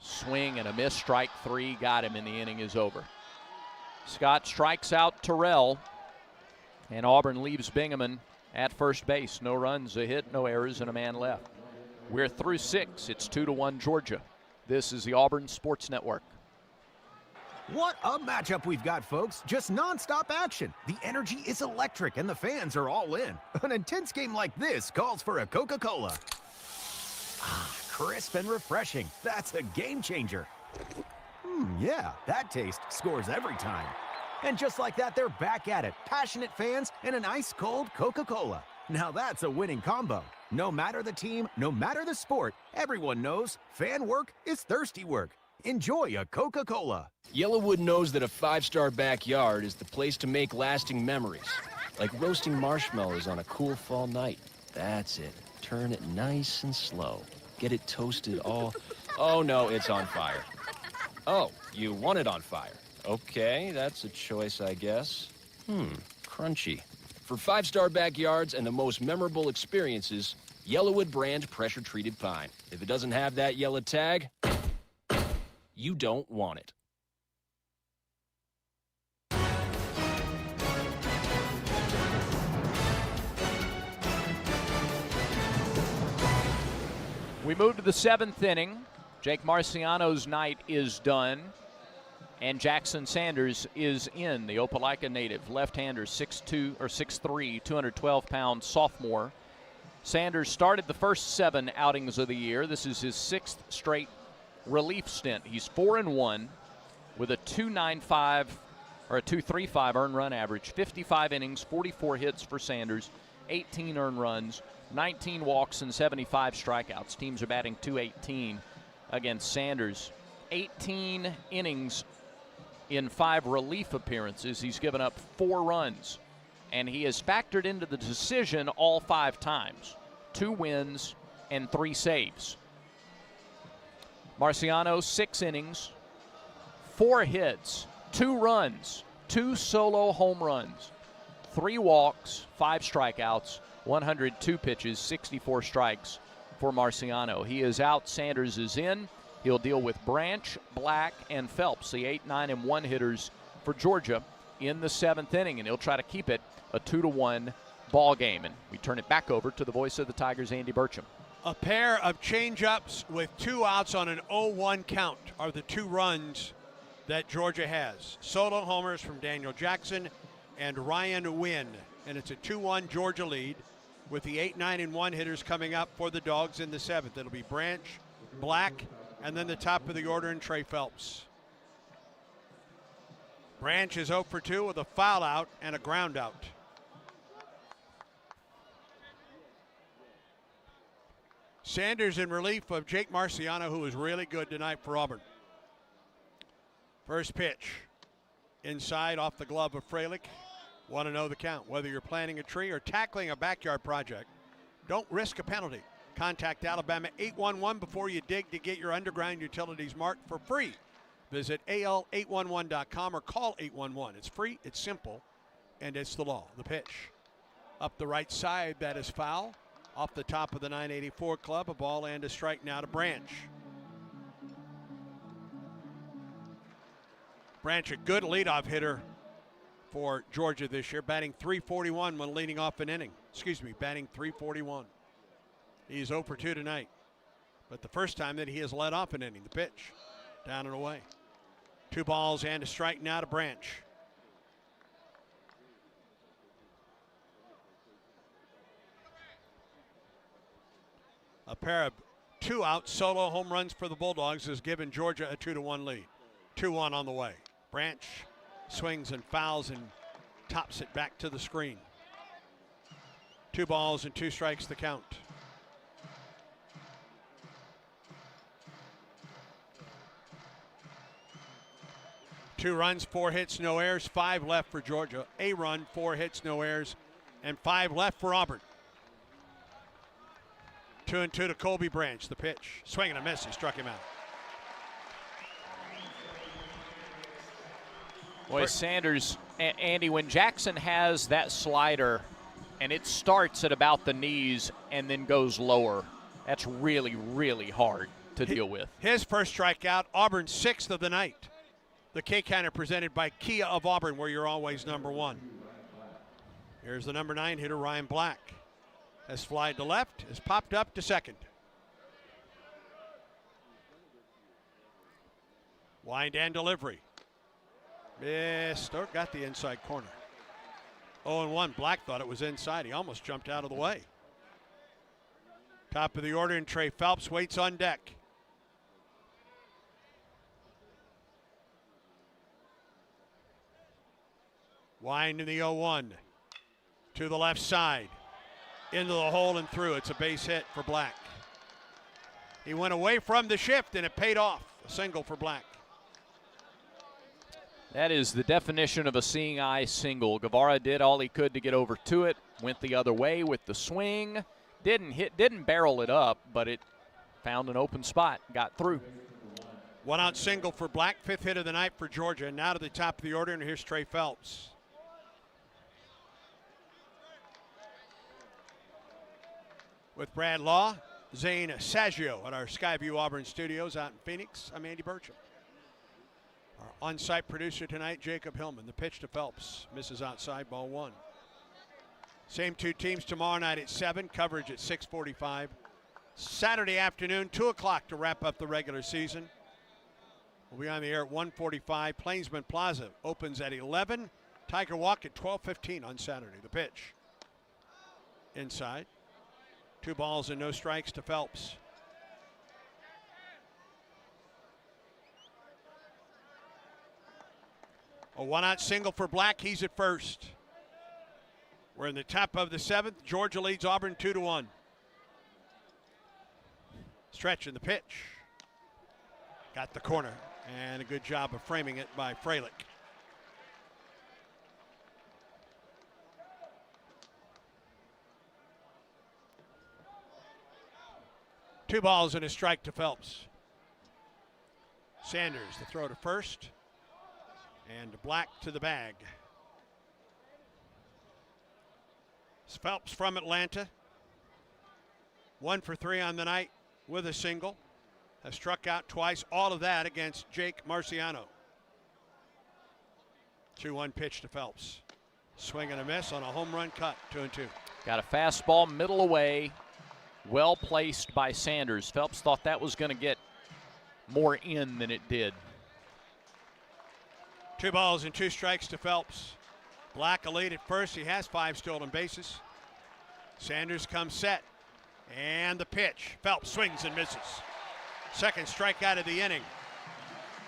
Swing and a miss, strike 3, got him, and the inning is over. Scott strikes out Terrell, and Auburn leaves Bingaman at first base. No runs, a hit, no errors, and a man left. We're through 6. It's 2-1 Georgia. This is the Auburn Sports Network. What a matchup we've got, folks. Just nonstop action. The energy is electric, and the fans are all in. An intense game like this calls for a Coca-Cola. Ah, crisp and refreshing. That's a game changer. Yeah, that taste scores every time. And just like that, they're back at it. Passionate fans and an ice-cold Coca-Cola. Now that's a winning combo. No matter the team, no matter the sport, everyone knows fan work is thirsty work. Enjoy a Coca-Cola. Yellowwood knows that a 5-star backyard is the place to make lasting memories. Like roasting marshmallows on a cool fall night. That's it. Turn it nice and slow. Get it toasted all... Oh, no, it's on fire. Oh, you want it on fire. Okay, that's a choice, I guess. Crunchy. For 5-star backyards and the most memorable experiences, Yellowwood brand pressure-treated pine. If it doesn't have that yellow tag, you don't want it. We move to the 7th inning. Jake Marciano's night is done, and Jackson Sanders is in, the Opelika native, left-hander, 6'2", or 6'3", 212-pound sophomore. Sanders started the first 7 outings of the year. This is his 6th straight relief stint. He's 4-1 with a 2.95 or a 2.35 earned run average, 55 innings, 44 hits for Sanders, 18 earned runs, 19 walks, and 75 strikeouts. Teams are batting .218 against Sanders. 18 innings in 5 relief appearances. He's given up 4 runs, and he has factored into the decision all 5 times. 2 wins and 3 saves. Marciano, 6 innings, 4 hits, 2 runs, 2 solo home runs, 3 walks, 5 strikeouts, 102 pitches, 64 strikes for Marciano. He is out, Sanders is in. He'll deal with Branch, Black, and Phelps, the 8, 9, and 1 hitters for Georgia in the 7th inning, and he'll try to keep it a 2-1 ball game. And we turn it back over to the voice of the Tigers, Andy Burcham. A pair of changeups with 2 outs on an 0-1 count are the 2 runs that Georgia has. Solo homers from Daniel Jackson and Ryan Wynn. And it's a 2-1 Georgia lead with the 8, 9, and 1 hitters coming up for the Dogs in the 7th. It'll be Branch, Black, and then the top of the order in Trey Phelps. Branch is 0 for 2 with a foul out and a ground out. Sanders in relief of Jake Marciano, who was really good tonight for Auburn. First pitch. Inside off the glove of Freilich. Want to know the count? Whether you're planting a tree or tackling a backyard project, don't risk a penalty. Contact Alabama 811 before you dig to get your underground utilities marked for free. Visit al811.com or call 811. It's free, it's simple, and it's the law. The pitch. Up the right side, that is foul. Off the top of the 984 club, a ball and a strike now to Branch. Branch, a good leadoff hitter for Georgia this year, batting .341 when leading off an inning. Batting .341. He's 0 for 2 tonight. But the first time that he has led off an inning, the pitch, down and away. 2 balls and a strike now to Branch. A pair of 2-out solo home runs for the Bulldogs has given Georgia a 2-1 lead. 2-1 on the way. Branch swings and fouls and tops it back to the screen. 2 balls and 2 strikes the count. Two runs, 4 hits, no errors, 5 left for Georgia. A run, 4 hits, no errors, and 5 left for Auburn. 2-2 to Colby Branch. The pitch. Swing and a miss. He struck him out. Boy, Sanders, Andy, when Jackson has that slider and it starts at about the knees and then goes lower, that's really, really hard to deal with. His first strikeout, Auburn's 6th of the night. The K-Counter presented by Kia of Auburn, where you're always number 1. Here's the number 9 hitter, Ryan Black. Has flied to left, has popped up to second. Wind and delivery. Missed, or got the inside corner. 0-1, Black thought it was inside. He almost jumped out of the way. Top of the order, and Trey Phelps waits on deck. Wind in the 0-1. To the left side. Into the hole and through. It's a base hit for Black. He went away from the shift and it paid off. A single for Black. That is the definition of a seeing eye single. Guevara did all he could to get over to it. Went the other way with the swing. Didn't barrel it up, but it found an open spot. Got through. 1-out single for Black. 5th hit of the night for Georgia. Now to the top of the order, and here's Trey Phelps. With Brad Law, Zane Saggio at our Skyview Auburn studios out in Phoenix, I'm Andy Burcham. Our on-site producer tonight, Jacob Hillman. The pitch to Phelps. Misses outside, ball 1. Same 2 teams tomorrow night at 7, coverage at 6:45. Saturday afternoon, 2 o'clock to wrap up the regular season. We'll be on the air at 1:45. Plainsman Plaza opens at 11. Tiger Walk at 12:15 on Saturday. The pitch. Inside. 2 balls and no strikes to Phelps. A 1-out single for Black. He's at first. We're in the top of the 7th. Georgia leads Auburn 2-1. Stretch in the pitch. Got the corner. And a good job of framing it by Freilich. Two balls and a strike to Phelps. Sanders the throw to first. And Black to the bag. Phelps from Atlanta. 1 for 3 on the night with a single. Has struck out twice. All of that against Jake Marciano. 2-1 pitch to Phelps. Swing and a miss on a home run cut. 2-2. Got a fastball middle away. Well placed by Sanders. Phelps thought that was going to get more in than it did. 2 balls and 2 strikes to Phelps. Black a lead at first. He has 5 stolen bases. Sanders comes set. And the pitch. Phelps swings and misses. Second strikeout of the inning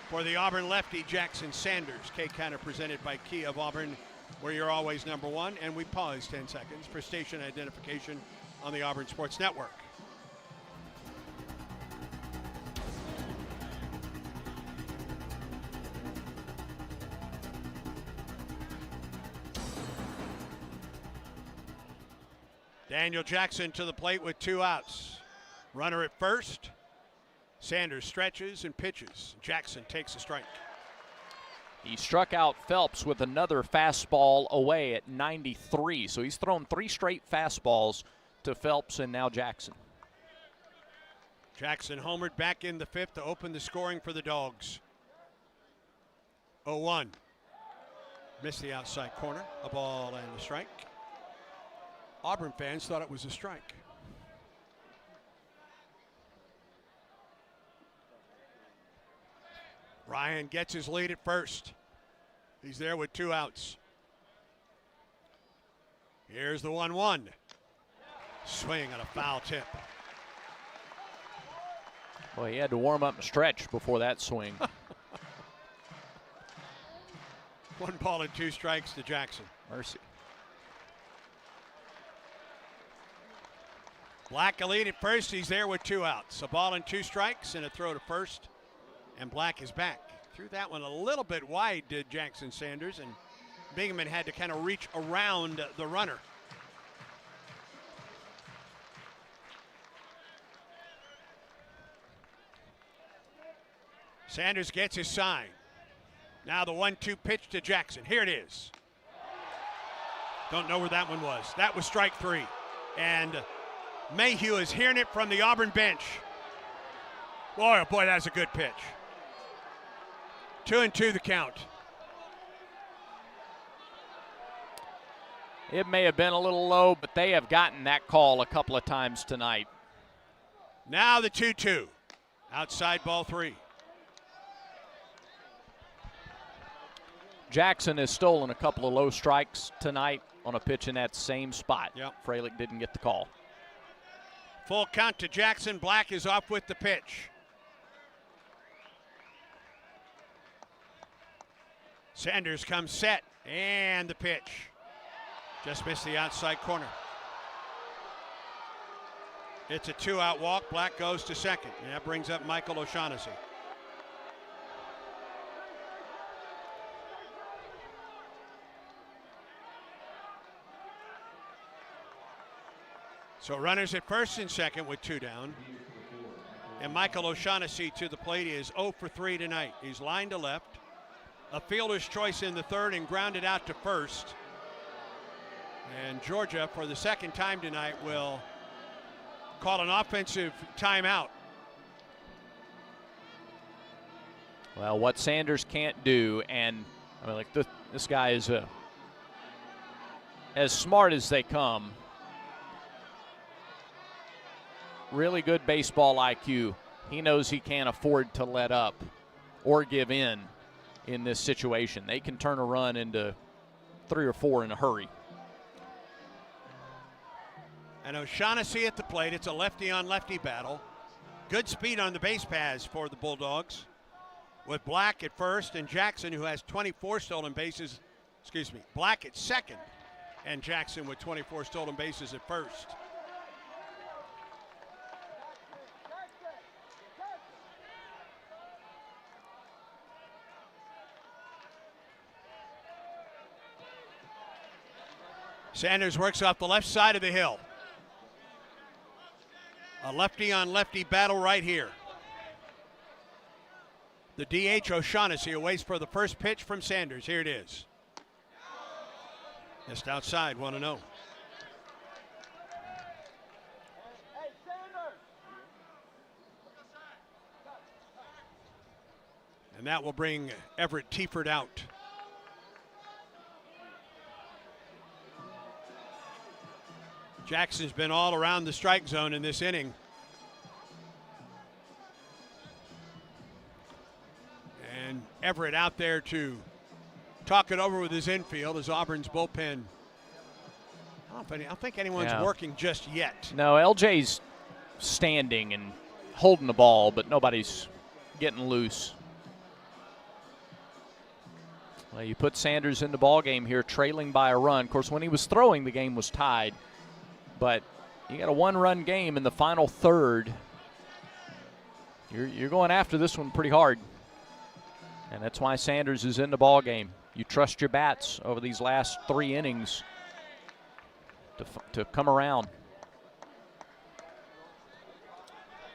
for the Auburn lefty, Jackson Sanders. K-Counter presented by Kia of Auburn, where you're always number 1. And we pause 10 seconds for station identification on the Auburn Sports Network. Daniel Jackson to the plate with 2 outs. Runner at first. Sanders stretches and pitches. Jackson takes a strike. He struck out Phelps with another fastball away at 93. So he's thrown 3 straight fastballs to Phelps and now Jackson. Jackson homered back in the 5th to open the scoring for the Dogs. 0-1. Missed the outside corner. A ball and a strike. Auburn fans thought it was a strike. Ryan gets his lead at first. He's there with 2 outs. Here's the 1-1. Swing on a foul tip. Well, he had to warm up and stretch before that swing. 1 ball and 2 strikes to Jackson. Mercy. Black a lead at first. He's there with 2 outs. A ball and 2 strikes and a throw to first. And Black is back. Threw that one a little bit wide, did Jackson Sanders, and Bingaman had to kind of reach around the runner. Sanders gets his sign. Now the 1-2 pitch to Jackson. Here it is. Don't know where that one was. That was strike 3. And Mayhew is hearing it from the Auburn bench. Boy, oh boy, that's a good pitch. 2-2 the count. It may have been a little low, but they have gotten that call a couple of times tonight. Now the 2-2. Outside ball 3. Jackson has stolen a couple of low strikes tonight on a pitch in that same spot. Yep. Fralick didn't get the call. Full count to Jackson. Black is off with the pitch. Sanders comes set, and the pitch. Just missed the outside corner. It's a 2-out walk. Black goes to second, and that brings up Michael O'Shaughnessy. So runners at first and second with 2 down. And Michael O'Shaughnessy to the plate is 0 for 3 tonight. He's lined to left. A fielder's choice in the 3rd and grounded out to first. And Georgia, for the 2nd time tonight, will call an offensive timeout. Well, what Sanders can't do, and I mean, like this guy is as smart as they come. Really good baseball IQ. He knows he can't afford to let up or give in this situation. They can turn a run into 3 or 4 in a hurry. And O'Shaughnessy at the plate. It's a lefty-on-lefty battle. Good speed on the base paths for the Bulldogs. With Black at first and Jackson, who has 24 stolen bases. Excuse me, Black at second and Jackson with 24 stolen bases at first. Sanders works off the left side of the hill. A lefty-on-lefty battle right here. The DH O'Shaughnessy awaits for the first pitch from Sanders. Here it is. Just outside, 1-0. And that will bring Everett Tiefert out. Jackson's been all around the strike zone in this inning. And Everett out there to talk it over with his infield as Auburn's bullpen. I don't think anyone's working just yet. No, LJ's standing and holding the ball, but nobody's getting loose. Well, you put Sanders in the ball game here, trailing by a run. Of course, when he was throwing, the game was tied. But you got a 1-run game in the final 3rd. You're going after this one pretty hard. And that's why Sanders is in the ball game. You trust your bats over these last 3 innings to come around.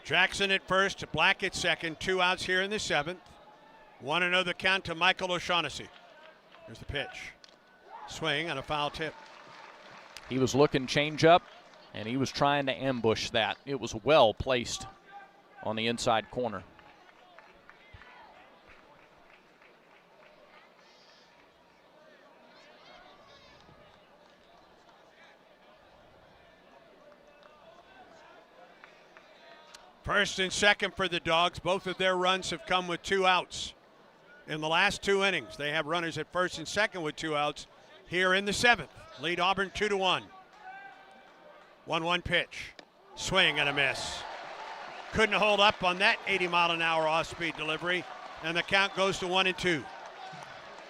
Jackson at first, Black at second. 2 outs here in the 7th. 1-0 the count to Michael O'Shaughnessy. Here's the pitch. Swing on a foul tip. He was looking change up, and he was trying to ambush that. It was well placed on the inside corner. First and second for the Dogs. Both of their runs have come with 2 outs. In the last 2 innings, they have runners at first and second with 2 outs. Here in the 7th, lead Auburn 2-1. 1-1 pitch. Swing and a miss. Couldn't hold up on that 80-mile-an-hour off-speed delivery, and the count goes to 1-2.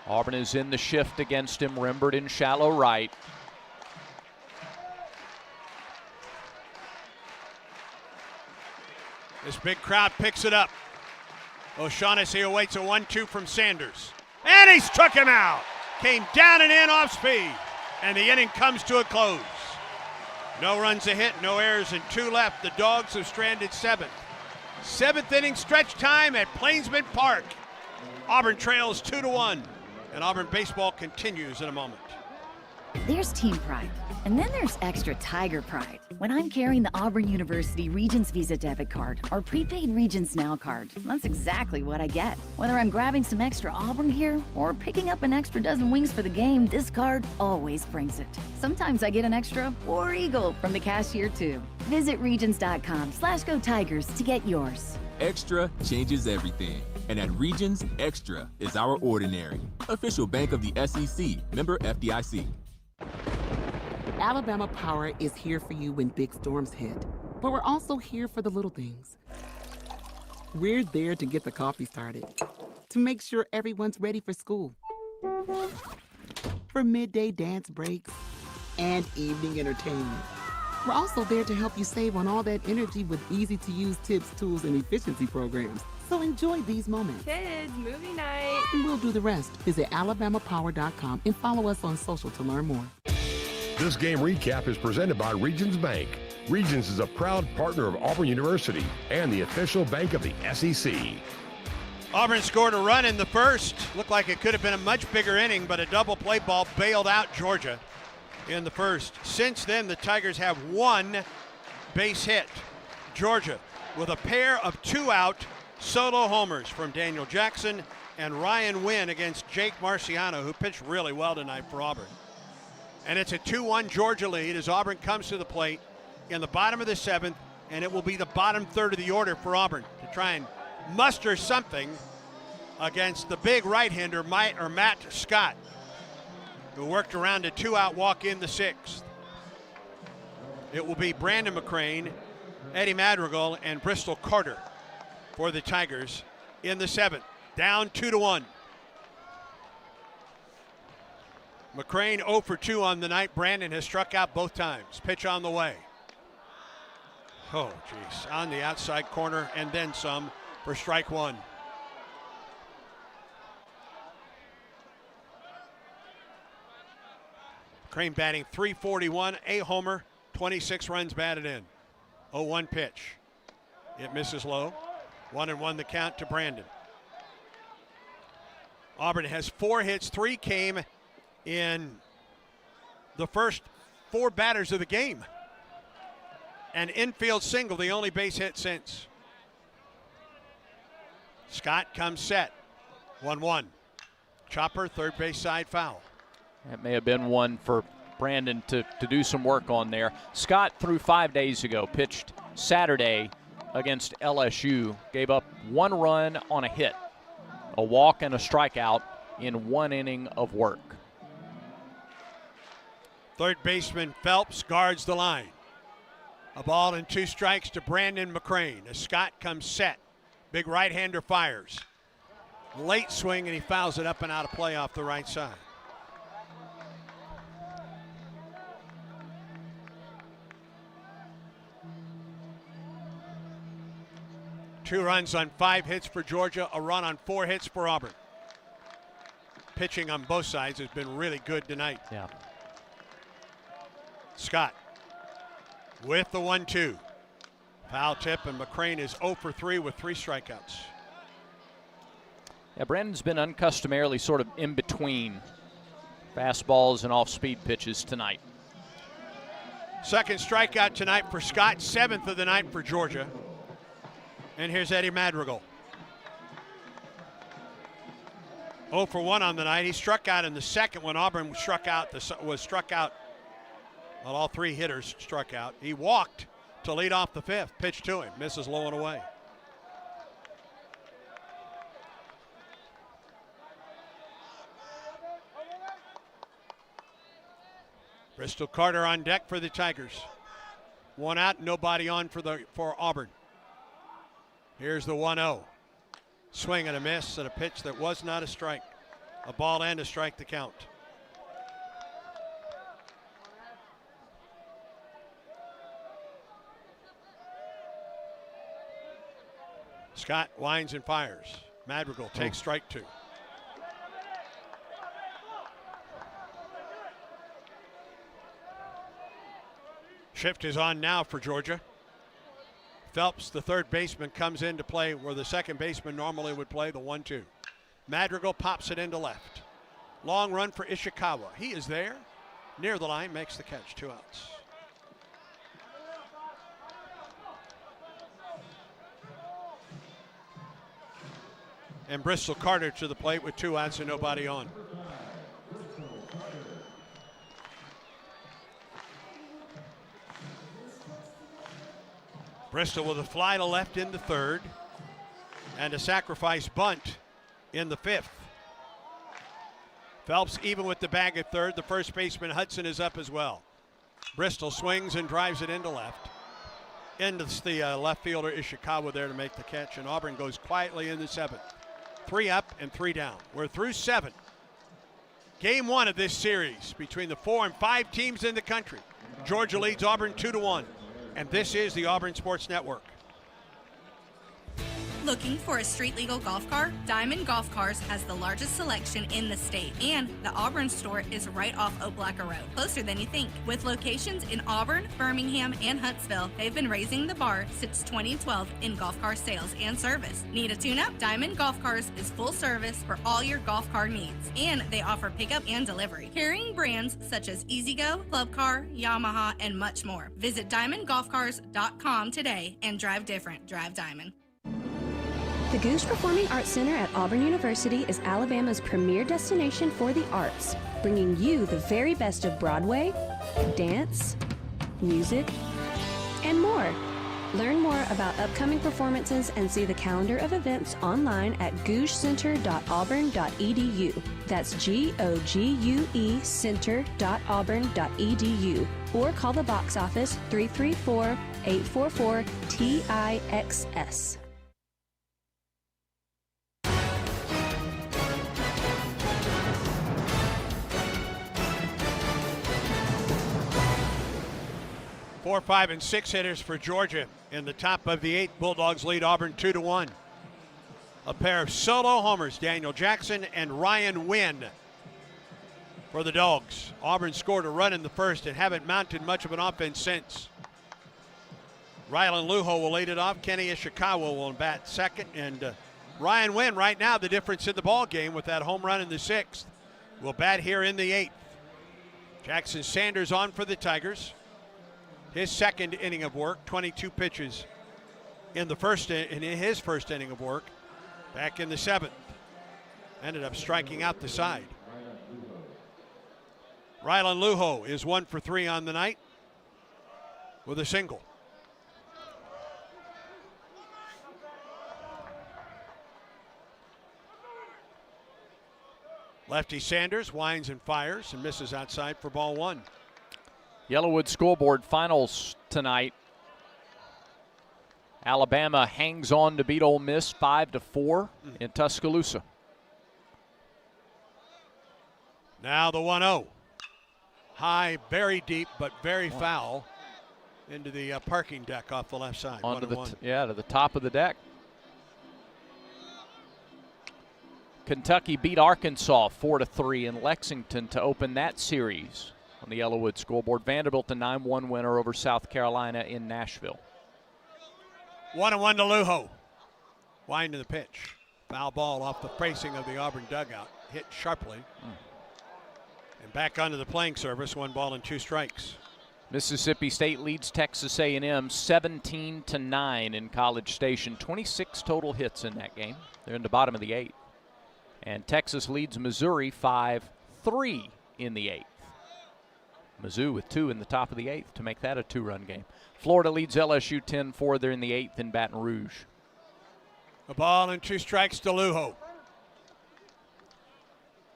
Auburn is in the shift against him. Rembert in shallow right. This big crowd picks it up. O'Shaughnessy awaits a 1-2 from Sanders. And he struck him out. Came down and in off speed. And the inning comes to a close. No runs a hit, no errors, and 2 left. The Dogs have stranded 7. 7th inning stretch time at Plainsman Park. Auburn trails 2-1. And Auburn baseball continues in a moment. There's team pride, and then there's extra Tiger pride. When I'm carrying the Auburn University Regents Visa debit card or prepaid Regents Now card, that's exactly what I get. Whether I'm grabbing some extra Auburn gear or picking up an extra dozen wings for the game, this card always brings it. Sometimes I get an extra War Eagle from the cashier too. Visit Regions.com/Go Tigers to get yours. Extra changes everything. And at Regions, Extra is our ordinary. Official bank of the SEC, member FDIC. Alabama Power is here for you when big storms hit, but we're also here for the little things. We're there to get the coffee started, to make sure everyone's ready for school, for midday dance breaks, and evening entertainment. We're also there to help you save on all that energy with easy-to-use tips, tools, and efficiency programs. So enjoy these moments. Kids, movie night. And we'll do the rest. Visit alabamapower.com and follow us on social to learn more. This game recap is presented by Regions Bank. Regions is a proud partner of Auburn University and the official bank of the SEC. Auburn scored a run in the first. Looked like it could have been a much bigger inning, but a double play ball bailed out Georgia in the first. Since then, the Tigers have 1 base hit. Georgia with a pair of 2-out solo homers from Daniel Jackson and Ryan Wynn against Jake Marciano, who pitched really well tonight for Auburn. And it's a 2-1 Georgia lead as Auburn comes to the plate in the bottom of the 7th, and it will be the bottom third of the order for Auburn to try and muster something against the big right-hander Matt Scott, who worked around a 2-out walk in the 6th. It will be Brandon McCrane, Eddie Madrigal, and Bristol Carter for the Tigers in the 7th. Down 2-1. McCrane 0 for 2 on the night. Brandon has struck out both times. Pitch on the way. Oh, geez. On the outside corner and then some for strike 1. McCrane batting .341, a homer, 26 runs batted in. 0-1 pitch. It misses low. 1-1 the count to Brandon. Auburn has 4 hits. 3 came in the first 4 batters of the game. An infield single, the only base hit since. Scott comes set. 1-1. Chopper, third base side foul. That may have been one for Brandon to do some work on there. Scott threw 5 days ago, pitched Saturday against LSU, gave up 1 run on a hit, a walk and a strikeout in 1 inning of work. Third baseman Phelps guards the line. A ball and 2 strikes to Brandon McCrane as Scott comes set. Big right-hander fires. Late swing and he fouls it up and out of play off the right side. Two runs on 5 hits for Georgia, a run on 4 hits for Auburn. Pitching on both sides has been really good tonight. Yeah. Scott with the 1-2. Foul tip, and McCrane is 0 for 3 with 3 strikeouts. Yeah, Brandon's been uncustomarily sort of in between fastballs and off-speed pitches tonight. Second strikeout tonight for Scott, 7th of the night for Georgia. And here's Eddie Madrigal. 0 for 1 on the night. He struck out in the second when Auburn was struck out. Well, all 3 hitters struck out. He walked to lead off the 5th. Pitch to him. Misses low and away. Bristol Carter on deck for the Tigers. 1 out, nobody on for Auburn. Here's the 1-0. Swing and a miss at a pitch that was not a strike. A ball and a strike to count. Scott winds and fires. Madrigal takes strike 2. Shift is on now for Georgia. Phelps, the third baseman, comes in to play where the second baseman normally would play, the 1-2. Madrigal pops it into left. Long run for Ishikawa. He is there, near the line, makes the catch, 2 outs. And Bristol Carter to the plate with 2 outs and nobody on. Bristol with a fly to left in the 3rd and a sacrifice bunt in the 5th. Phelps even with the bag at 3rd. The first baseman Hudson is up as well. Bristol swings and drives it into left. Into the left fielder Ishikawa there to make the catch, and Auburn goes quietly in the 7th. 3 up and 3 down. We're through 7. Game 1 of this series between the 4 and 5 teams in the country. Georgia leads Auburn 2-1. And this is the Auburn Sports Network. Looking for a street legal golf car? Diamond Golf Cars has the largest selection in the state, and the Auburn store is right off Oplacker Road, closer than you think. With locations in Auburn, Birmingham, and Huntsville, they've been raising the bar since 2012 in golf car sales and service. Need a tune-up? Diamond Golf Cars is full service for all your golf car needs, and they offer pickup and delivery, carrying brands such as EasyGo, Club Car, Yamaha, and much more. Visit DiamondGolfCars.com today and drive different. Drive Diamond. The Goose Performing Arts Center at Auburn University is Alabama's premier destination for the arts, bringing you the very best of Broadway, dance, music, and more. Learn more about upcoming performances and see the calendar of events online at gougecenter.auburn.edu. That's GOGUE center.auburn.edu. Or call the box office 334-844-TIXS. Four, 5, and 6 hitters for Georgia. In the top of the 8, Bulldogs lead Auburn 2-1. A pair of solo homers, Daniel Jackson and Ryan Wynn for the Dogs. Auburn scored a run in the first and haven't mounted much of an offense since. Rylan Lujo will lead it off. Kenny Ishikawa will bat second. And Ryan Wynn, right now, the difference in the ball game with that home run in the 6th, will bat here in the 8th. Jackson Sanders on for the Tigers. His second inning of work, 22 pitches in his first inning of work, back in the 7th. Ended up striking out the side. Rylan Lujo is 1 for 3 on the night with a single. Lefty Sanders winds and fires and misses outside for ball 1. Yellowwood scoreboard finals tonight. Alabama hangs on to beat Ole Miss 5-4 in Tuscaloosa. Now the 1-0. High, very deep, but very foul into the parking deck off the left side. Onto to the top of the deck. Kentucky beat Arkansas 4-3 in Lexington to open that series. On the Yellowwood scoreboard, Vanderbilt a 9-1 winner over South Carolina in Nashville. 1-1 to Lujo. Wind to the pitch. Foul ball off the facing of the Auburn dugout. Hit sharply. And back onto the playing surface. 1 ball and 2 strikes. Mississippi State leads Texas A&M 17-9 in College Station. 26 total hits in that game. They're in the bottom of the 8th. And Texas leads Missouri 5-3 in the 8th. Mizzou with 2 in the top of the 8th to make that a 2-run game. Florida leads LSU 10-4. They're in the 8th in Baton Rouge. A ball and 2 strikes to Lujo.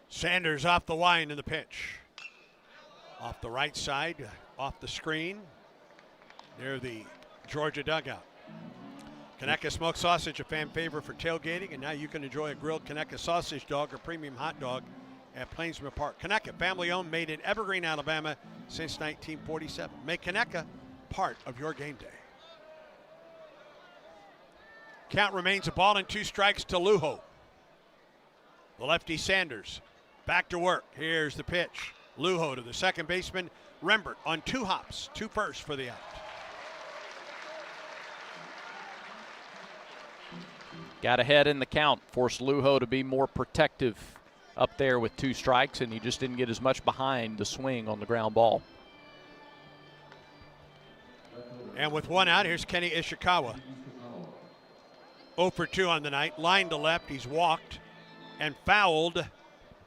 Sanders off the wind in the pitch. Off the right side, off the screen, near the Georgia dugout. Conecuh smoked sausage, a fan favorite for tailgating, and now you can enjoy a grilled Conecuh sausage dog or premium hot dog at Plainsman Park. Conecuh, family owned, made in Evergreen, Alabama since 1947. Make Conecuh part of your game day. Count remains a ball and 2 strikes to Lujo. The lefty Sanders back to work. Here's the pitch. Lujo to the second baseman, Rembert on 2 hops, 2 firsts for the out. Got ahead in the count, forced Lujo to be more protective up there with 2 strikes, and he just didn't get as much behind the swing on the ground ball. And with 1 out, here's Kenny Ishikawa. 0 for 2 on the night. Line to left, he's walked and fouled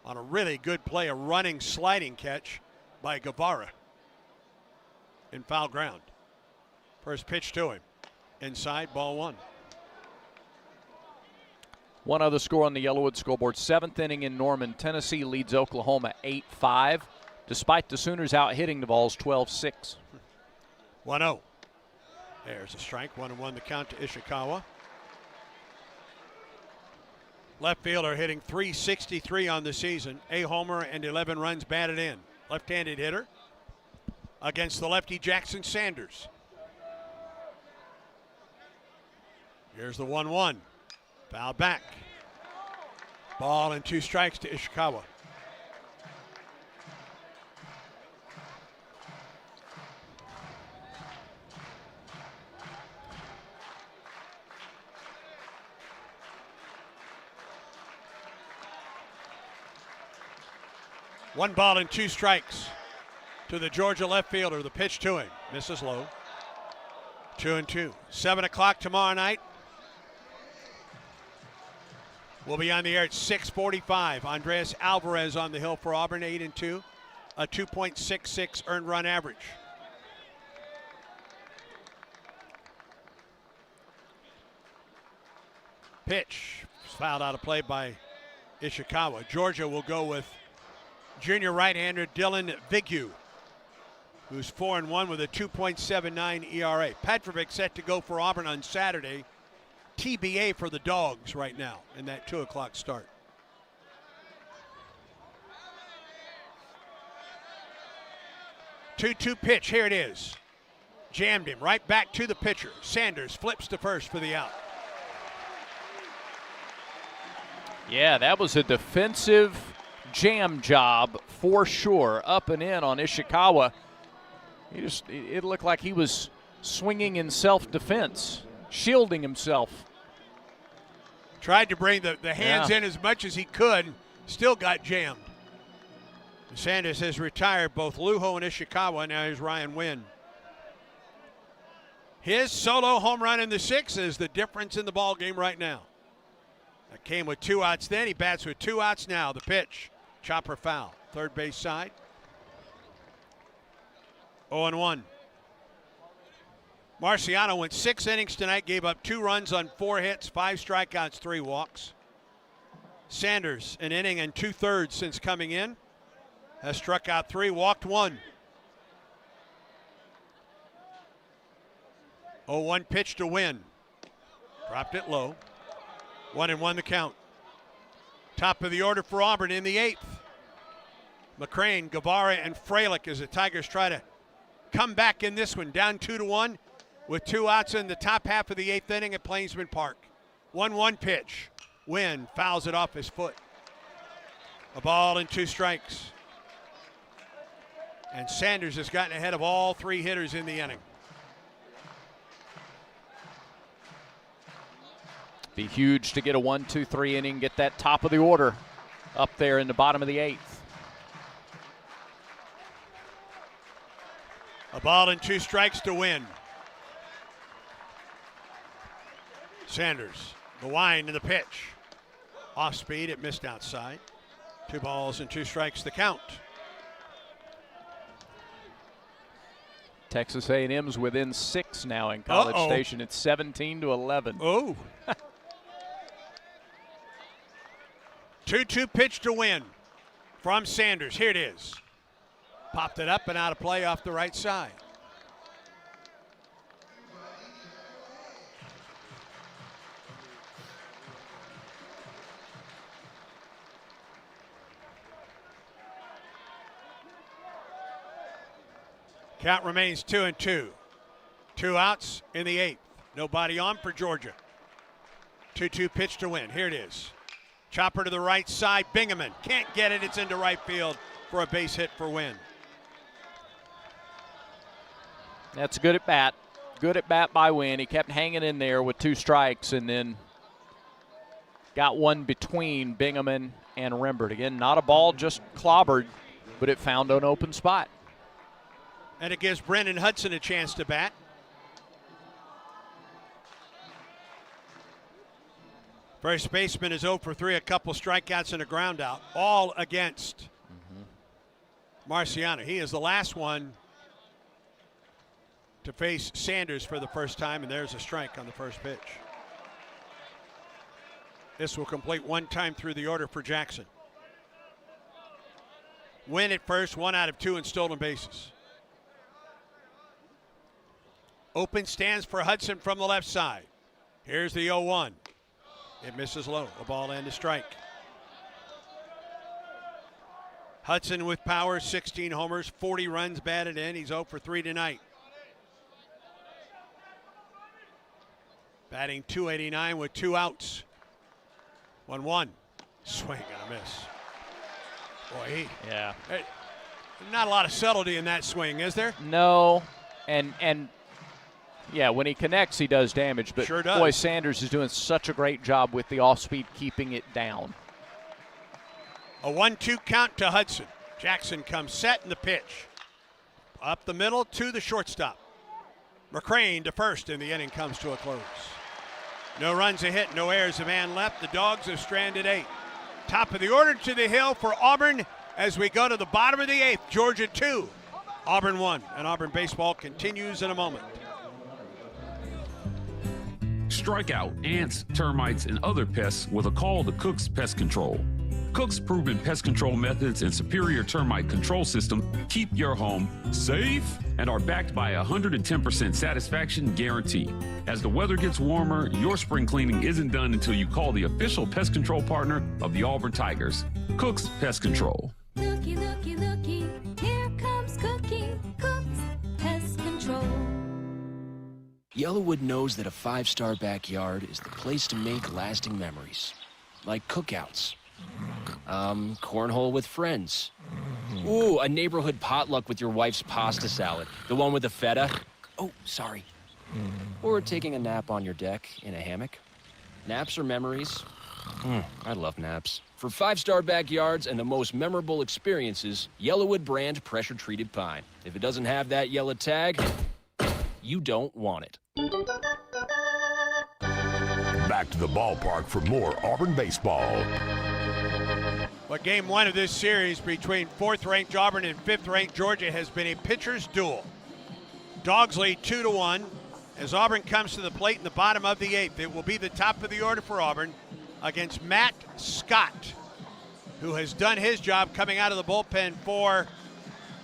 on a really good play, a running, sliding catch by Guevara in foul ground. First pitch to him. Inside, ball 1. One other score on the Yellowwood scoreboard. 7th inning in Norman. Tennessee leads Oklahoma 8-5, despite the Sooners out hitting the Vols 12-6. 1-0. There's a strike. 1-1 the count to Ishikawa. Left fielder hitting .363 on the season. A homer and 11 runs batted in. Left-handed hitter against the lefty Jackson Sanders. Here's the 1-1. Foul back. Ball and 2 strikes to Ishikawa. One ball and 2 strikes to the Georgia left fielder. The pitch to him. Misses low. 2-2. 7 o'clock tomorrow night. We'll be on the air at 6:45. Andres Alvarez on the hill for Auburn, 8-2. A 2.66 earned run average. Pitch. Fouled out of play by Ishikawa. Georgia will go with junior right-hander Dylan Vigue, who's 4-1 with a 2.79 ERA. Petrovic set to go for Auburn on Saturday. TBA for the Dogs right now in that 2 o'clock start. Two pitch, here it is. Jammed him right back to the pitcher. Sanders flips to first for the out. Yeah, that was a defensive jam job for sure, up and in on Ishikawa. It looked like he was swinging in self-defense, shielding himself. Tried to bring the hands in as much as he could, still got jammed. Sanders has retired both Lujo and Ishikawa. Now here's Ryan Wynn. His solo home run in the 6th is the difference in the ball game right now. That came with 2 outs then. He bats with 2 outs now. The pitch. Chopper foul. Third base side. 0-1. Marciano went 6 innings tonight, gave up 2 runs on 4 hits, 5 strikeouts, 3 walks. Sanders, an inning and 2/3 since coming in, has struck out 3, walked 1. 0-1 pitch to Win. Dropped it low. 1-1 the count. Top of the order for Auburn in the 8th. McCrane, Guevara, and Freilich as the Tigers try to come back in this one. Down 2-1 with 2 outs in the top half of the 8th inning at Plainsman Park. 1-1 pitch. Win fouls it off his foot. A ball and 2 strikes. And Sanders has gotten ahead of all 3 hitters in the inning. Be huge to get a 1-2-3 inning, get that top of the order up there in the bottom of the 8th. A ball and 2 strikes to win. Sanders, the wind and the pitch. Off speed, it missed outside. 2 balls and 2 strikes to count. Texas A&M's within 6 now in College Station. It's 17-11. Oh. 2-2 pitch to win from Sanders. Here it is. Popped it up and out of play off the right side. Count remains 2-2. 2 outs in the 8th. Nobody on for Georgia. 2-2 pitch to win. Here it is. Chopper to the right side. Bingaman can't get it. It's into right field for a base hit for Wynn. That's a good at bat. Good at bat by Wynn. He kept hanging in there with 2 strikes and then got one between Bingaman and Rembert. Again, not a ball just clobbered, but it found an open spot. And it gives Brendan Hudson a chance to bat. First baseman is 0 for 3, a couple strikeouts and a ground out, all against Marciano. He is the last one to face Sanders for the first time, and there's a strike on the first pitch. This will complete 1 time through the order for Jackson. Win at first, 1 out of 2 in stolen bases. Open stands for Hudson from the left side. Here's the 0-1. It misses low, a ball and a strike. Hudson with power, 16 homers, 40 runs batted in. He's 0 for 3 tonight. Batting .289 with 2 outs. 1-1. Swing and a miss. Boy, not a lot of subtlety in that swing, is there? No, and yeah, when he connects, he does damage. But sure does. Boy, Sanders is doing such a great job with the off-speed, keeping it down. A 1-2 count to Hudson. Jackson comes set in the pitch. Up the middle to the shortstop. McCrane to first, and the inning comes to a close. No runs a hit, no errors, a man left. The Dogs have stranded 8. Top of the order to the hill for Auburn as we go to the bottom of the 8th. Georgia 2, Auburn 1, and Auburn baseball continues in a moment. Strike out ants, termites, and other pests with a call to Cook's Pest Control. Cook's proven pest control methods and superior termite control system keep your home safe and are backed by a 110% satisfaction guarantee. As the weather gets warmer, your spring cleaning isn't done until you call the official pest control partner of the Auburn Tigers, Cook's Pest Control. Looky, looky, looky, here comes Cookie, Cook's Pest Control. Yellowwood knows that a 5-star backyard is the place to make lasting memories. Like cookouts. Cornhole with friends. Ooh, a neighborhood potluck with your wife's pasta salad. The one with the feta. Oh, sorry. Or taking a nap on your deck in a hammock. Naps are memories. I love naps. For 5-star backyards and the most memorable experiences, Yellowwood brand pressure-treated pine. If it doesn't have that yellow tag, you don't want it. Back to the ballpark for more Auburn baseball. But game 1 of this series between 4th-ranked Auburn and 5th-ranked Georgia has been a pitcher's duel. Dogs lead 2-1 as Auburn comes to the plate in the bottom of the 8th. It will be the top of the order for Auburn against Matt Scott, who has done his job coming out of the bullpen for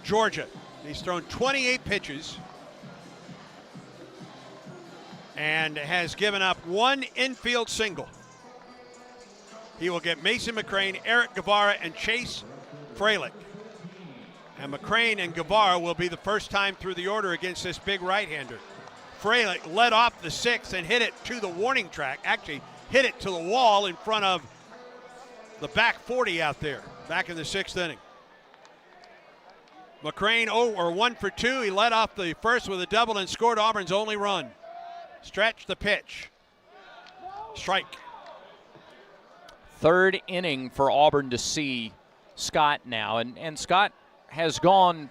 Georgia. He's thrown 28 pitches and has given up 1 infield single. He will get Mason McCrane, Eric Guevara, and Chase Fralick. And McCrane and Guevara will be the first time through the order against this big right-hander. Fralick led off the 6th and hit it to the warning track. Actually, hit it to the wall in front of the back 40 out there, back in the 6th inning. McCrane 1 for 2. He led off the first with a double and scored Auburn's only run. Stretch the pitch. Strike. Third inning for Auburn to see Scott now. And Scott has gone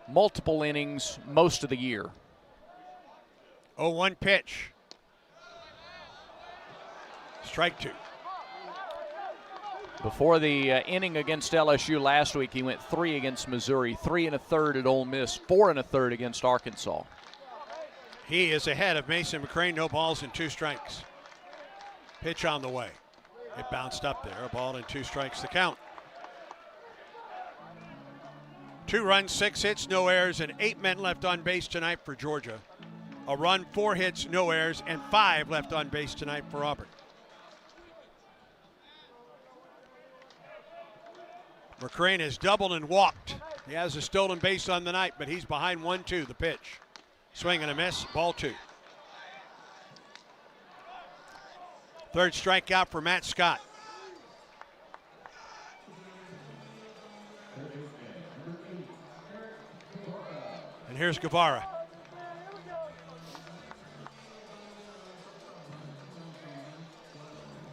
multiple innings most of the year. 0-1 pitch. Strike two. Before the inning against LSU last week, he went 3 against Missouri, 3 1/3 at Ole Miss, 4 1/3 against Arkansas. He is ahead of Mason McCrane, no balls and 2 strikes. Pitch on the way. It bounced up there, a ball and 2 strikes to count. 2 runs, 6 hits, no errors, and 8 men left on base tonight for Georgia. A run, 4 hits, no errors, and 5 left on base tonight for Auburn. McCrane has doubled and walked. He has a stolen base on the night, but he's behind 1-2, the pitch. Swing and a miss, ball 2. Third strikeout for Matt Scott. And here's Guevara.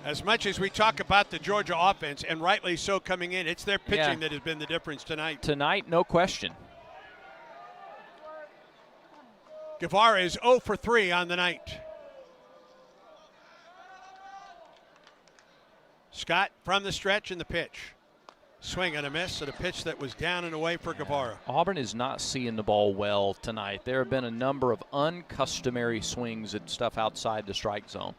As much as we talk about the Georgia offense, and rightly so coming in, it's their pitching that has been the difference tonight. Tonight, no question. Guevara is 0 for 3 on the night. Scott from the stretch and the pitch. Swing and a miss at a pitch that was down and away for Guevara. Auburn is not seeing the ball well tonight. There have been a number of uncustomary swings at stuff outside the strike zone.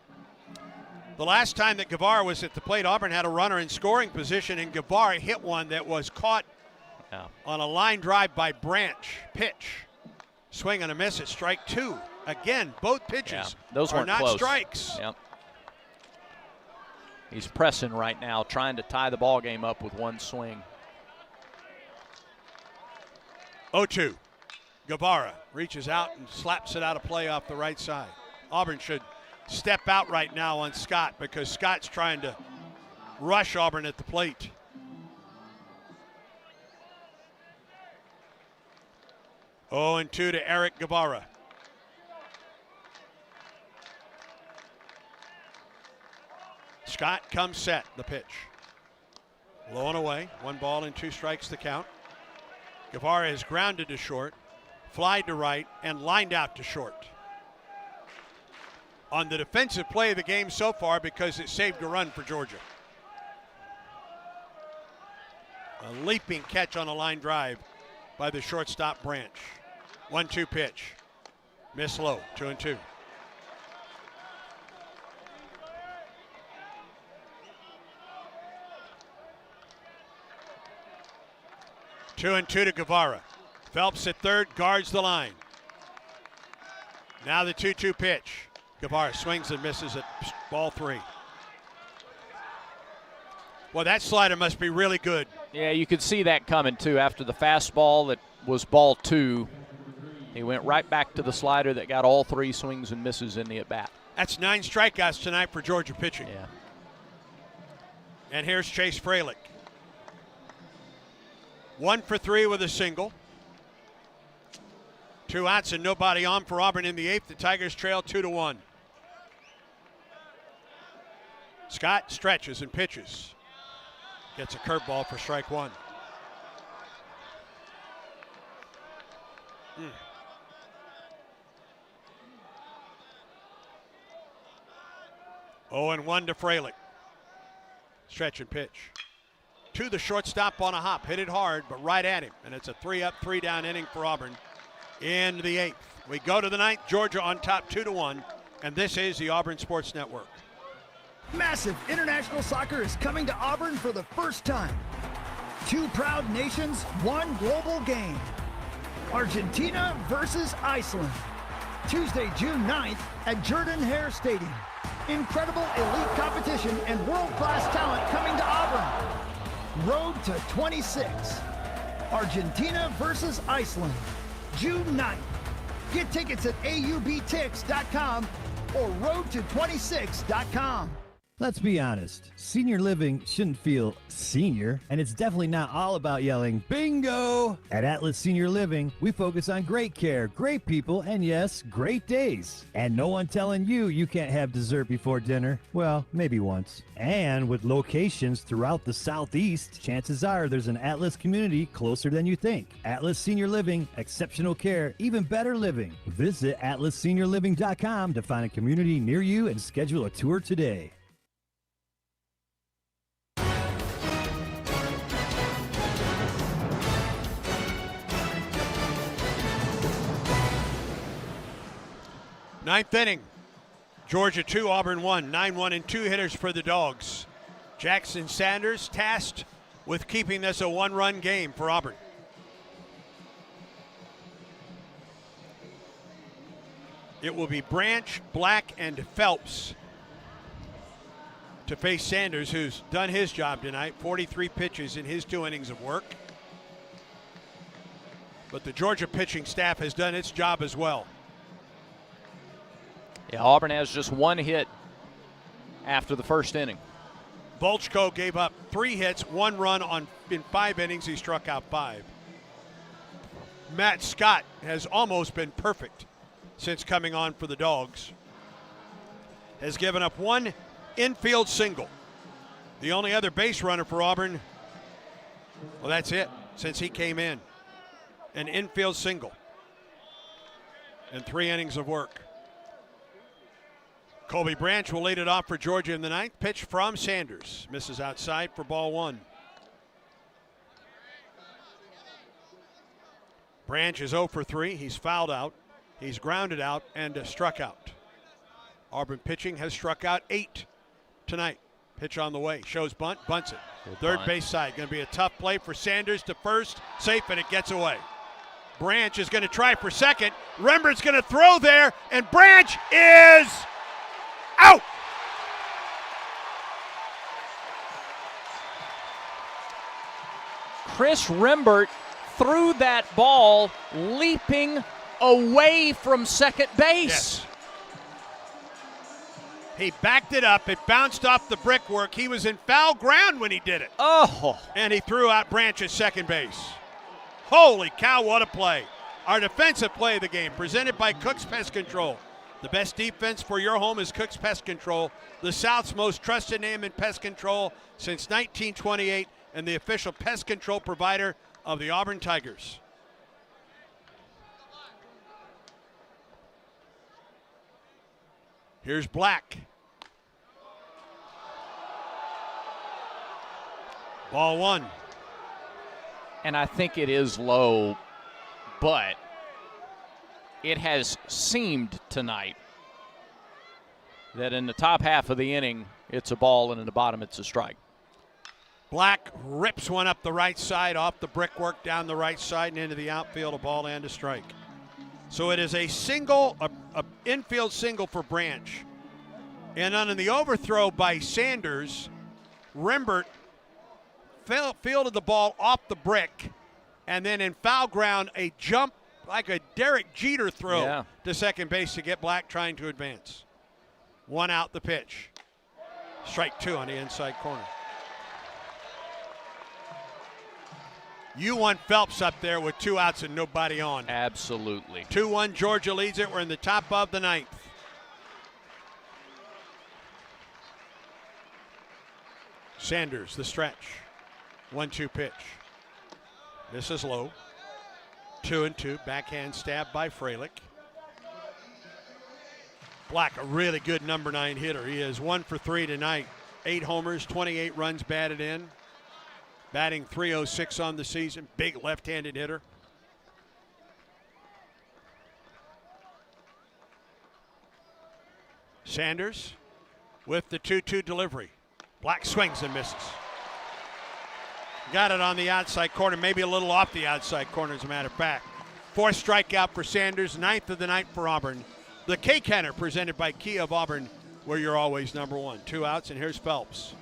The last time that Guevara was at the plate, Auburn had a runner in scoring position, and Guevara hit one that was caught on a line drive by Branch. Pitch. Swing and a miss at strike 2. Again, both pitches those are weren't not close. strikes. Yep. He's pressing right now, trying to tie the ball game up with one swing. 0-2. Guevara reaches out and slaps it out of play off the right side. Auburn should step out right now on Scott because Scott's trying to rush Auburn at the plate. Oh, and 2 to Eric Guevara. Scott comes set, the pitch. Low and away, 1 ball and 2 strikes to count. Guevara is grounded to short, flied to right, and lined out to short. On the defensive play of the game so far because it saved a run for Georgia. A leaping catch on a line drive by the shortstop Branch. 1-2 pitch. Miss low, 2-2. Two and 2 to Guevara. Phelps at third, guards the line. Now the 2-2 pitch. Guevara swings and misses at ball 3. Well, that slider must be really good. Yeah, you could see that coming, too. After the fastball that was ball 2, he went right back to the slider that got all 3 swings and misses in the at-bat. That's 9 strikeouts tonight for Georgia pitching. Yeah. And here's Chase Fralick. 1 for 3 with a single. 2 outs and nobody on for Auburn in the 8th. The Tigers trail 2-1. Scott stretches and pitches. Gets a curveball for strike 1. 0-1 to Fralick. Stretch and pitch. To the shortstop on a hop. Hit it hard, but right at him. And it's a 3-up, 3-down inning for Auburn in the 8th. We go to the 9th. Georgia on top 2-1. And this is the Auburn Sports Network. Massive international soccer is coming to Auburn for the first time. 2 proud nations, 1 global game. Argentina versus Iceland. Tuesday, June 9th at Jordan-Hare Stadium. Incredible elite competition and world-class talent coming to Auburn. Road to 26. Argentina versus Iceland. June 9th. Get tickets at aubtix.com or roadto26.com. Let's be honest, senior living shouldn't feel senior, and it's definitely not all about yelling, bingo! At Atlas Senior Living, we focus on great care, great people, and yes, great days. And no one telling you can't have dessert before dinner. Well, maybe once. And with locations throughout the Southeast, chances are there's an Atlas community closer than you think. Atlas Senior Living, exceptional care, even better living. Visit atlasseniorliving.com to find a community near you and schedule a tour today. Ninth inning. Georgia 2, Auburn 1. 9-1 and 2 hitters for the Dogs. Jackson Sanders tasked with keeping this a one-run game for Auburn. It will be Branch, Black, and Phelps to face Sanders, who's done his job tonight. 43 pitches in his 2 innings of work. But the Georgia pitching staff has done its job as well. Yeah, Auburn has just 1 hit after the first inning. Volchko gave up 3 hits, 1 run in 5 innings. He struck out 5. Matt Scott has almost been perfect since coming on for the Dogs. Has given up 1 infield single. The only other base runner for Auburn, well, that's it, since he came in. An infield single in 3 innings of work. Colby Branch will lead it off for Georgia in the 9th. Pitch from Sanders. Misses outside for ball 1. Branch is 0 for 3. He's fouled out. He's grounded out and struck out. Auburn pitching has struck out 8 tonight. Pitch on the way. Shows bunt. Bunts it. Third base side. Going to be a tough play for Sanders to first. Safe, and it gets away. Branch is going to try for second. Rembert's going to throw there, and Branch is out. Chris Rembert threw that ball leaping away from second base. Yes. He backed it up. It bounced off the brickwork. He was in foul ground when he did it. Oh. And he threw out Branch at second base. Holy cow, what a play. Our defensive play of the game, presented by Cook's Pest Control. The best defense for your home is Cook's Pest Control, the South's most trusted name in pest control since 1928, and the official pest control provider of the Auburn Tigers. Here's Black. Ball 1. And I think it is low, but it has seemed tonight that in the top half of the inning, it's a ball, and in the bottom, it's a strike. Black rips one up the right side, off the brickwork, down the right side, and into the outfield, a ball and a strike. So it is a single, a infield single for Branch. And on the overthrow by Sanders, Rembert fielded the ball off the brick, and then in foul ground, a jump like a Derek Jeter throw to second base to get Black trying to advance. 1 out the pitch. Strike 2 on the inside corner. You want Phelps up there with 2 outs and nobody on. Absolutely. 2-1, Georgia leads it. We're in the top of the 9th. Sanders, the stretch. 1-2 pitch. This is low. 2-2. Backhand stab by Fralick. Black, a really good number 9 hitter. He is 1 for 3 tonight. 8 homers, 28 runs batted in. Batting .306 on the season. Big left-handed hitter. Sanders with the 2-2 delivery. Black swings and misses. Got it on the outside corner, maybe a little off the outside corner, as a matter of fact. 4th strikeout for Sanders, 9th of the night for Auburn. The K-Kenner presented by Kia of Auburn, where you're always number 1. 2 outs, and here's Phelps.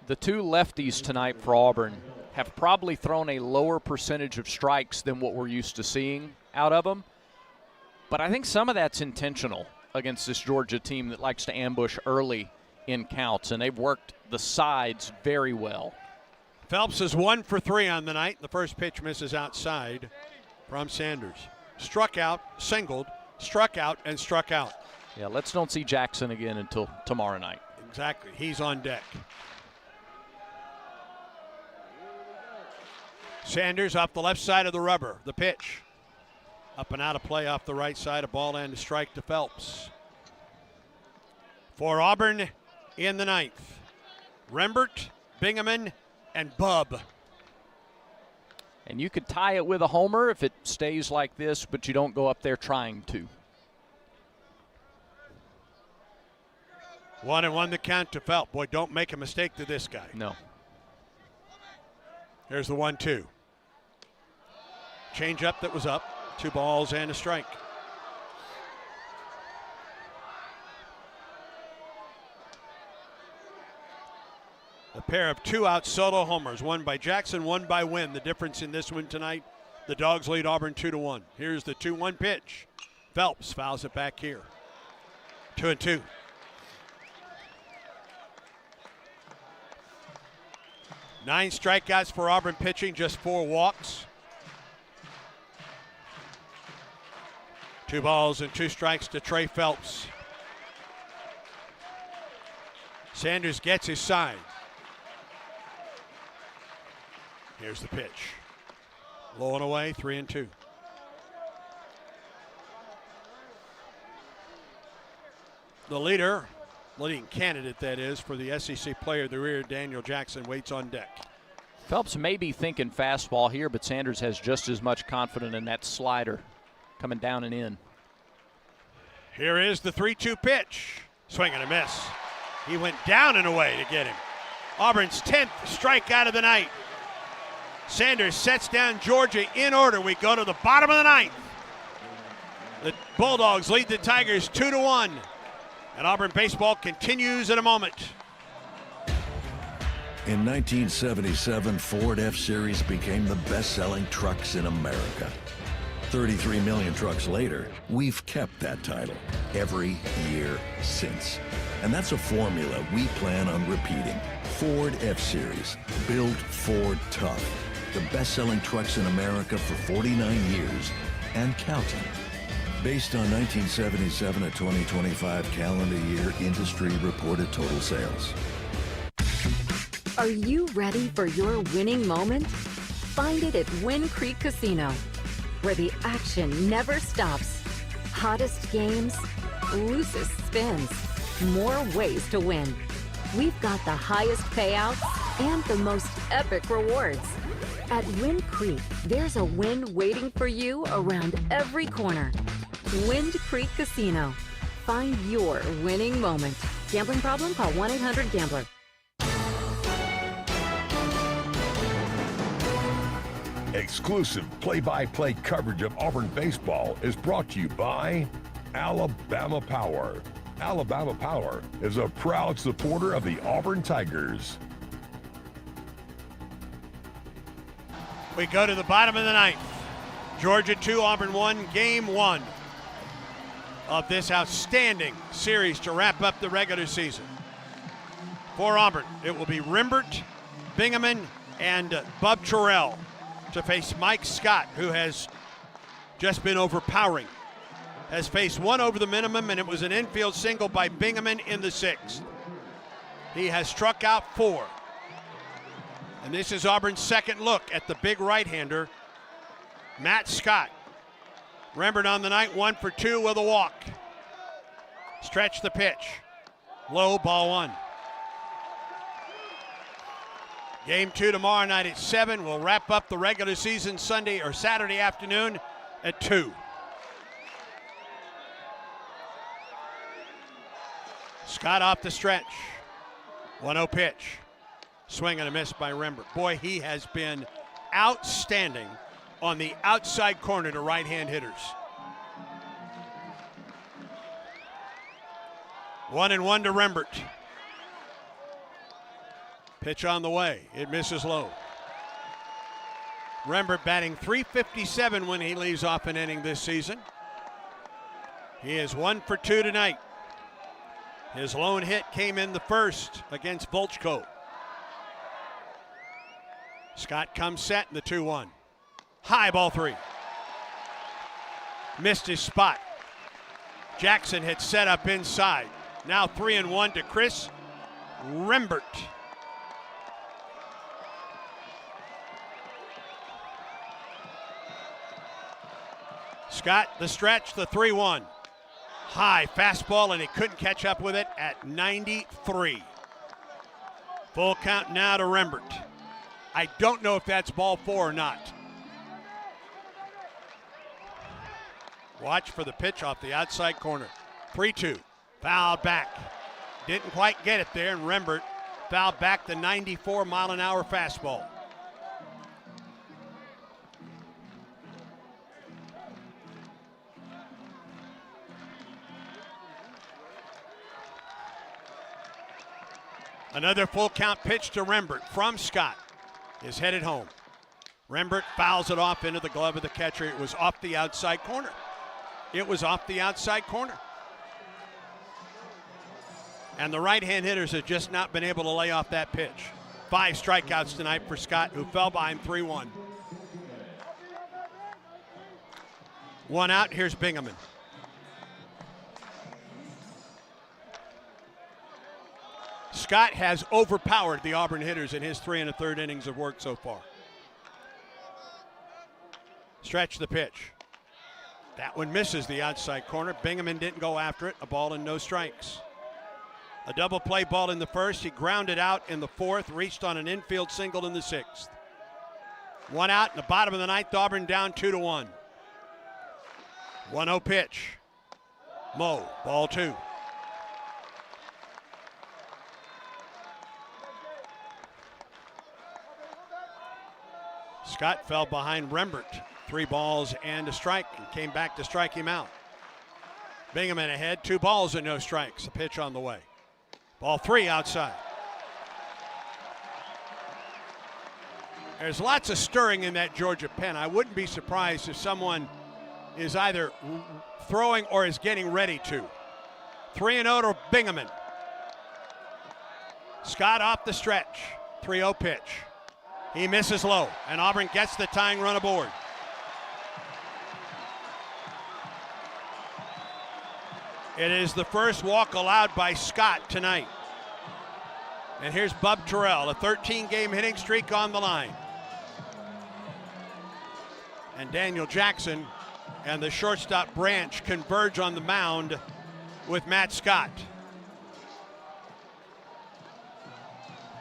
The 2 lefties tonight for Auburn have probably thrown a lower percentage of strikes than what we're used to seeing out of them. But I think some of that's intentional against this Georgia team that likes to ambush early in counts, and they've worked the sides very well. Phelps is 1 for 3 on the night. The first pitch misses outside from Sanders. Struck out, singled, struck out, and struck out. Yeah, let's don't see Jackson again until tomorrow night. Exactly. He's on deck. Sanders off the left side of the rubber. The pitch. Up and out of play off the right side. A ball and a strike to Phelps. For Auburn in the ninth, Rembert, Bingaman, and Bub. And you could tie it with a homer if it stays like this, but you don't go up there trying to. 1-1 the count to Phelps. Boy, don't make a mistake to this guy. No. Here's the 1-2. Change up that was up. 2 balls and a strike. A pair of 2-out solo homers, one by Jackson, one by Wynn. The difference in this one tonight, the Dogs lead Auburn 2-1. Here's the 2-1 pitch. Phelps fouls it back here. 2-2. Nine strikeouts for Auburn pitching, just 4 walks. 2 balls and 2 strikes to Trey Phelps. Sanders gets his sign. Here's the pitch. Low and away, 3-2. The leading candidate, that is, for the SEC Player of the Year, Daniel Jackson, waits on deck. Phelps may be thinking fastball here, but Sanders has just as much confidence in that slider coming down and in. Here is the 3-2 pitch. Swing and a miss. He went down and away to get him. Auburn's 10th strikeout of the night. Sanders sets down Georgia in order. We go to the bottom of the ninth. The Bulldogs lead the Tigers 2-1. And Auburn baseball continues in a moment. In 1977, Ford F-Series became the best-selling trucks in America. 33 million trucks later, we've kept that title every year since. And that's a formula we plan on repeating. Ford F-Series, built Ford tough. The best-selling trucks in America for 49 years and counting. Based on 1977 to 2025 calendar year industry reported total sales. Are you ready for your winning moment? Find it at Wynn Creek Casino, where the action never stops. Hottest games, loosest spins, more ways to win. We've got the highest payouts and the most epic rewards. At Wynn Creek, there's a win waiting for you around every corner. Wind Creek Casino. Find your winning moment. Gambling problem? Call 1-800-GAMBLER. Exclusive play-by-play coverage of Auburn baseball is brought to you by Alabama Power. Alabama Power is a proud supporter of the Auburn Tigers. We go to the bottom of the ninth. Georgia 2, Auburn 1, game 1 of this outstanding series to wrap up the regular season. For Auburn, it will be Rembert, Bingaman, and Bub Terrell to face Mike Scott, who has just been overpowering. Has faced 1 over the minimum, and it was an infield single by Bingaman in the 6th. He has struck out 4. And this is Auburn's second look at the big right-hander, Matt Scott. Rembert on the night, 1 for 2 with a walk. Stretch the pitch. Low, ball 1. Game 2 tomorrow night at 7. We'll wrap up the regular season Sunday or Saturday afternoon at 2. Scott off the stretch. 1-0 pitch. Swing and a miss by Rembert. Boy, he has been outstanding on the outside corner to right-hand hitters. 1-1 to Rembert. Pitch on the way. It misses low. Rembert batting .357 when he leaves off an inning this season. He is 1 for 2 tonight. His lone hit came in the first against Volchko. Scott comes set in the 2-1. High ball 3. Missed his spot. Jackson had set up inside. Now 3-1 to Chris Rembert. Scott, the stretch, the 3-1. High fastball, and he couldn't catch up with it at 93. Full count now to Rembert. I don't know if that's ball 4 or not. Watch for the pitch off the outside corner. 3-2. Fouled back. Didn't quite get it there, and Rembert fouled back the 94-mile-an-hour fastball. Another full count pitch to Rembert from Scott is headed home. Rembert fouls it off into the glove of the catcher. It was off the outside corner. It was off the outside corner. And the right-hand hitters have just not been able to lay off that pitch. 5 strikeouts tonight for Scott, who fell behind 3-1. 1 out, here's Bingaman. Scott has overpowered the Auburn hitters in his 3 1/3 innings of work so far. Stretch the pitch. That one misses the outside corner. Bingaman didn't go after it. A ball and no strikes. A double play ball in the first. He grounded out in the 4th, reached on an infield single in the 6th. 1 out in the bottom of the 9th. Auburn down 2-1. 1-0 pitch. Moe, ball 2. Scott fell behind Rembert. 3 balls and a strike, and came back to strike him out. Bingaman ahead, 2 balls and no strikes. A pitch on the way. Ball 3 outside. There's lots of stirring in that Georgia pen. I wouldn't be surprised if someone is either throwing or is getting ready to. 3-0 to Bingaman. Scott off the stretch. 3-0 pitch. He misses low, and Auburn gets the tying run aboard. It is the first walk allowed by Scott tonight. And here's Bub Terrell, a 13-game hitting streak on the line. And Daniel Jackson and the shortstop Branch converge on the mound with Matt Scott.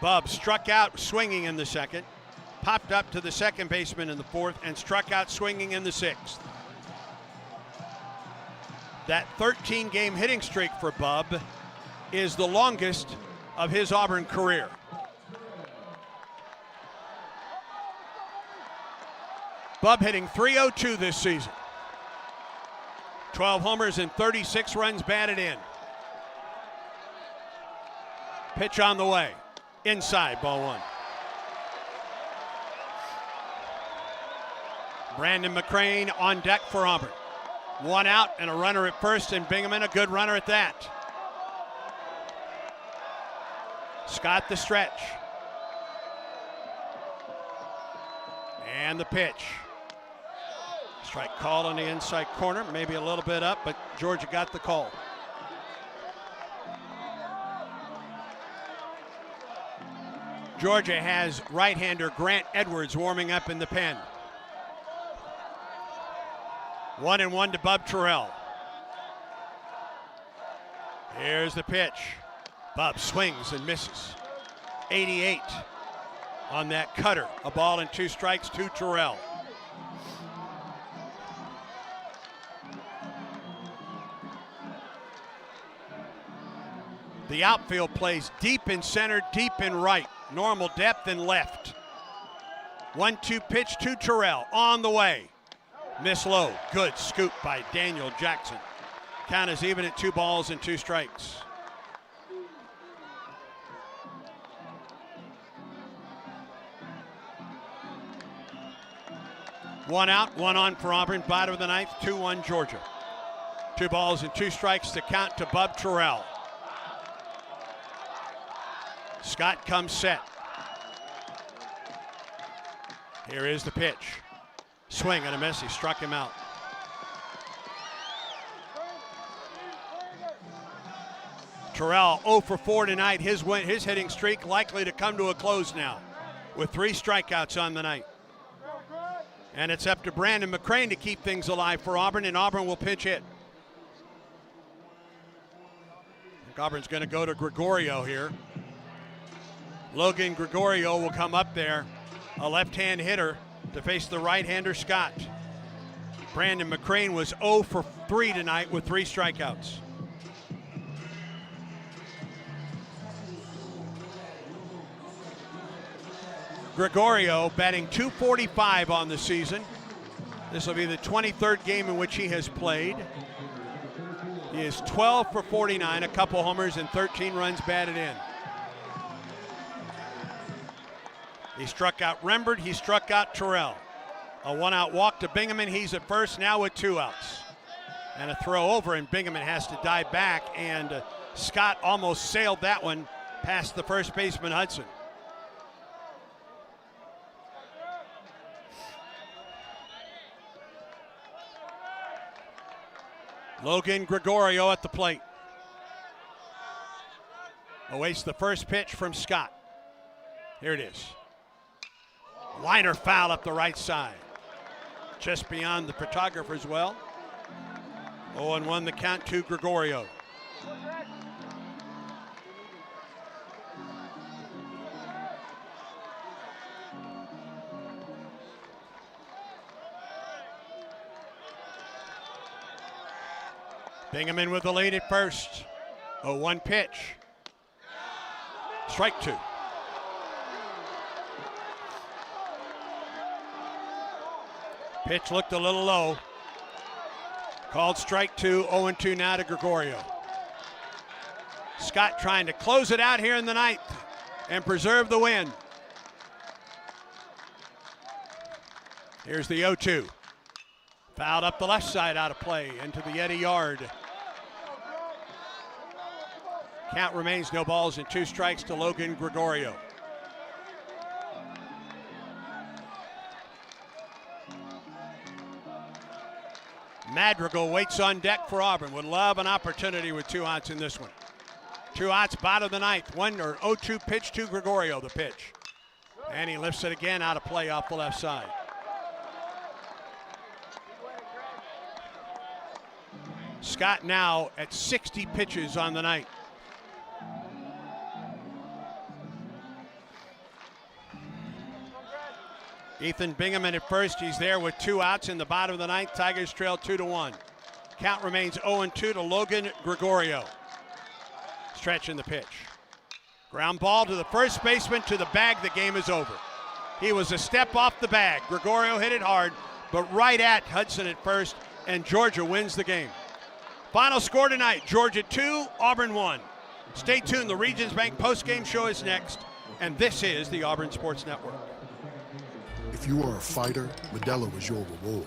Bub struck out swinging in the 2nd, popped up to the second baseman in the 4th, and struck out swinging in the 6th. That 13-game hitting streak for Bub is the longest of his Auburn career. Bub hitting .302 this season. 12 homers and 36 runs batted in. Pitch on the way. Inside, ball 1. Brandon McCrane on deck for Auburn. 1 out and a runner at first, and Bingaman a good runner at that. Scott the stretch. And the pitch. Strike called on the inside corner, maybe a little bit up, but Georgia got the call. Georgia has right-hander Grant Edwards warming up in the pen. 1-1 to Bub Terrell. Here's the pitch. Bub swings and misses. 88 on that cutter. A ball and 2 strikes to Terrell. The outfield plays deep in center, deep in right. Normal depth in left. 1-2 pitch to Terrell on the way. Miss low. Good scoop by Daniel Jackson. Count is even at 2 balls and 2 strikes. One out, 1 on for Auburn. Bottom of the 9th, 2-1 Georgia. 2 balls and 2 strikes to count to Bub Terrell. Scott comes set. Here is the pitch. Swing and a miss. He struck him out. Terrell 0 for 4 tonight. His hitting streak likely to come to a close now with 3 strikeouts on the night. And it's up to Brandon McCrane to keep things alive for Auburn, and Auburn will pinch hit. I think Auburn's going to go to Gregorio here. Logan Gregorio will come up there, a left-hand hitter, to face the right-hander Scott. Brandon McCrane was 0 for 3 tonight with 3 strikeouts. Gregorio batting .245 on the season. This will be the 23rd game in which he has played. He is 12 for 49, a couple homers and 13 runs batted in. He struck out Rembert, he struck out Terrell. A 1-out walk to Bingaman, he's at first now with 2 outs. And a throw over, and Bingaman has to dive back, and Scott almost sailed that one past the first baseman Hudson. Logan Gregorio at the plate. Awaits the first pitch from Scott. Here it is. Liner foul up the right side. Just beyond the photographer's well. 0-1 the count to Gregorio. Bingaman with the lead at first. 0-1 pitch. Strike 2. Pitch looked a little low. Called strike 2, 0-2 now to Gregorio. Scott trying to close it out here in the ninth and preserve the win. Here's the 0-2. Fouled up the left side, out of play into the Eddie yard. Count remains no balls and 2 strikes to Logan Gregorio. Madrigal waits on deck for Auburn. Would love an opportunity with 2 outs in this one. 2 outs, bottom of the ninth. 0-2 pitch to Gregorio, the pitch. And he lifts it again out of play off the left side. Scott now at 60 pitches on the night. Ethan Bingaman at first. He's there with 2 outs in the bottom of the ninth. Tigers trail 2-1. Count remains 0-2 to Logan Gregorio. Stretching the pitch. Ground ball to the first baseman, to the bag. The game is over. He was a step off the bag. Gregorio hit it hard, but right at Hudson at first, and Georgia wins the game. Final score tonight, Georgia 2, Auburn 1. Stay tuned, the Regions Bank postgame show is next, and this is the Auburn Sports Network. If you are a fighter, Modelo is your reward.